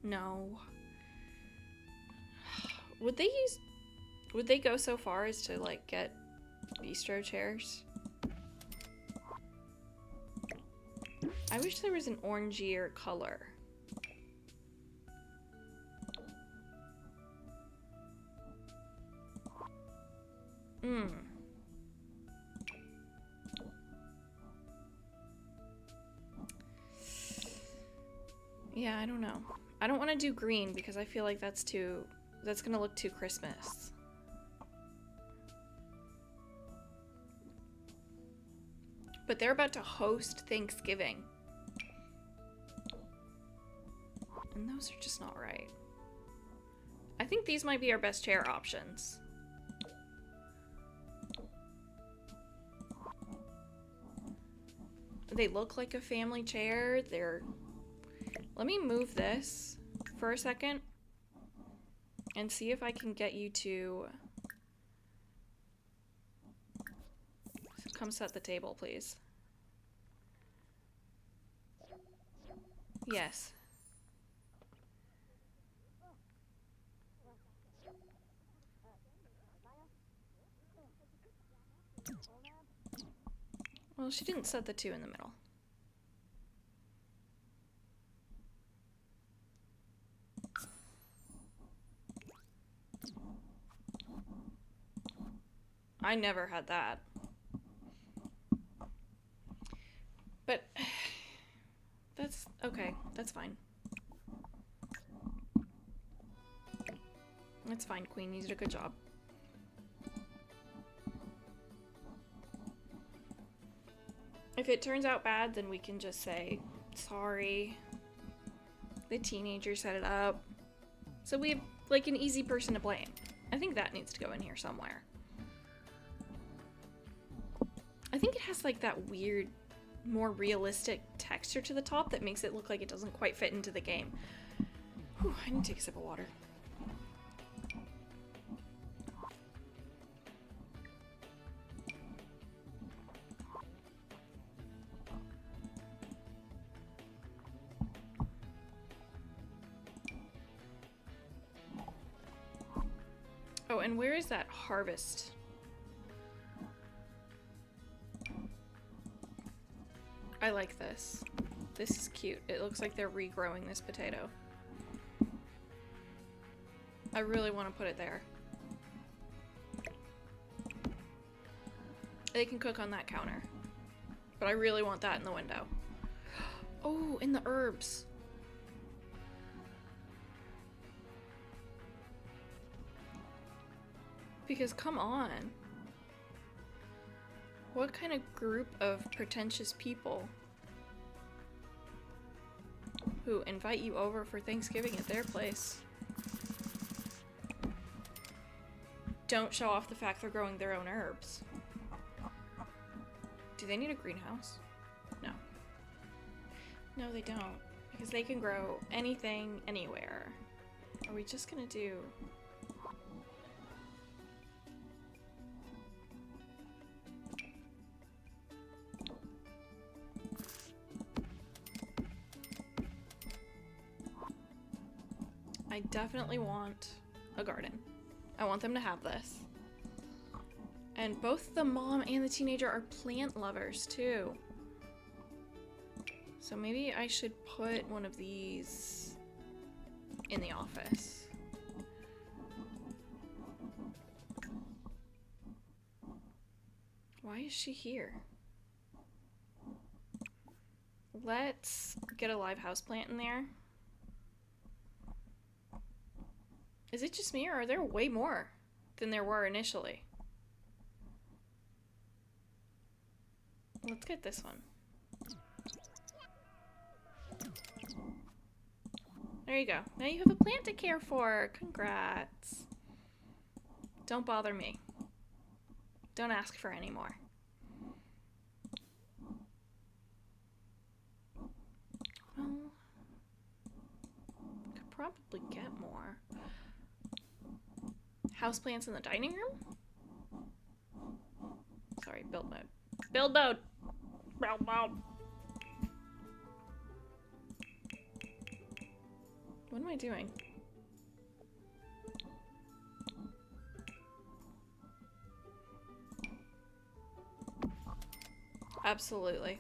No. Would they go so far as to, like, get bistro chairs? I wish there was an orangier color. Yeah, I don't know. I don't want to do green because I feel like that's gonna look too Christmas. But they're about to host Thanksgiving. And those are just not right. I think these might be our best chair options. They look like a family chair. Let me move this for a second and see if I can get you to come set the table, please. Yes. Well, she didn't set the two in the middle. I never had that. But that's okay. That's fine. That's fine, Queen. You did a good job. If it turns out bad, then we can just say, sorry. The teenager set it up. So we have, like, an easy person to blame. I think that needs to go in here somewhere. I think it has, like, that weird, more realistic texture to the top that makes it look like it doesn't quite fit into the game. Whew, I need to take a sip of water. Oh, and where is that harvest? I like this. This is cute. It looks like they're regrowing this potato. I really want to put it there. They can cook on that counter. But I really want that in the window. Oh, in the herbs. Because come on. What kind of group of pretentious people who invite you over for Thanksgiving at their place don't show off the fact they're growing their own herbs? Do they need a greenhouse? No. No, they don't. Because they can grow anything, anywhere. Are we just gonna do... I definitely want a garden. I want them to have this. And both the mom and the teenager are plant lovers too. So maybe I should put one of these in the office. Why is she here? Let's get a live houseplant in there. Is it just me, or are there way more than there were initially? Let's get this one. There you go. Now you have a plant to care for. Congrats. Don't bother me. Don't ask for any more. Well, could probably get more. Houseplants in the dining room? Sorry, build mode. Build mode! Build mode! What am I doing? Absolutely.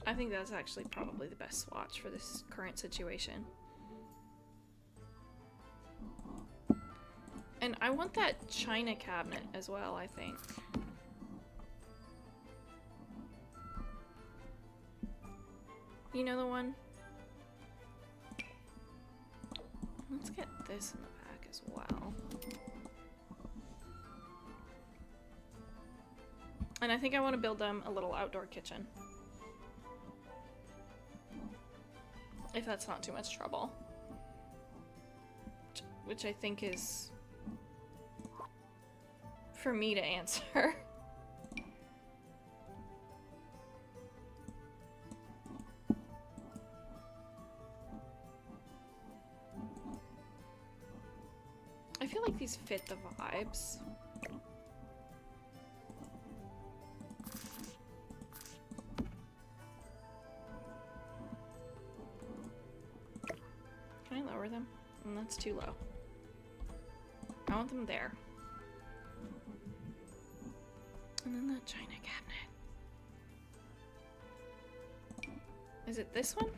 I think that's actually probably the best swatch for this current situation. And I want that china cabinet as well, I think. You know the one? Let's get this in the back as well. And I think I want to build them a little outdoor kitchen. If that's not too much trouble. Which I think is for me to answer. I feel like these fit the vibes. Can I lower them? That's too low. I want them there. And then that china cabinet. Is it this one?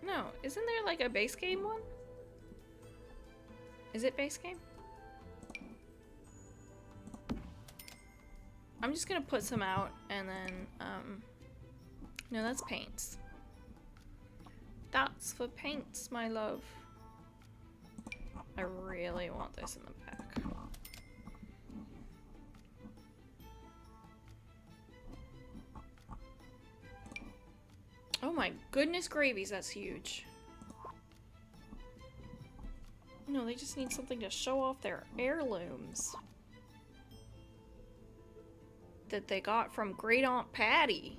No, isn't there like a base game one? Is it base game? I'm just gonna put some out and then, no, that's paints. That's for paints, my love. I really want this in the back. Oh my goodness gravies, that's huge. No, they just need something to show off their heirlooms that they got from Great Aunt Patty.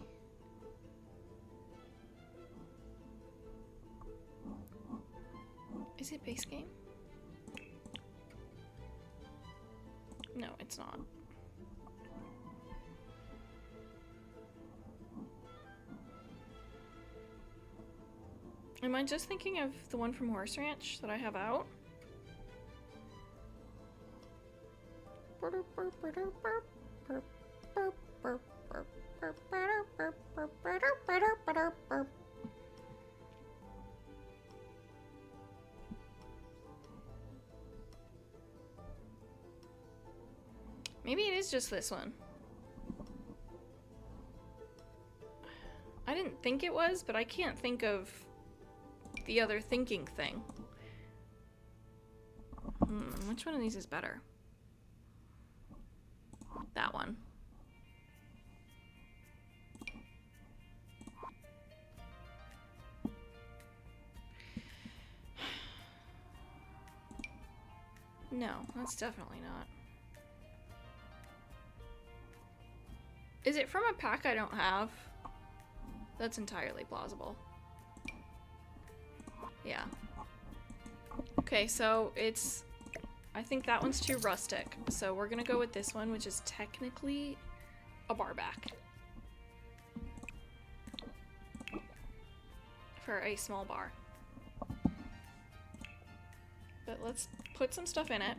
Is it base game? No, it's not. Am I just thinking of the one from Horse Ranch that I have out? Maybe it is just this one. I didn't think it was, but I can't think of the other thinking thing. Which one of these is better? That one. No, that's definitely not. Is it from a pack I don't have? That's entirely plausible. Yeah. Okay, so it's... I think that one's too rustic. So we're gonna go with this one, which is technically a bar back. For a small bar. But let's put some stuff in it.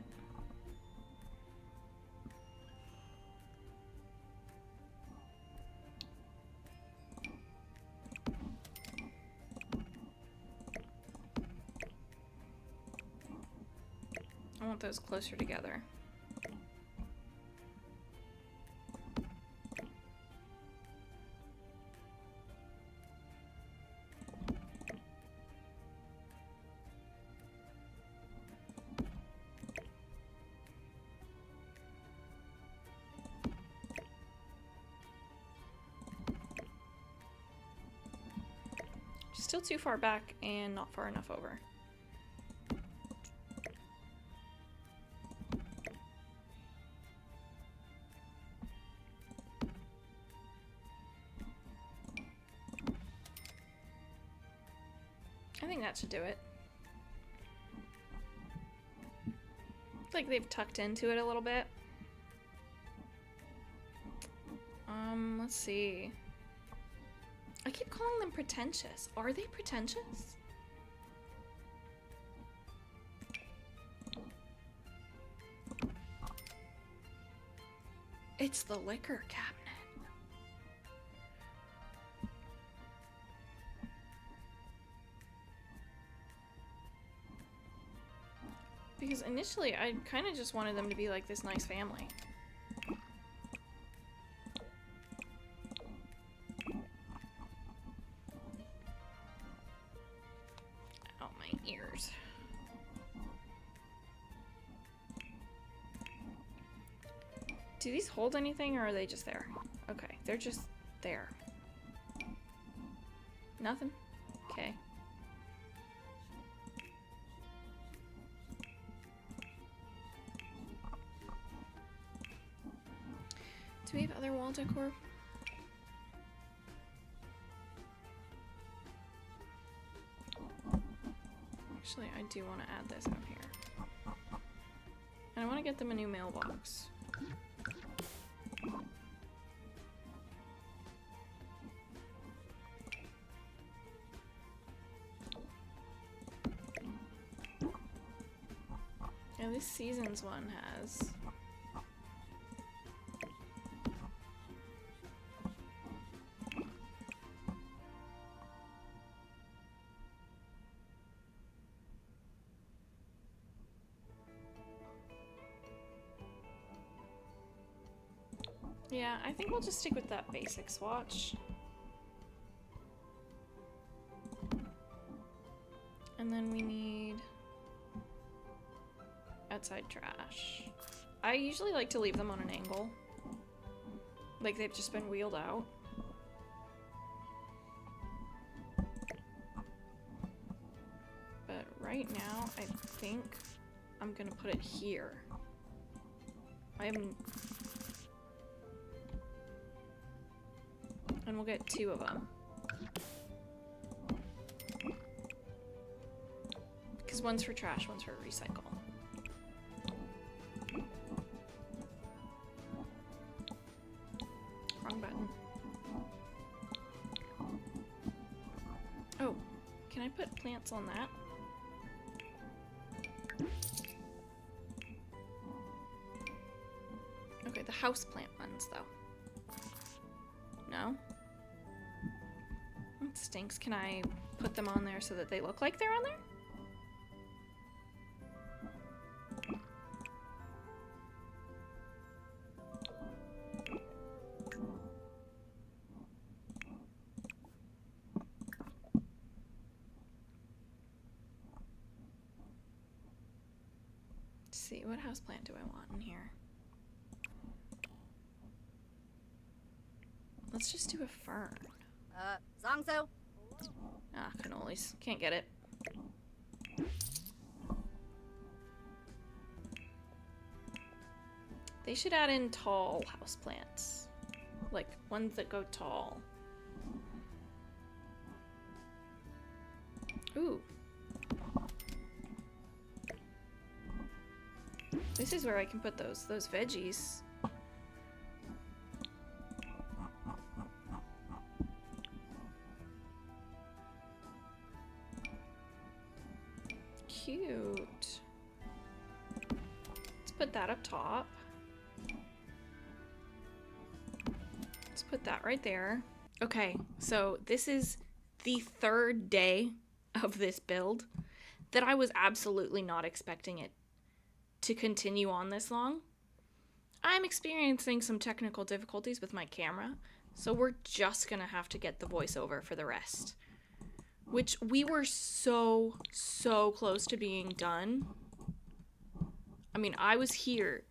I want those closer together. Still too far back and not far enough over. I think that should do it. It's like they've tucked into it a little bit. Let's see. I keep calling them pretentious. Are they pretentious? It's the liquor cabinet. Because initially, I kind of just wanted them to be like this nice family. Ow, my ears. Do these hold anything, or are they just there? Okay, they're just there. Nothing? Okay. Do we have other wall decor? Actually, I do want to add this out here. And I want to get them a new mailbox. Yeah, this season's one has... Yeah, I think we'll just stick with that basic swatch. And then we need outside trash. I usually like to leave them on an angle. Like they've just been wheeled out. But right now, I think I'm gonna put it here. And we'll get 2 of them. Because one's for trash, one's for recycle. Wrong button. Oh, can I put plants on that? Okay, the houseplant ones, though. No? That stinks. Can I put them on there so that they look like they're on there? see, what houseplant do I want in here? Let's just do a fern. Zongzo? Ah, cannolis. Can't get it. They should add in tall houseplants. Like, ones that go tall. Ooh. This is where I can put those veggies. Cute. Let's put that up top. Let's put that right there. Okay, so this is the third day of this build that I was absolutely not expecting it to continue on this long. I'm experiencing some technical difficulties with my camera, so we're just gonna have to get the voiceover for the rest. Which we were so close to being done. I mean, I was here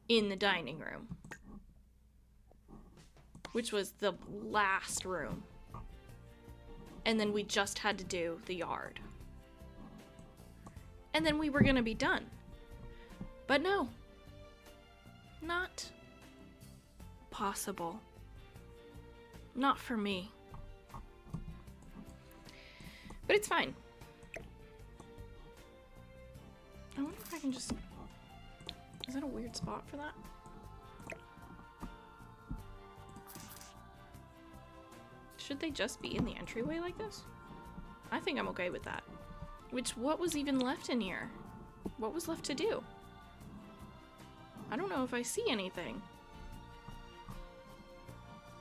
in the dining room, which was the last room. And then we just had to do the yard. And then we were gonna be done. But no. Not possible. Not for me. But it's fine. I wonder if I can just... Is that a weird spot for that? Should they just be in the entryway like this? I think I'm okay with that. What was even left in here? What was left to do? I don't know if I see anything.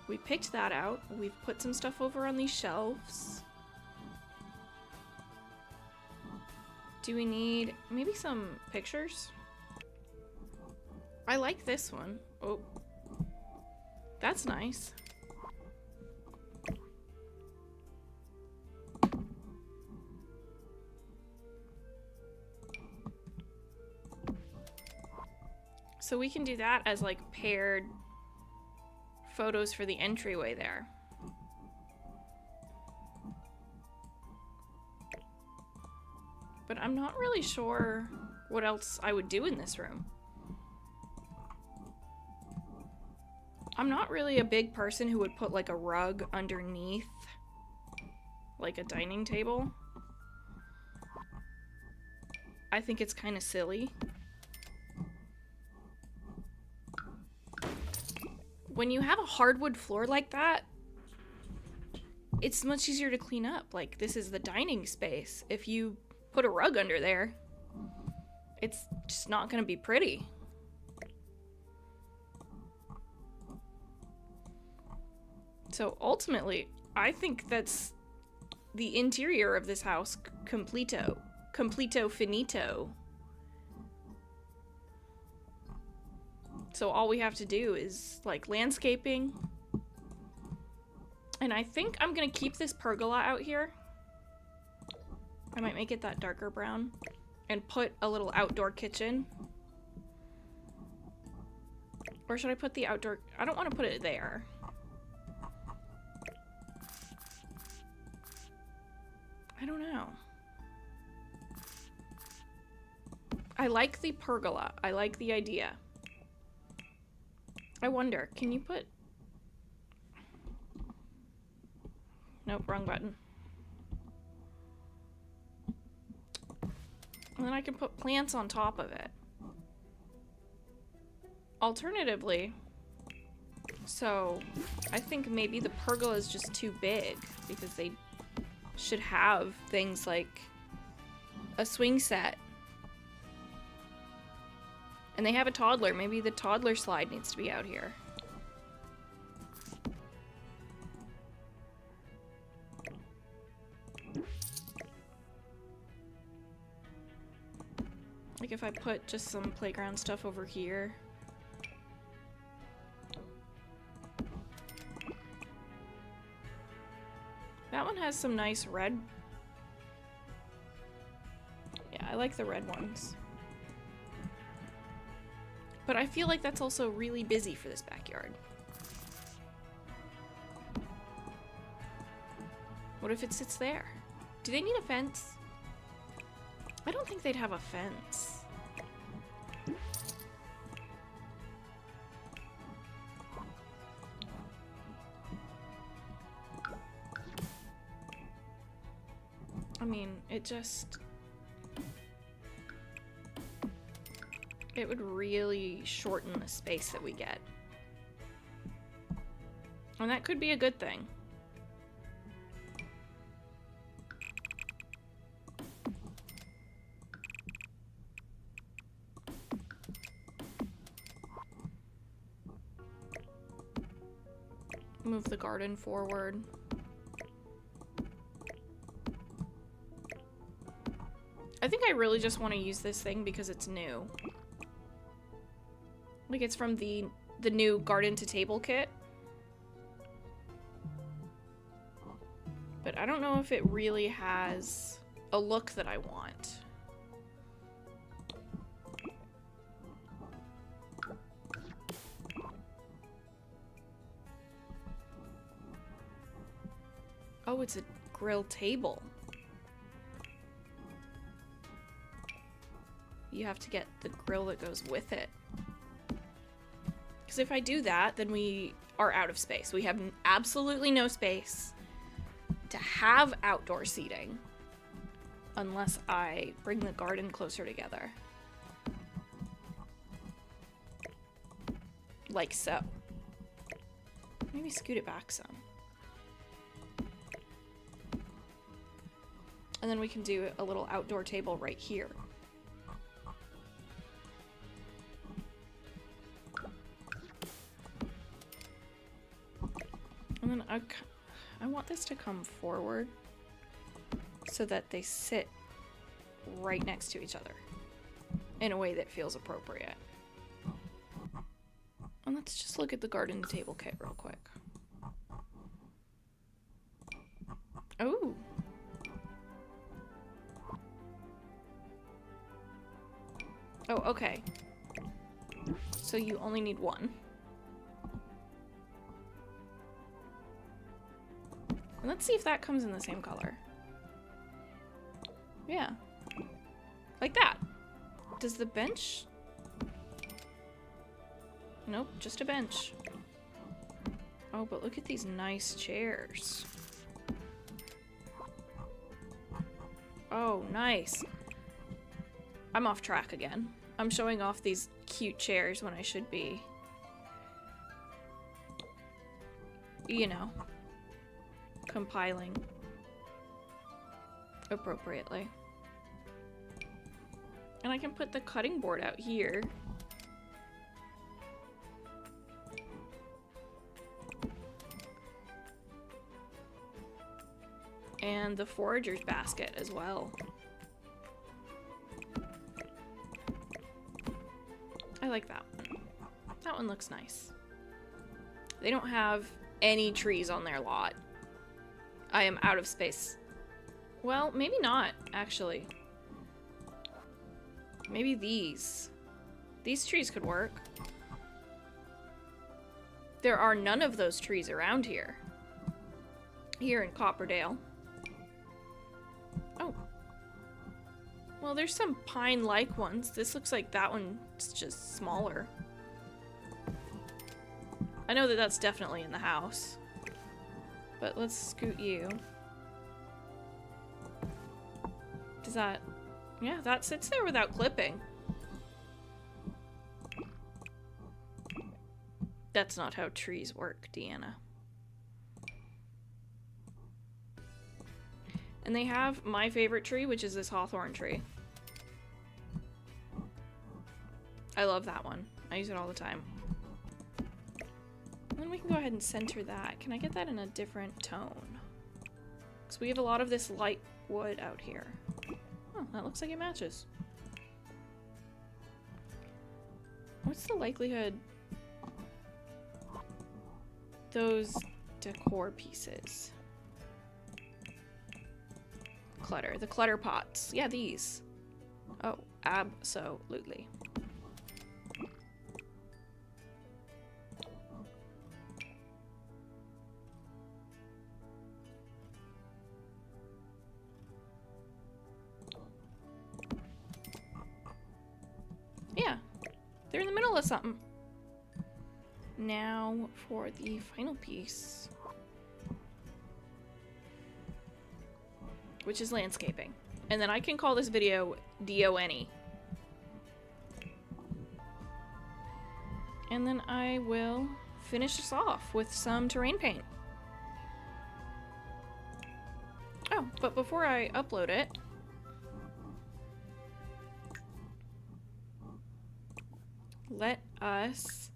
We picked that out. We've put some stuff over on these shelves. Do we need maybe some pictures? I like this one. Oh. That's nice. So we can do that as like paired photos for the entryway there. But I'm not really sure what else I would do in this room. I'm not really a big person who would put like a rug underneath like a dining table. I think it's kind of silly. When you have a hardwood floor like that, it's much easier to clean up. Like, this is the dining space. If you put a rug under there, it's just not gonna be pretty. So ultimately, I think that's the interior of this house completo. Completo finito. So all we have to do is like landscaping. And I think I'm gonna keep this pergola out here. I might make it that darker brown and put a little outdoor kitchen. Or should I put the outdoor? I don't want to put it there. I don't know. I like the pergola. I like the idea. I wonder, can you put... Nope, wrong button. And then I can put plants on top of it. Alternatively, so I think maybe the pergola is just too big because they should have things like a swing set. And they have a toddler. Maybe the toddler slide needs to be out here. Like if I put just some playground stuff over here. That one has some nice red. Yeah, I like the red ones. But I feel like that's also really busy for this backyard. What if it sits there? Do they need a fence? I don't think they'd have a fence. I mean, it would really shorten the space that we get. And that could be a good thing. Move the garden forward. I think I really just want to use this thing because it's new. Like, it's from the new garden to table kit. But I don't know if it really has a look that I want. Oh, it's a grill table. You have to get the grill that goes with it. Because if I do that, then we are out of space. We have absolutely no space to have outdoor seating unless I bring the garden closer together. Like so. Maybe scoot it back some. And then we can do a little outdoor table right here. And then I want this to come forward so that they sit right next to each other in a way that feels appropriate. And let's just look at the garden to table kit real quick. Oh. Oh, okay. So you only need one. And let's see if that comes in the same color. Yeah. Like that. Does the bench... Nope, just a bench. Oh, but look at these nice chairs. Oh, nice. I'm off track again. I'm showing off these cute chairs when I should be, you know, compiling appropriately. And I can put the cutting board out here. And the forager's basket as well. I like that one. That one looks nice. They don't have any trees on their lot. I am out of space. Well, maybe not, actually. Maybe these. These trees could work. There are none of those trees around here. Here in Copperdale. Oh. Well, there's some pine-like ones. This looks like that one's just smaller. I know that that's definitely in the house. But let's scoot you. Does that... Yeah, that sits there without clipping. That's not how trees work, Deanna. And they have my favorite tree, which is this hawthorn tree. I love that one. I use it all the time. And then we can go ahead and center that. Can I get that in a different tone? Because we have a lot of this light wood out here. Oh, that looks like it matches. What's the likelihood those decor pieces? Clutter. The clutter pots. Yeah, these. Oh, absolutely. tell us something. Now for the final piece, which is landscaping. And then I can call this video DONE. And then I will finish this off with some terrain paint. Oh, but before I upload it, let us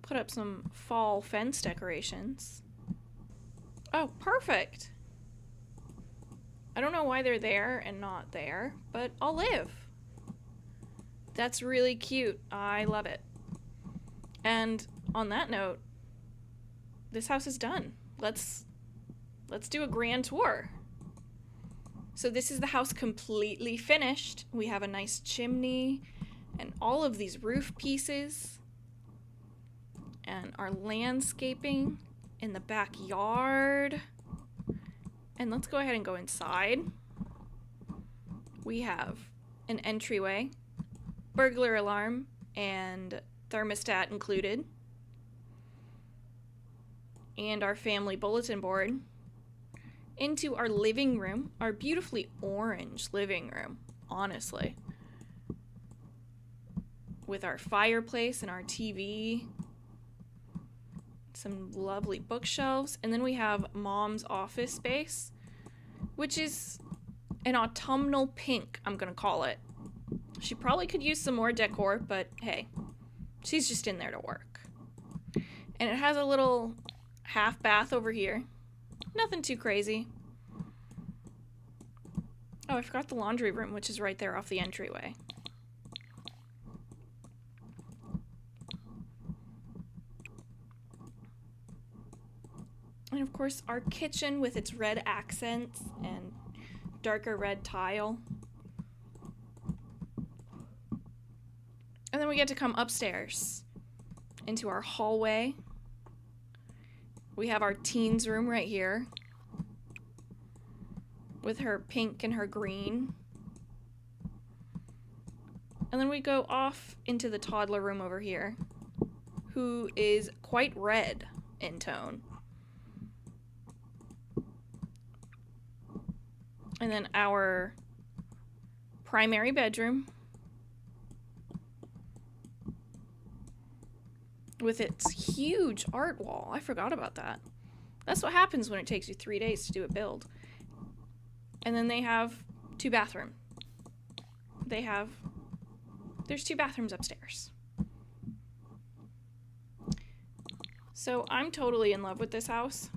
put up some fall fence decorations. Oh, perfect! I don't know why they're there and not there, but I'll live. That's really cute. I love it. And on that note, this house is done. Let's do a grand tour. So this is the house completely finished. We have a nice chimney and all of these roof pieces and our landscaping in the backyard. And let's go ahead and go inside. We have an entryway, burglar alarm, and thermostat included. And our family bulletin board. Into our living room, our beautifully orange living room, honestly. With our fireplace and our TV. Some lovely bookshelves. And then we have Mom's office space, which is an autumnal pink, I'm gonna call it. She probably could use some more decor, but hey, she's just in there to work. And it has a little half bath over here. Nothing too crazy. Oh, I forgot the laundry room, which is right there off the entryway. And of course, our kitchen with its red accents and darker red tile. And then we get to come upstairs into our hallway. We have our teens room right here with her pink and her green. And then we go off into the toddler room over here, who is quite red in tone. And then our primary bedroom with its huge art wall. I forgot about that. That's what happens when it takes you 3 days to do a build. And then they have 2 bathrooms. There's 2 bathrooms upstairs. So I'm totally in love with this house.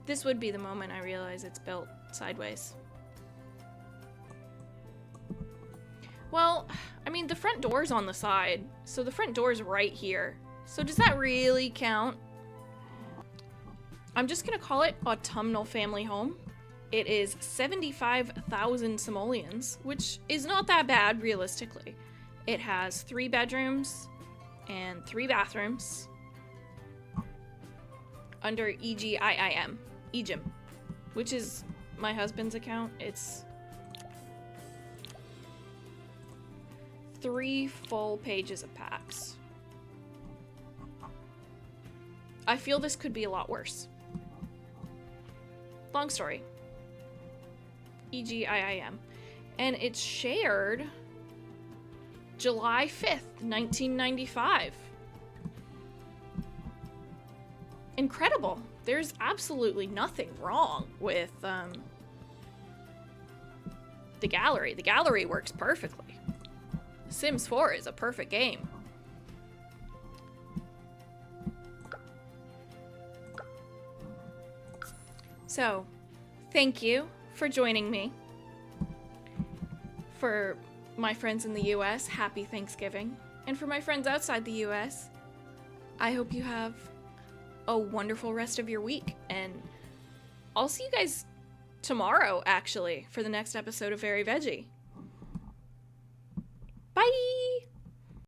This would be the moment I realize it's built sideways. Well, I mean, the front door's on the side, so the front door's right here. So does that really count? I'm just gonna call it Autumnal Family Home. It is 75,000 simoleons, which is not that bad, realistically. It has 3 bedrooms and 3 bathrooms under EGIIM, which is my husband's account. It's 3 full pages of packs. I feel this could be a lot worse. Long story. EGIIM. And it's shared July 5th, 1995. Incredible. There's absolutely nothing wrong with the gallery. The gallery works perfectly. Sims 4 is a perfect game. So, thank you for joining me. For my friends in the US, happy Thanksgiving. And for my friends outside the US, I hope you have a wonderful rest of your week. And I'll see you guys tomorrow, actually, for the next episode of Very Veggie. Bye!